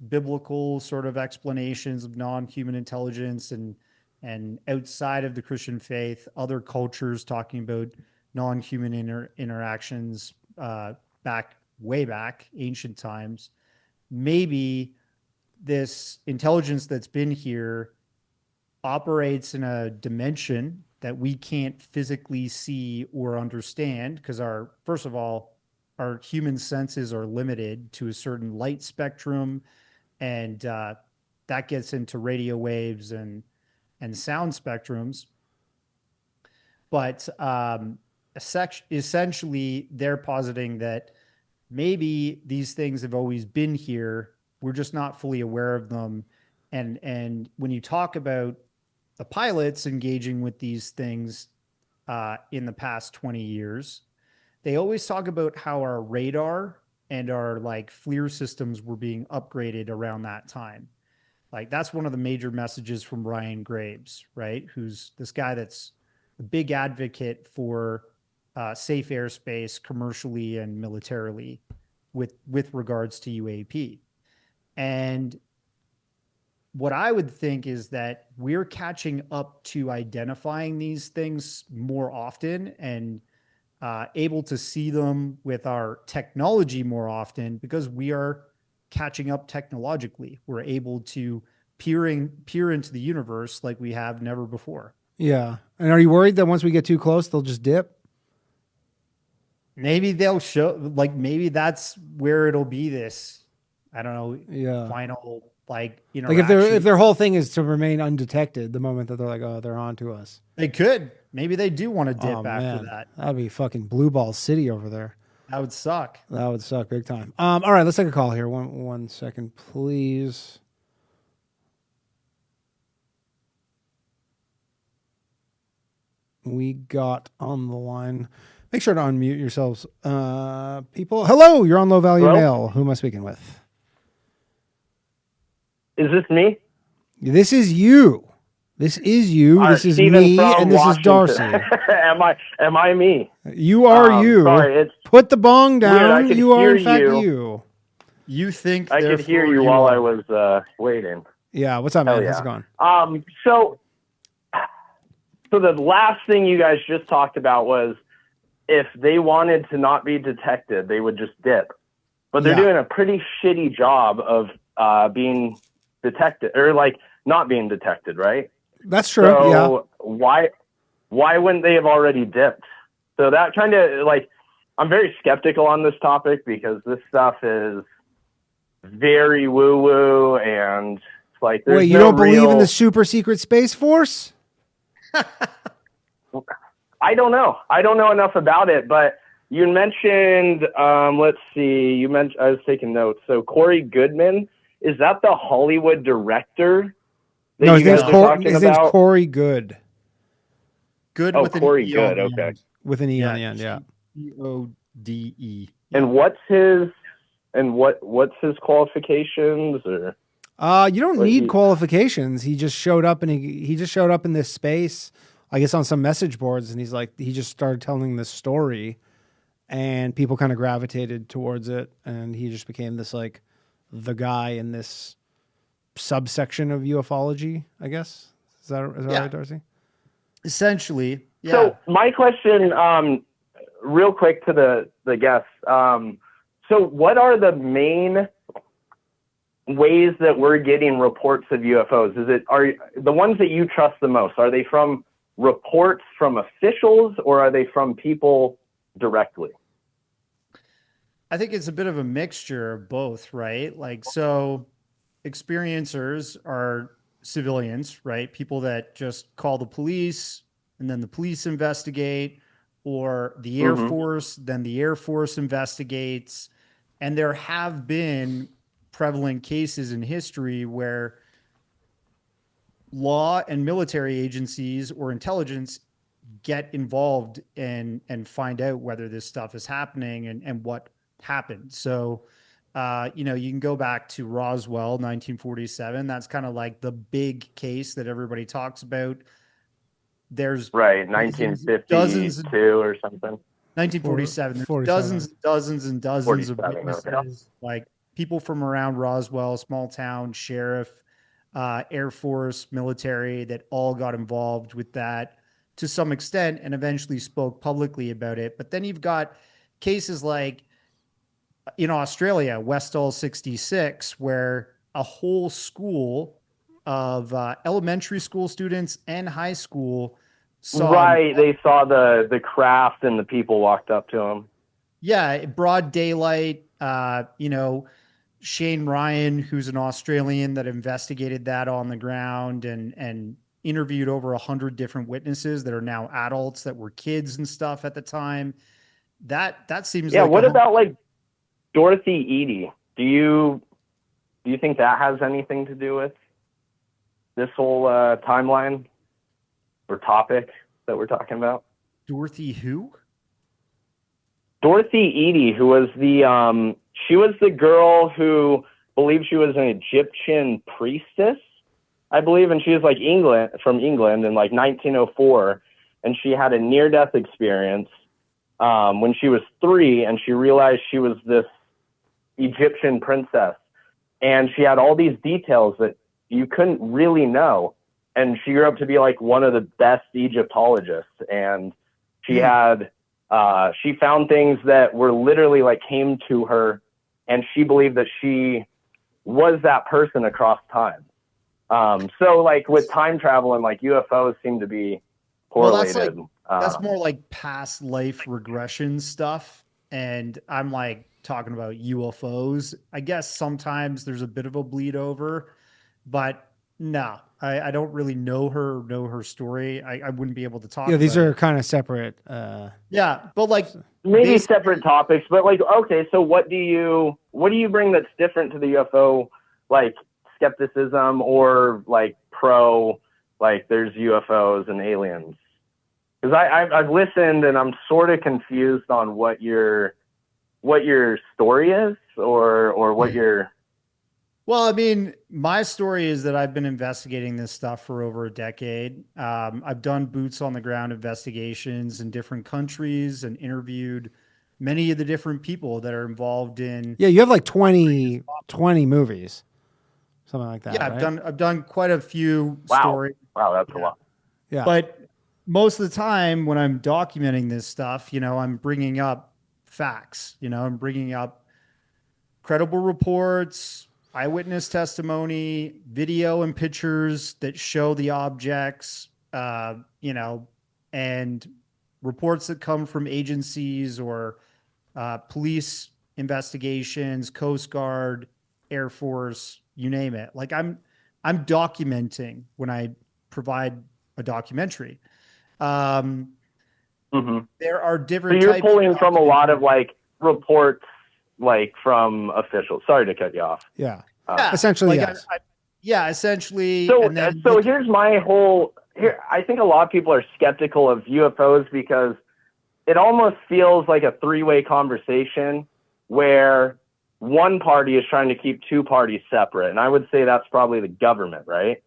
biblical sort of explanations of non-human intelligence and outside of the Christian faith, other cultures talking about non-human interactions way back, ancient times. Maybe this intelligence that's been here operates in a dimension that we can't physically see or understand because first of all, our human senses are limited to a certain light spectrum, and that gets into radio waves and sound spectrums. But essentially, they're positing that maybe these things have always been here. We're just not fully aware of them. And when you talk about the pilots engaging with these things in the past 20 years, they always talk about how our radar and our like FLIR systems were being upgraded around that time. Like that's one of the major messages from Ryan Graves, right? Who's this guy that's a big advocate for safe airspace commercially and militarily with regards to UAP. And what I would think is that we're catching up to identifying these things more often and able to see them with our technology more often because we are catching up technologically. We're able to peer into the universe like we have never before.
Yeah. And are you worried that once we get too close, they'll just dip?
Maybe they'll show, like, maybe that's where it'll be this, I don't know, final, like, interaction.
Like if their whole thing is to remain undetected the moment that they're like, oh, they're on to us.
They could. Maybe they do want to dip after that.
That'd be fucking Blue Ball City over there.
That would suck.
That would suck big time. All right, let's take a call here. One second, please. We got on the line. Make sure to unmute yourselves, people. Hello, you're on Low Value Mail. Who am I speaking with?
Is this me?
This is you. This is you. This is
Steven
me,
from
and this
Washington.
is Darcy.
Am I me?
You are you.
Sorry, it's
Put the bong
weird. I
down.
could
You are
hear
in fact
you.
you.
You think
I could hear you while I was waiting.
Yeah, what's up, man?
Hell
How's
yeah.
it going?
So the last thing you guys just talked about was if they wanted to not be detected, they would just dip. But they're doing a pretty shitty job of being detected, or like not being detected, right?
That's true.
So why wouldn't they have already dipped? So that kind of like, I'm very skeptical on this topic because this stuff is very woo woo, and it's like there's
Wait, you don't believe in the super secret space force?
I don't know. I don't know enough about it, but you mentioned, let's see, you mentioned, I was taking notes. So Corey Goodman, is that the Hollywood director? That
No,
you
his
guys are talking
name's
about?
Corey Goode.
Good
Oh,
with
Corey
an E
Goode,
on the
okay.
end.
With an E on the end, yeah.
G-O-D-E.
And what's his qualifications, or?
You don't need qualifications. He just showed up, and he just showed up in this space, I guess, on some message boards, and he just started telling this story, and people kind of gravitated towards it, and he just became this like the guy in this subsection of UFOlogy, I guess. Is that right, Darcy?
Essentially, yeah.
So my question, real quick to the guests. So what are the main ways that we're getting reports of UFOs? Are the ones that you trust the most? Are they from reports from officials, or are they from people directly?
I think it's a bit of a mixture of both, right? Like, so experiencers are civilians, right? People that just call the police and then the police investigate, or the Air Force, then the Air Force investigates. And there have been prevalent cases in history where law and military agencies or intelligence get involved and find out whether this stuff is happening and what happened. So, you can go back to Roswell, 1947. That's kind of like the big case that everybody talks about. There's
1952 or something.
1947. There's
47.
dozens and dozens of
47,
witnesses, like people from around Roswell, small town, sheriff, Air Force, military, that all got involved with that to some extent and eventually spoke publicly about it. But then you've got cases like in Australia, Westall 66, where a whole school of elementary school students and high school saw.
They saw the craft and the people walked up to them.
Yeah, broad daylight. Shane Ryan, who's an Australian that investigated that on the ground and interviewed over 100 different witnesses that are now adults that were kids and stuff at the time. That seems like
what about like Dorothy Eady? Do you think that has anything to do with this whole timeline or topic that we're talking about?
Dorothy who?
Dorothy Eady, who was she was the girl who believed she was an Egyptian priestess, I believe, and she was like from England in like 1904, and she had a near-death experience when she was 3, and she realized she was this Egyptian princess, and she had all these details that you couldn't really know, and she grew up to be like one of the best Egyptologists, and she had she found things that were literally like came to her, and she believed that she was that person across time. So like with time travel and like UFOs seem to be correlated.
Well, that's more like past life regression stuff. And I'm like talking about UFOs. I guess sometimes there's a bit of a bleed over, but no, I don't really know her story. I wouldn't be able to talk.
Yeah, these
about
are kind of separate.
Yeah, but like
maybe separate topics, but like, okay, so what do you bring that's different to the UFO, like skepticism or like pro, like there's UFOs and aliens? Because I've listened and I'm sort of confused on what your story is or what your
Well, I mean, my story is that I've been investigating this stuff for over a decade. I've done boots on the ground investigations in different countries and interviewed many of the different people that are involved in.
Yeah, you have like 20 movies, something like that.
Yeah,
right?
I've done quite a few
Wow.
stories.
Wow, that's a lot.
Yeah.
But most of the time when I'm documenting this stuff, I'm bringing up facts, I'm bringing up credible reports, eyewitness testimony, video and pictures that show the objects, and reports that come from agencies or police investigations, Coast Guard, Air Force, you name it. Like I'm documenting when I provide a documentary. There are different.
So you're
types
pulling
of
from a lot of like reports, like from officials. Sorry to cut you off.
Yeah.
Yeah,
Essentially,
like
yes.
Essentially.
So,
and then
so here's my whole. Here, I think a lot of people are skeptical of UFOs because it almost feels like a three-way conversation where one party is trying to keep two parties separate, and I would say that's probably the government, right?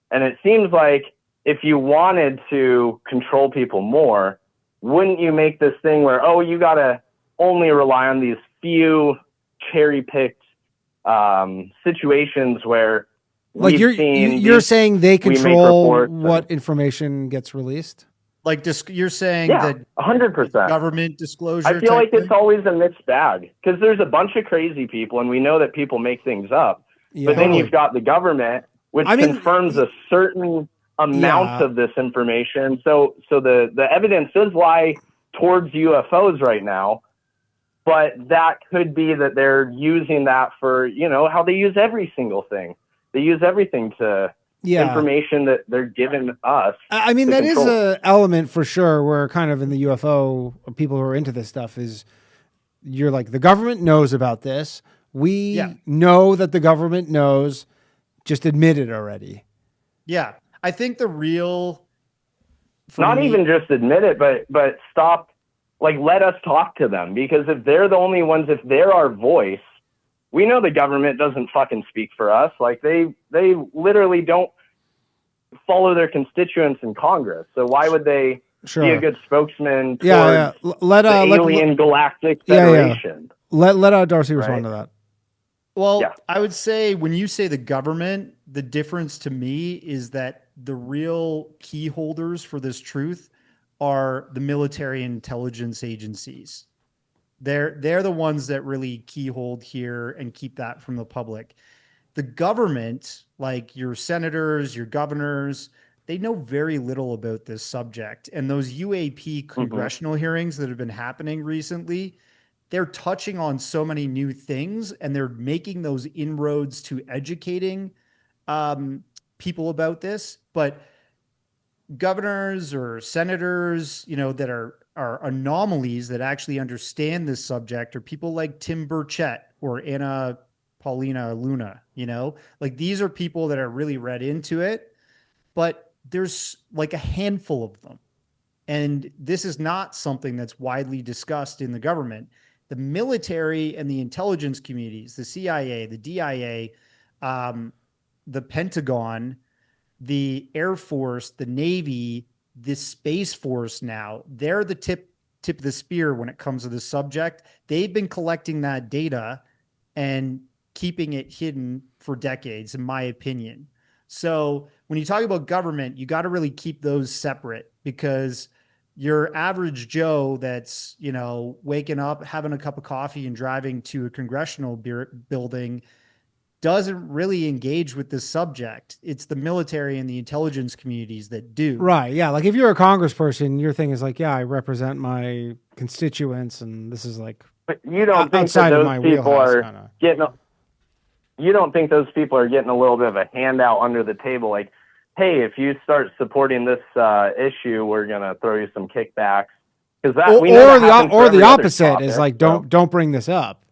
And it seems like if you wanted to control people more, wouldn't you make this thing where, oh, you got to only rely on these few cherry-picked situations where
Like you're saying they control what information gets released?
Like you're saying
that
100% government disclosure.
I feel like it's always a mixed bag because there's a bunch of crazy people and we know that people make things up, but then you've got the government, which confirms a certain amount of this information. So the evidence does lie towards UFOs right now, but that could be that they're using that for, how they use every single thing. They use everything to information that they're giving us.
I mean, that control. Is an element for sure where kind of in the UFO, people who are into this stuff you're like, the government knows about this. We know that the government knows, just admit it already.
Yeah. I think the real...
even just admit it, but stop, let us talk to them, because if they're the only ones, if they're our voice, we know the government doesn't fucking speak for us. Like they literally don't follow their constituents in Congress. So why would they be a good spokesman towards the alien galactic federation?
Let Darcy respond to that.
Well, I would say when you say the government, the difference to me is that the real key holders for this truth are the military and intelligence agencies. They're the ones that really keyhold here and keep that from the public. The government, like your senators, your governors, they know very little about this subject. And those UAP congressional hearings that have been happening recently, they're touching on so many new things and they're making those inroads to educating people about this. But governors or senators, that are anomalies that actually understand this subject, or people like Tim Burchett or Anna Paulina Luna, like these are people that are really read into it, but there's like a handful of them. And this is not something that's widely discussed in the government. The military and the intelligence communities, the CIA, the DIA, the Pentagon, the Air Force, the Navy, the Space Force now, they're the tip of the spear when it comes to this subject. They've been collecting that data and keeping it hidden for decades, in my opinion. So when you talk about government, you got to really keep those separate, because your average Joe that's, waking up, having a cup of coffee and driving to a congressional building doesn't really engage with this subject. It's the military and the intelligence communities that do.
Right. Yeah. Like if you're a congressperson, your thing is like, I represent my constituents, and this is like,
but you don't think that those people are getting, you don't think those people are getting a little bit of a handout under the table? Like, hey, if you start supporting this issue, we're going to throw you some kickbacks. Because that,
or the opposite is like, don't bring this up.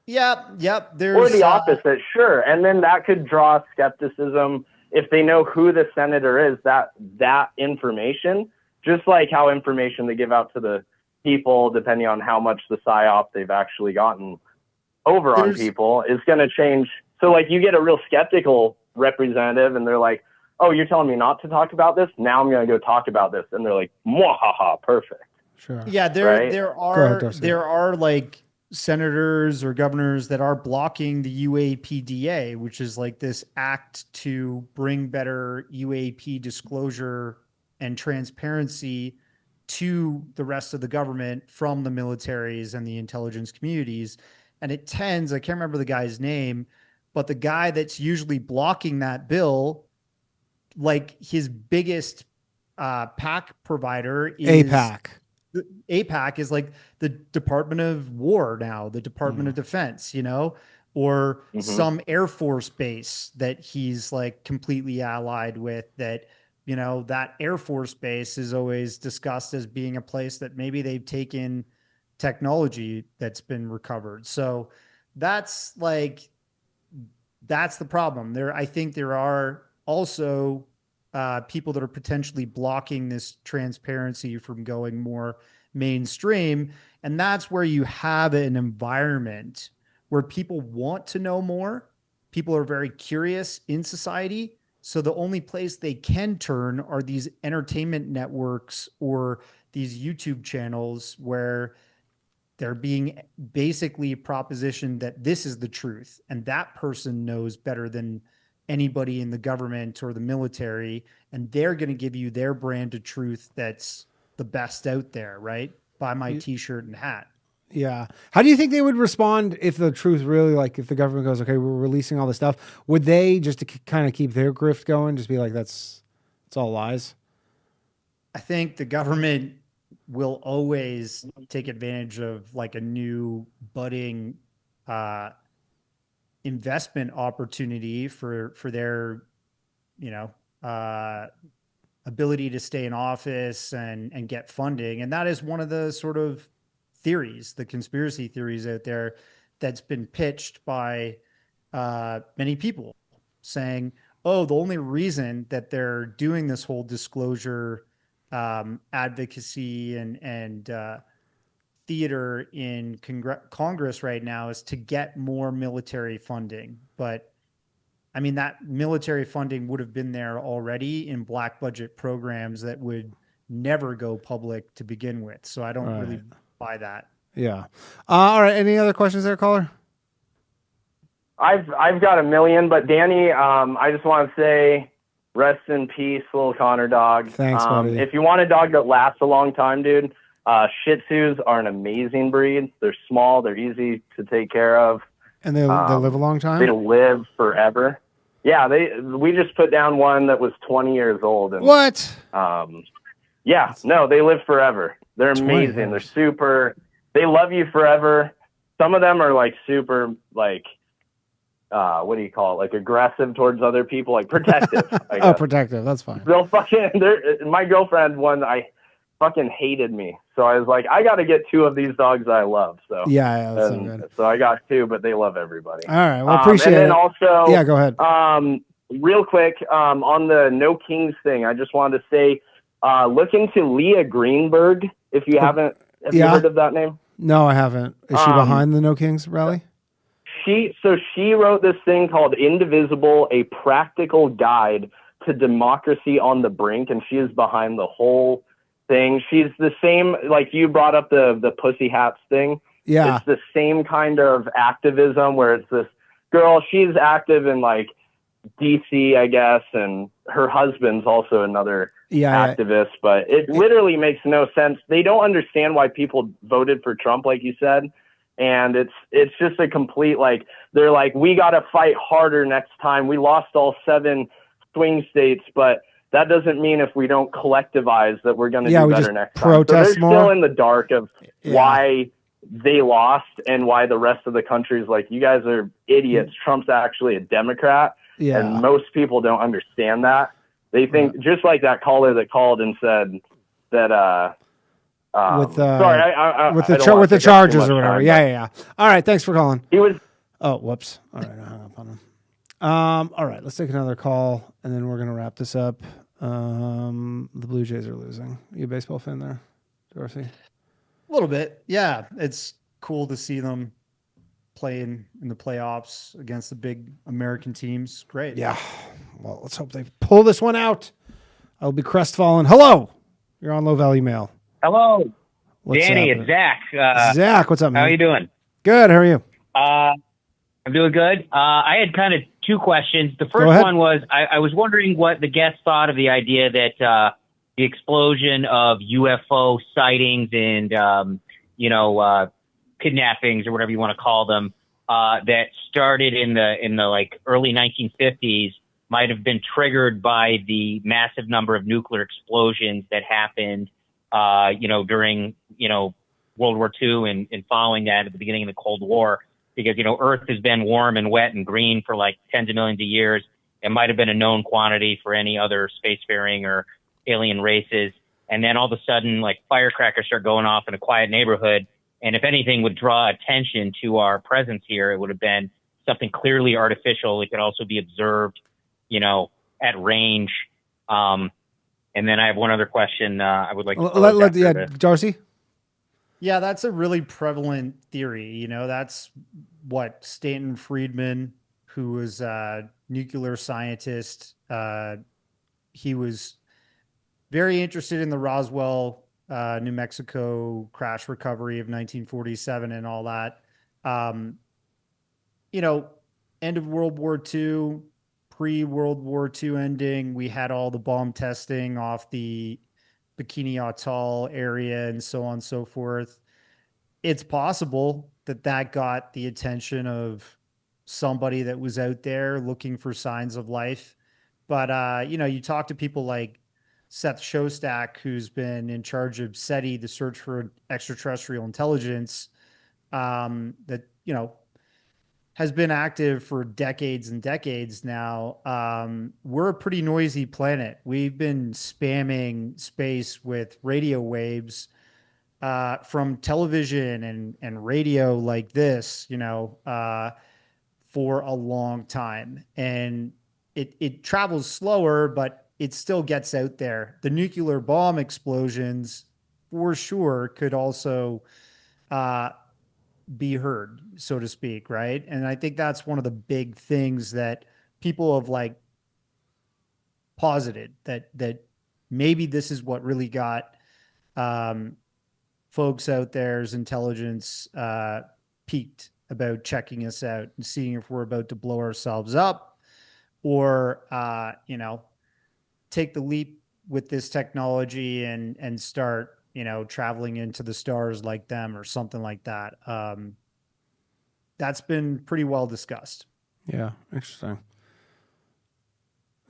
Yep.
Or the opposite, sure. And then that could draw skepticism if they know who the senator is, that information, just like how information they give out to the people, depending on how much the PSYOP they've actually gotten over on people, is going to change So like you get a real skeptical representative and they're like, oh, you're telling me not to talk about this? Now I'm going to go talk about this. And they're like, mwahaha, perfect.
Sure.
Yeah, there are like senators or governors that are blocking the UAPDA, which is like this act to bring better UAP disclosure and transparency to the rest of the government from the militaries and the intelligence communities. And it tends, I can't remember the guy's name, but the guy that's usually blocking that bill, like his biggest PAC provider is APAC is like the Department of War now, the Department of Defense, you know, or some Air Force base that he's like completely allied with, that, you know, that Air Force base is always discussed as being a place that maybe they've taken technology that's been recovered. So that's the problem there. I think there are also people that are potentially blocking this transparency from going more mainstream. And that's where you have an environment where people want to know more. People are very curious in society. So the only place they can turn are these entertainment networks or these YouTube channels where they're being basically propositioned that this is the truth. And that person knows better than anybody in the government or the military, and they're going to give you their brand of truth that's the best out there, right? Buy my t-shirt and hat.
Yeah. How do you think they would respond if the truth really, like if the government goes, okay, we're releasing all this stuff, would they just to kind of keep their grift going, just be like, it's all lies?
I think the government will always take advantage of like a new budding investment opportunity for their, you know, ability to stay in office and get funding. And that is one of the sort of theories, the conspiracy theories out there that's been pitched by many people saying, oh, the only reason that they're doing this whole disclosure advocacy and theater in Congress right now is to get more military funding. But I mean, that military funding would have been there already in black budget programs that would never go public to begin with. So I don't really buy that.
Yeah. All right. Any other questions there, caller?
I've got a million, but Danny, I just want to say rest in peace, little Connor dog.
Thanks, buddy.
If you want a dog that lasts a long time, dude, Shih Tzus are an amazing breed. They're small. They're easy to take care of.
And they live a long time?
They live forever. Yeah, we just put down one that was 20 years old. And,
what?
Yeah, no, they live forever. They're amazing. They're super. They love you forever. Some of them are like super, like, what do you call it? Like aggressive towards other people, like protective.
Oh, protective. That's fine.
They'll fucking. My girlfriend, one, I fucking hated me. So I was like, I got to get two of these dogs I love. So
yeah, that's so good.
So I got two, but they love everybody.
All right, well, appreciate it.
And then also,
yeah, go ahead.
Real quick, on the No Kings thing, I just wanted to say, look into Leah Greenberg if you haven't. Have you heard of that name?
No, I haven't. Is she behind the No Kings rally?
She wrote this thing called Indivisible, a practical guide to democracy on the brink, and she is behind the whole thing. She's the same, like you brought up the pussy hats thing.
Yeah.
It's the same kind of activism where it's this girl, she's active in like DC, I guess, and her husband's also another activist, but it literally makes no sense. They don't understand why people voted for Trump, like you said. And it's just a complete, like, they're like, we got to fight harder next time. We lost all 7 swing states, but that doesn't mean if we don't collectivize that we're going to do better next time. So they're still in the dark of why they lost and why the rest of the country is like, you guys are idiots. Trump's actually a Democrat.
Yeah.
And most people don't understand that. They think, just like that caller that called and said that,
with
sorry,
with the Chargers or whatever. Yeah. All right, thanks for calling.
He was.
Oh, whoops. All right, I hung up on him. All right, let's take another call, and then we're gonna wrap this up. The Blue Jays are losing. You a baseball fan there, Darcy?
A little bit, yeah. It's cool to see them playing in the playoffs against the big American teams. Great.
Yeah. Well, let's hope they pull this one out. I'll be crestfallen. Hello. You're on Low Value Mail.
Hello.
What's
Danny,
happening?
it's Zach.
Zach, what's up, man?
How you doing?
Good. How are you?
I'm doing good. I had kind of two questions. The first one was I was wondering what the guests thought of the idea that the explosion of UFO sightings and, kidnappings or whatever you want to call them, that started in the like early 1950s might have been triggered by the massive number of nuclear explosions that happened, during, World War II and following that at the beginning of the Cold War, because, Earth has been warm and wet and green for like tens of millions of years. It might have been a known quantity for any other spacefaring or alien races. And then all of a sudden, like firecrackers start going off in a quiet neighborhood. And if anything would draw attention to our presence here, it would have been something clearly artificial. It could also be observed, at range. And then I have one other question I would like to
Darcy?
Yeah, that's a really prevalent theory. That's what Stanton Friedman, who was a nuclear scientist, he was very interested in the Roswell, New Mexico crash recovery of 1947 and all that. End of World War II, pre-World War II ending, we had all the bomb testing off the Bikini Atoll area and so on and so forth. It's possible that got the attention of somebody that was out there looking for signs of life. But, you talk to people like Seth Shostak, who's been in charge of SETI, the search for extraterrestrial intelligence, that, has been active for decades and decades now. We're a pretty noisy planet. We've been spamming space with radio waves from television and radio like this, for a long time. And it travels slower, but it still gets out there. The nuclear bomb explosions, for sure, could also be heard, so to speak, right? And I think that's one of the big things that people have like posited, that maybe this is what really got folks out there's intelligence peaked about checking us out and seeing if we're about to blow ourselves up or take the leap with this technology and start traveling into the stars like them or something like that. That's been pretty well discussed.
Yeah, interesting.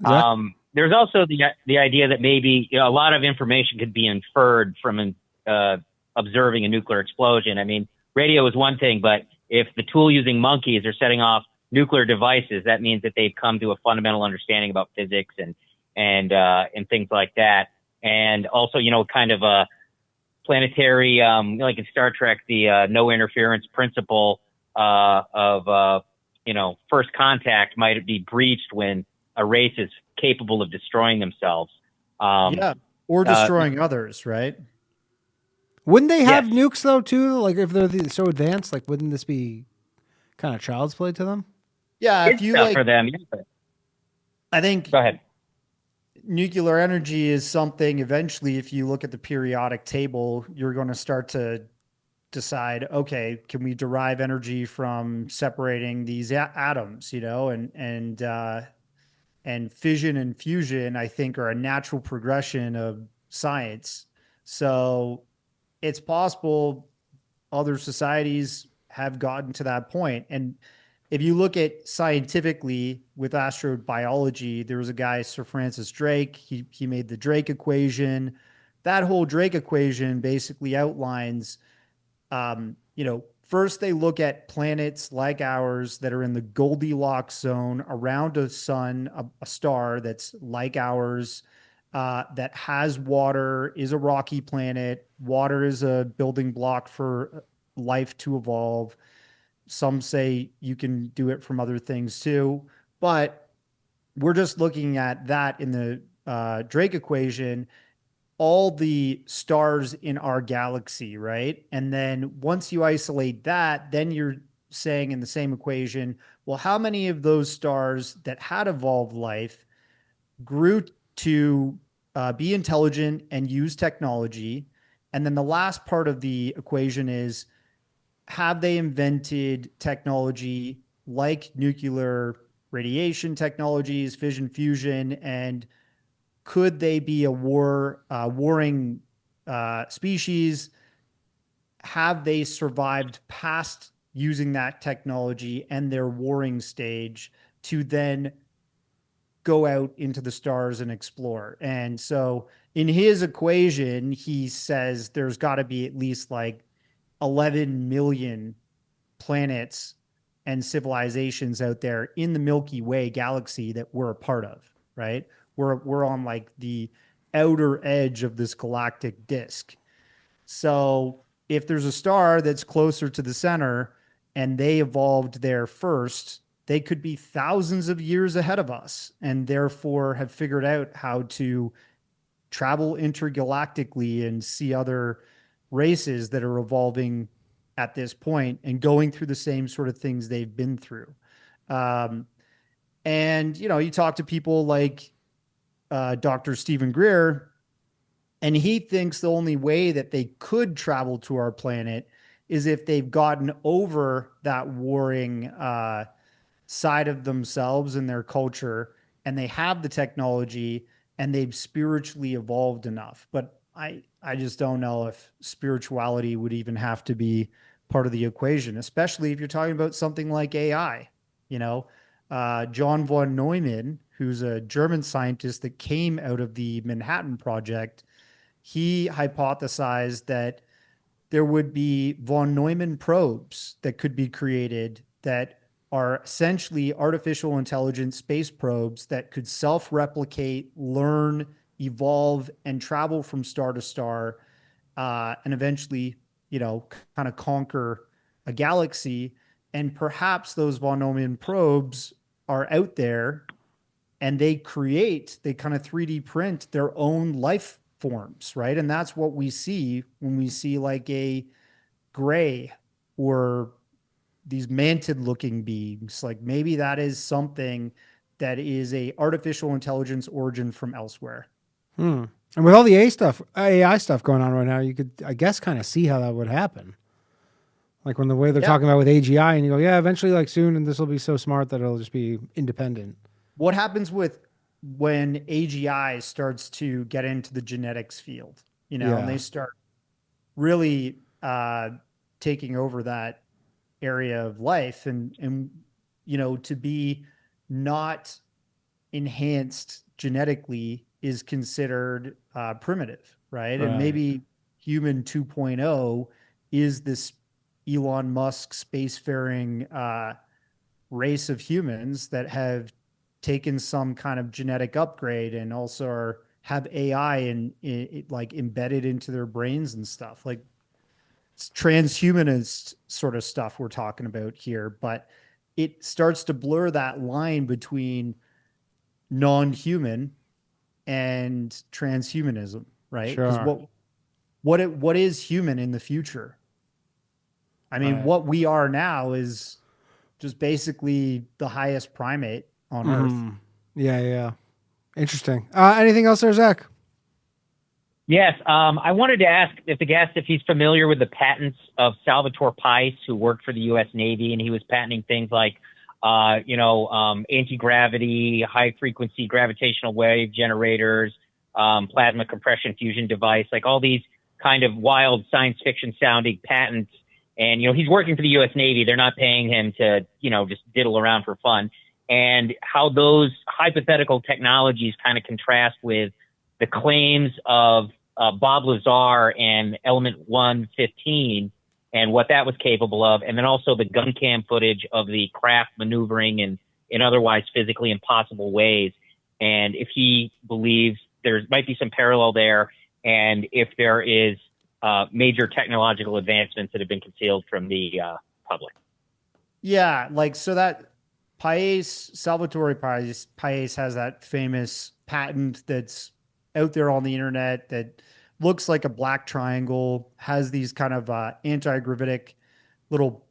There's also the idea that maybe a lot of information could be inferred from observing a nuclear explosion. I mean, radio is one thing, but if the tool using monkeys are setting off nuclear devices, that means that they've come to a fundamental understanding about physics and things like that. And also, kind of a planetary, like in Star Trek, the no interference principle of first contact might be breached when a race is capable of destroying themselves.
Or destroying others, right?
Wouldn't they have nukes though too? Like if they're so advanced, like wouldn't this be kind of child's play to them?
Yeah, if you like
for them.
I think.
Go ahead.
Nuclear energy is something eventually, if you look at the periodic table, you're going to start to decide, okay, can we derive energy from separating these atoms, and fission and fusion, I think, are a natural progression of science. So it's possible other societies have gotten to that point. And if you look at scientifically with astrobiology, there was a guy, Sir Francis Drake. He made the Drake equation. That whole Drake equation basically outlines, first they look at planets like ours that are in the Goldilocks zone around a sun, a star that's like ours, that has water, is a rocky planet. Water is a building block for life to evolve. Some say you can do it from other things too, but we're just looking at that in the Drake equation, all the stars in our galaxy, right? And then once you isolate that, then you're saying in the same equation, well, how many of those stars that had evolved life grew to be intelligent and use technology? And then the last part of the equation is, have they invented technology like nuclear radiation technologies, fission, fusion, and could they be a warring species? Have they survived past using that technology and their warring stage to then go out into the stars and explore? And so in his equation, he says there's got to be at least like 11 million planets and civilizations out there in the Milky Way galaxy that we're a part of, right? We're on like the outer edge of this galactic disk. So if there's a star that's closer to the center and they evolved there first, they could be thousands of years ahead of us and therefore have figured out how to travel intergalactically and see other races that are evolving at this point and going through the same sort of things they've been through. And, you know, you talk to people like Dr. Stephen Greer, and he thinks the only way that they could travel to our planet is if they've gotten over that warring side of themselves and their culture, and they have the technology and they've spiritually evolved enough. But I just don't know if spirituality would even have to be part of the equation, especially if you're talking about something like AI. You know, John von Neumann, who's a German scientist that came out of the Manhattan Project, he hypothesized that there would be von Neumann probes that could be created that are essentially artificial intelligence space probes that could self-replicate, learn, evolve, and travel from star to star, and eventually, you know, kind of conquer a galaxy. And perhaps those von Neumann probes are out there and they kind of 3D print their own life forms, right? And that's what we see when we see like a gray or these mantid looking beings. Like maybe that is something that is a artificial intelligence origin from elsewhere.
And with all the AI stuff going on right now, you could, I guess, kind of see how that would happen. Like when the way they're talking about with AGI, and you go, yeah, eventually, like soon, and this will be so smart that it'll just be independent.
What happens when AGI starts to get into the genetics field, you know, and they start really taking over that area of life, and you know, to be not enhanced genetically is considered primitive, right? And maybe human 2.0 is this Elon Musk spacefaring race of humans that have taken some kind of genetic upgrade and also have AI and like embedded into their brains and stuff. Like it's transhumanist sort of stuff we're talking about here, but it starts to blur that line between non-human and transhumanism, right? Because what is human in the future? I mean, what we are now is just basically the highest primate on Earth.
Yeah. Interesting. Anything else there, Zach?
Yes. I wanted to ask the guest if he's familiar with the patents of Salvatore Pais, who worked for the U.S. Navy, and he was patenting things like, anti-gravity, high-frequency gravitational wave generators, plasma compression fusion device, like all these kind of wild science fiction-sounding patents. And, you know, he's working for the U.S. Navy. They're not paying him to, you know, just diddle around for fun. And how those hypothetical technologies kind of contrast with the claims of Bob Lazar and Element 115 and what that was capable of, and then also the gun cam footage of the craft maneuvering in otherwise physically impossible ways. And if he believes there might be some parallel there, and if there is major technological advancements that have been concealed from the public.
Yeah, like so that Salvatore Pais has that famous patent that's out there on the internet that looks like a black triangle, has these kind of anti-gravitic little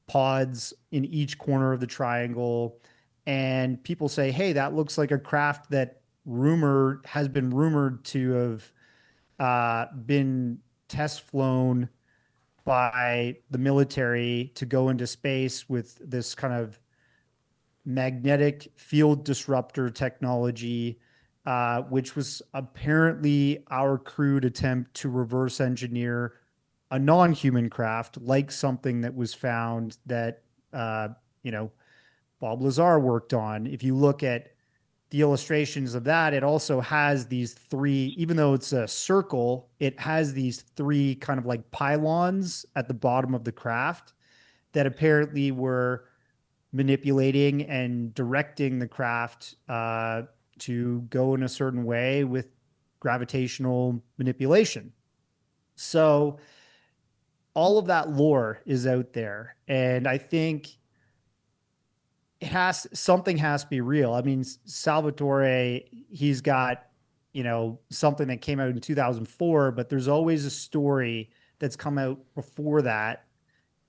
pods in each corner of the triangle. And people say, hey, that looks like a craft that has been rumored to have been test flown by the military to go into space with this kind of magnetic field disruptor technology, which was apparently our crude attempt to reverse engineer a non-human craft, like something that was found that, Bob Lazar worked on. If you look at the illustrations of that, it also has these three, even though it's a circle, it has these three kind of like pylons at the bottom of the craft that apparently were manipulating and directing the craft to go in a certain way with gravitational manipulation. So all of that lore is out there. And I think something has to be real. I mean, Salvatore, he's got, something that came out in 2004, but there's always a story that's come out before that.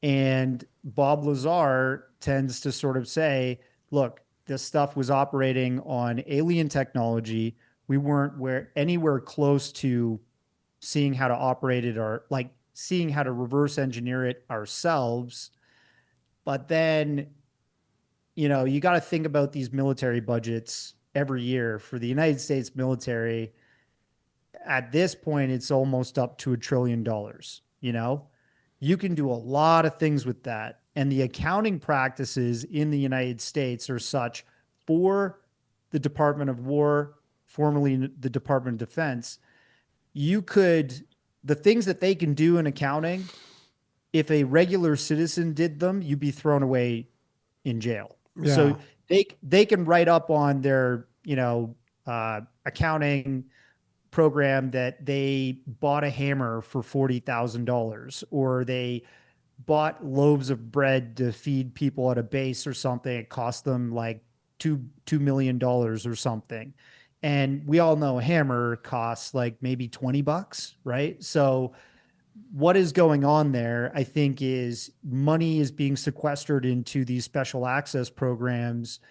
And Bob Lazar tends to sort of say, look, this stuff was operating on alien technology. We weren't anywhere close to seeing how to operate it, or like seeing how to reverse engineer it ourselves. But then, you got to think about these military budgets every year for the United States military. At this point, it's almost up to $1 trillion. You can do a lot of things with that. And the accounting practices in the United States are such for the Department of War, formerly the Department of Defense. The things that they can do in accounting, if a regular citizen did them, you'd be thrown away in jail.
Yeah.
So they can write up on their, accounting program that they bought a hammer for $40,000, or they bought loaves of bread to feed people at a base or something. It cost them like $2 million or something. And we all know a hammer costs like maybe $20, right? So what is going on there, I think, is money is being sequestered into these special access programs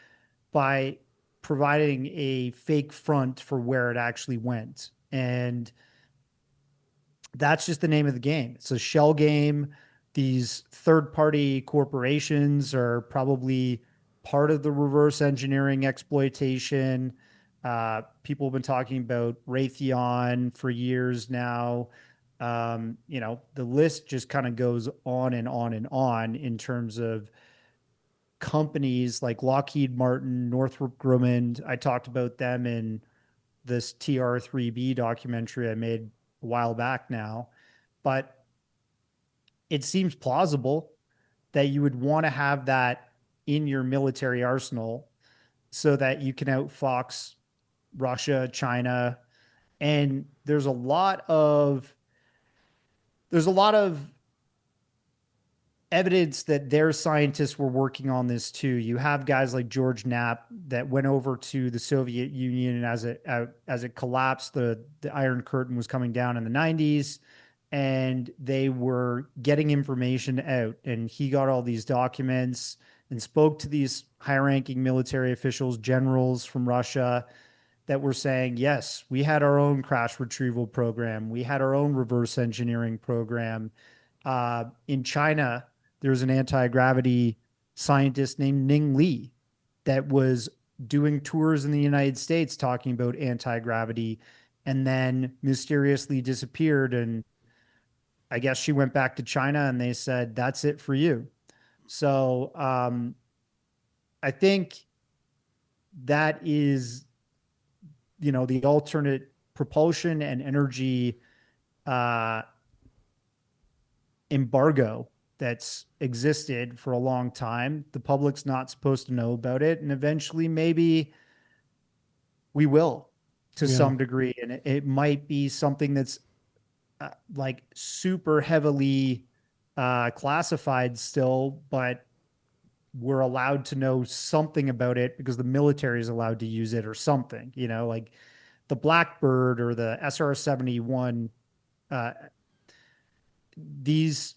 by providing a fake front for where it actually went. And that's just the name of the game. It's a shell game. These third-party corporations are probably part of the reverse engineering exploitation. People have been talking about Raytheon for years now. The list just kind of goes on and on and on in terms of companies like Lockheed Martin, Northrop Grumman. I talked about them in this TR3B documentary I made a while back now, but it seems plausible that you would want to have that in your military arsenal so that you can outfox Russia, China. And there's a lot of evidence that their scientists were working on this too. You have guys like George Knapp that went over to the Soviet Union, and as it collapsed, the Iron Curtain was coming down in the 90s, and they were getting information out, and he got all these documents and spoke to these high-ranking military officials, generals from Russia, that were saying, yes, we had our own crash retrieval program. We had our own reverse engineering program. In China, there was an anti-gravity scientist named Ning Li that was doing tours in the United States talking about anti-gravity, and then mysteriously disappeared. And I guess she went back to China, and they said, that's it for you. So I think that is, the alternate propulsion and energy embargo that's existed for a long time. The public's not supposed to know about it. And eventually maybe we will to some degree. And it might be something that's like super heavily classified still, but we're allowed to know something about it because the military is allowed to use it or something, like the Blackbird or the SR-71, these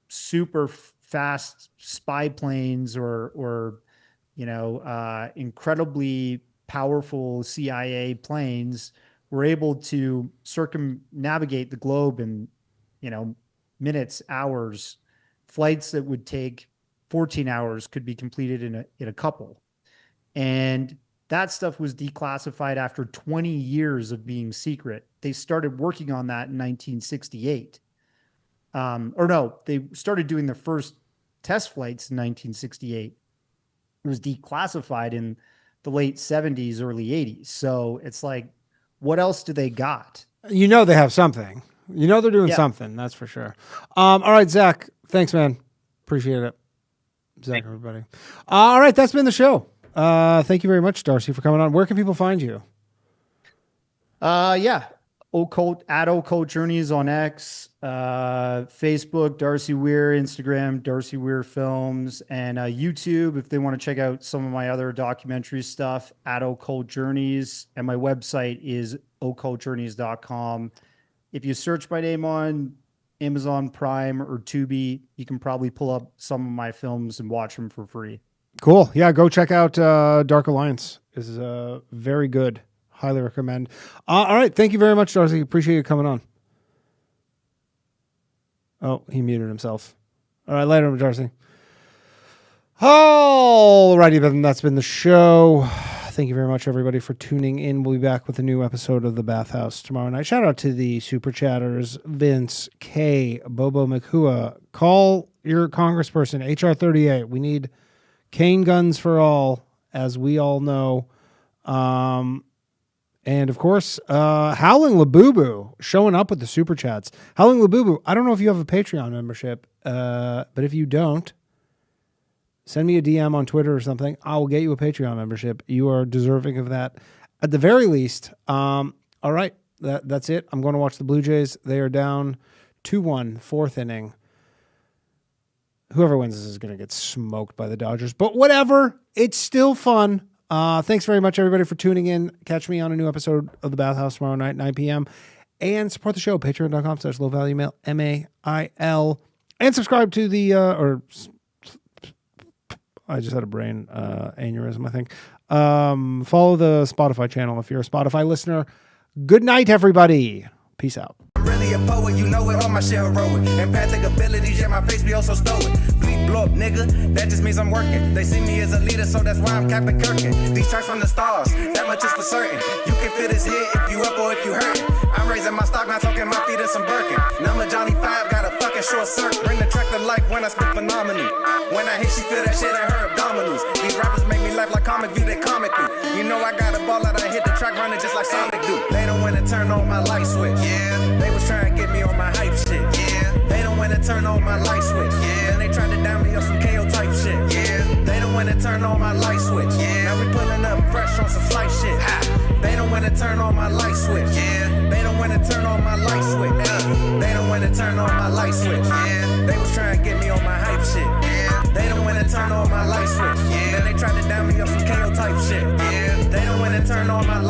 super fast spy planes or incredibly powerful CIA planes were able to circumnavigate the globe in, minutes, hours. Flights that would take 14 hours could be completed in a couple. And that stuff was declassified after 20 years of being secret. They started working on that in 1968. They started doing their first test flights in 1968. It was declassified in the late 70s, early 80s. So it's like, what else do they got?
They have something. They're doing something. That's for sure. All right, Zach. Thanks, man. Appreciate it. Zach, everybody. All right, that's been the show. Thank you very much, Darcy, for coming on. Where can people find you?
Occult Journeys on X, Facebook, Darcey Weir, Instagram, Darcey Weir Films, and YouTube if they want to check out some of my other documentary stuff at Occult Journeys. And my website is occultjourneys.com. If you search my name on Amazon Prime or Tubi, you can probably pull up some of my films and watch them for free.
Cool. Yeah, go check out Dark Alliance. This is very good. Highly recommend. All right. Thank you very much, Darcy. Appreciate you coming on. Oh, he muted himself. All right. Later, Darcy. All righty, then. That's been the show. Thank you very much, everybody, for tuning in. We'll be back with a new episode of The Bathhouse tomorrow night. Shout out to the Super Chatters, Vince, K, Bobo McHua. Call your congressperson, HR 38. We need cane guns for all, as we all know. And, of course, HowlingLB showing up with the Super Chats. HowlingLB, I don't know if you have a Patreon membership, but if you don't, send me a DM on Twitter or something. I will get you a Patreon membership. You are deserving of that. At the very least, all right, that's it. I'm going to watch the Blue Jays. They are down 2-1, fourth inning. Whoever wins this is going to get smoked by the Dodgers. But whatever, it's still fun. Thanks very much, everybody, for tuning in. Catch me on a new episode of The Bathhouse tomorrow night, 9 p.m. And support the show, patreon.com/lowvaluemail, MAIL. And subscribe to the, I just had a brain aneurysm, I think. Follow the Spotify channel if you're a Spotify listener. Good night, everybody. Peace out.
I'm really a poet, you know it, all my shit heroic. Empathic abilities, yeah, my face be also stoic. Bleep, blow up, nigga, that just means I'm working. They see me as a leader, so that's why I'm Captain Kirkin. These tracks from the stars, that much is for certain. You can fit this hit if you up or if you hurting. I'm raising my stock, not talking my feet in some Birkin. Number Johnny 5, got a fucking short circuit. Bring the track to life when I spit phenomenal. When I hit, she feel that shit in her abdominals. These rappers make me laugh like comic view, they comic through. You know I got a ball out, I hit the track running just like Sonic do. They don't wanna turn on my light switch. Yeah, they was trying to get me on my hype shit. Yeah, they don't wanna turn on my light switch. Yeah, and they tried to down me up some KO type shit. Yeah, they don't wanna turn on my light switch. Yeah, now we pulling up fresh on some flight shit. Ha. They don't wanna turn on my light switch. Yeah, they don't wanna turn on my light switch. They don't wanna turn on my light switch. Yeah, they was trying to get me on my hype shit. Yeah, they don't wanna turn on my light switch. Yeah, then they tried to down me up some KO type shit. Yeah, they don't wanna turn on my light.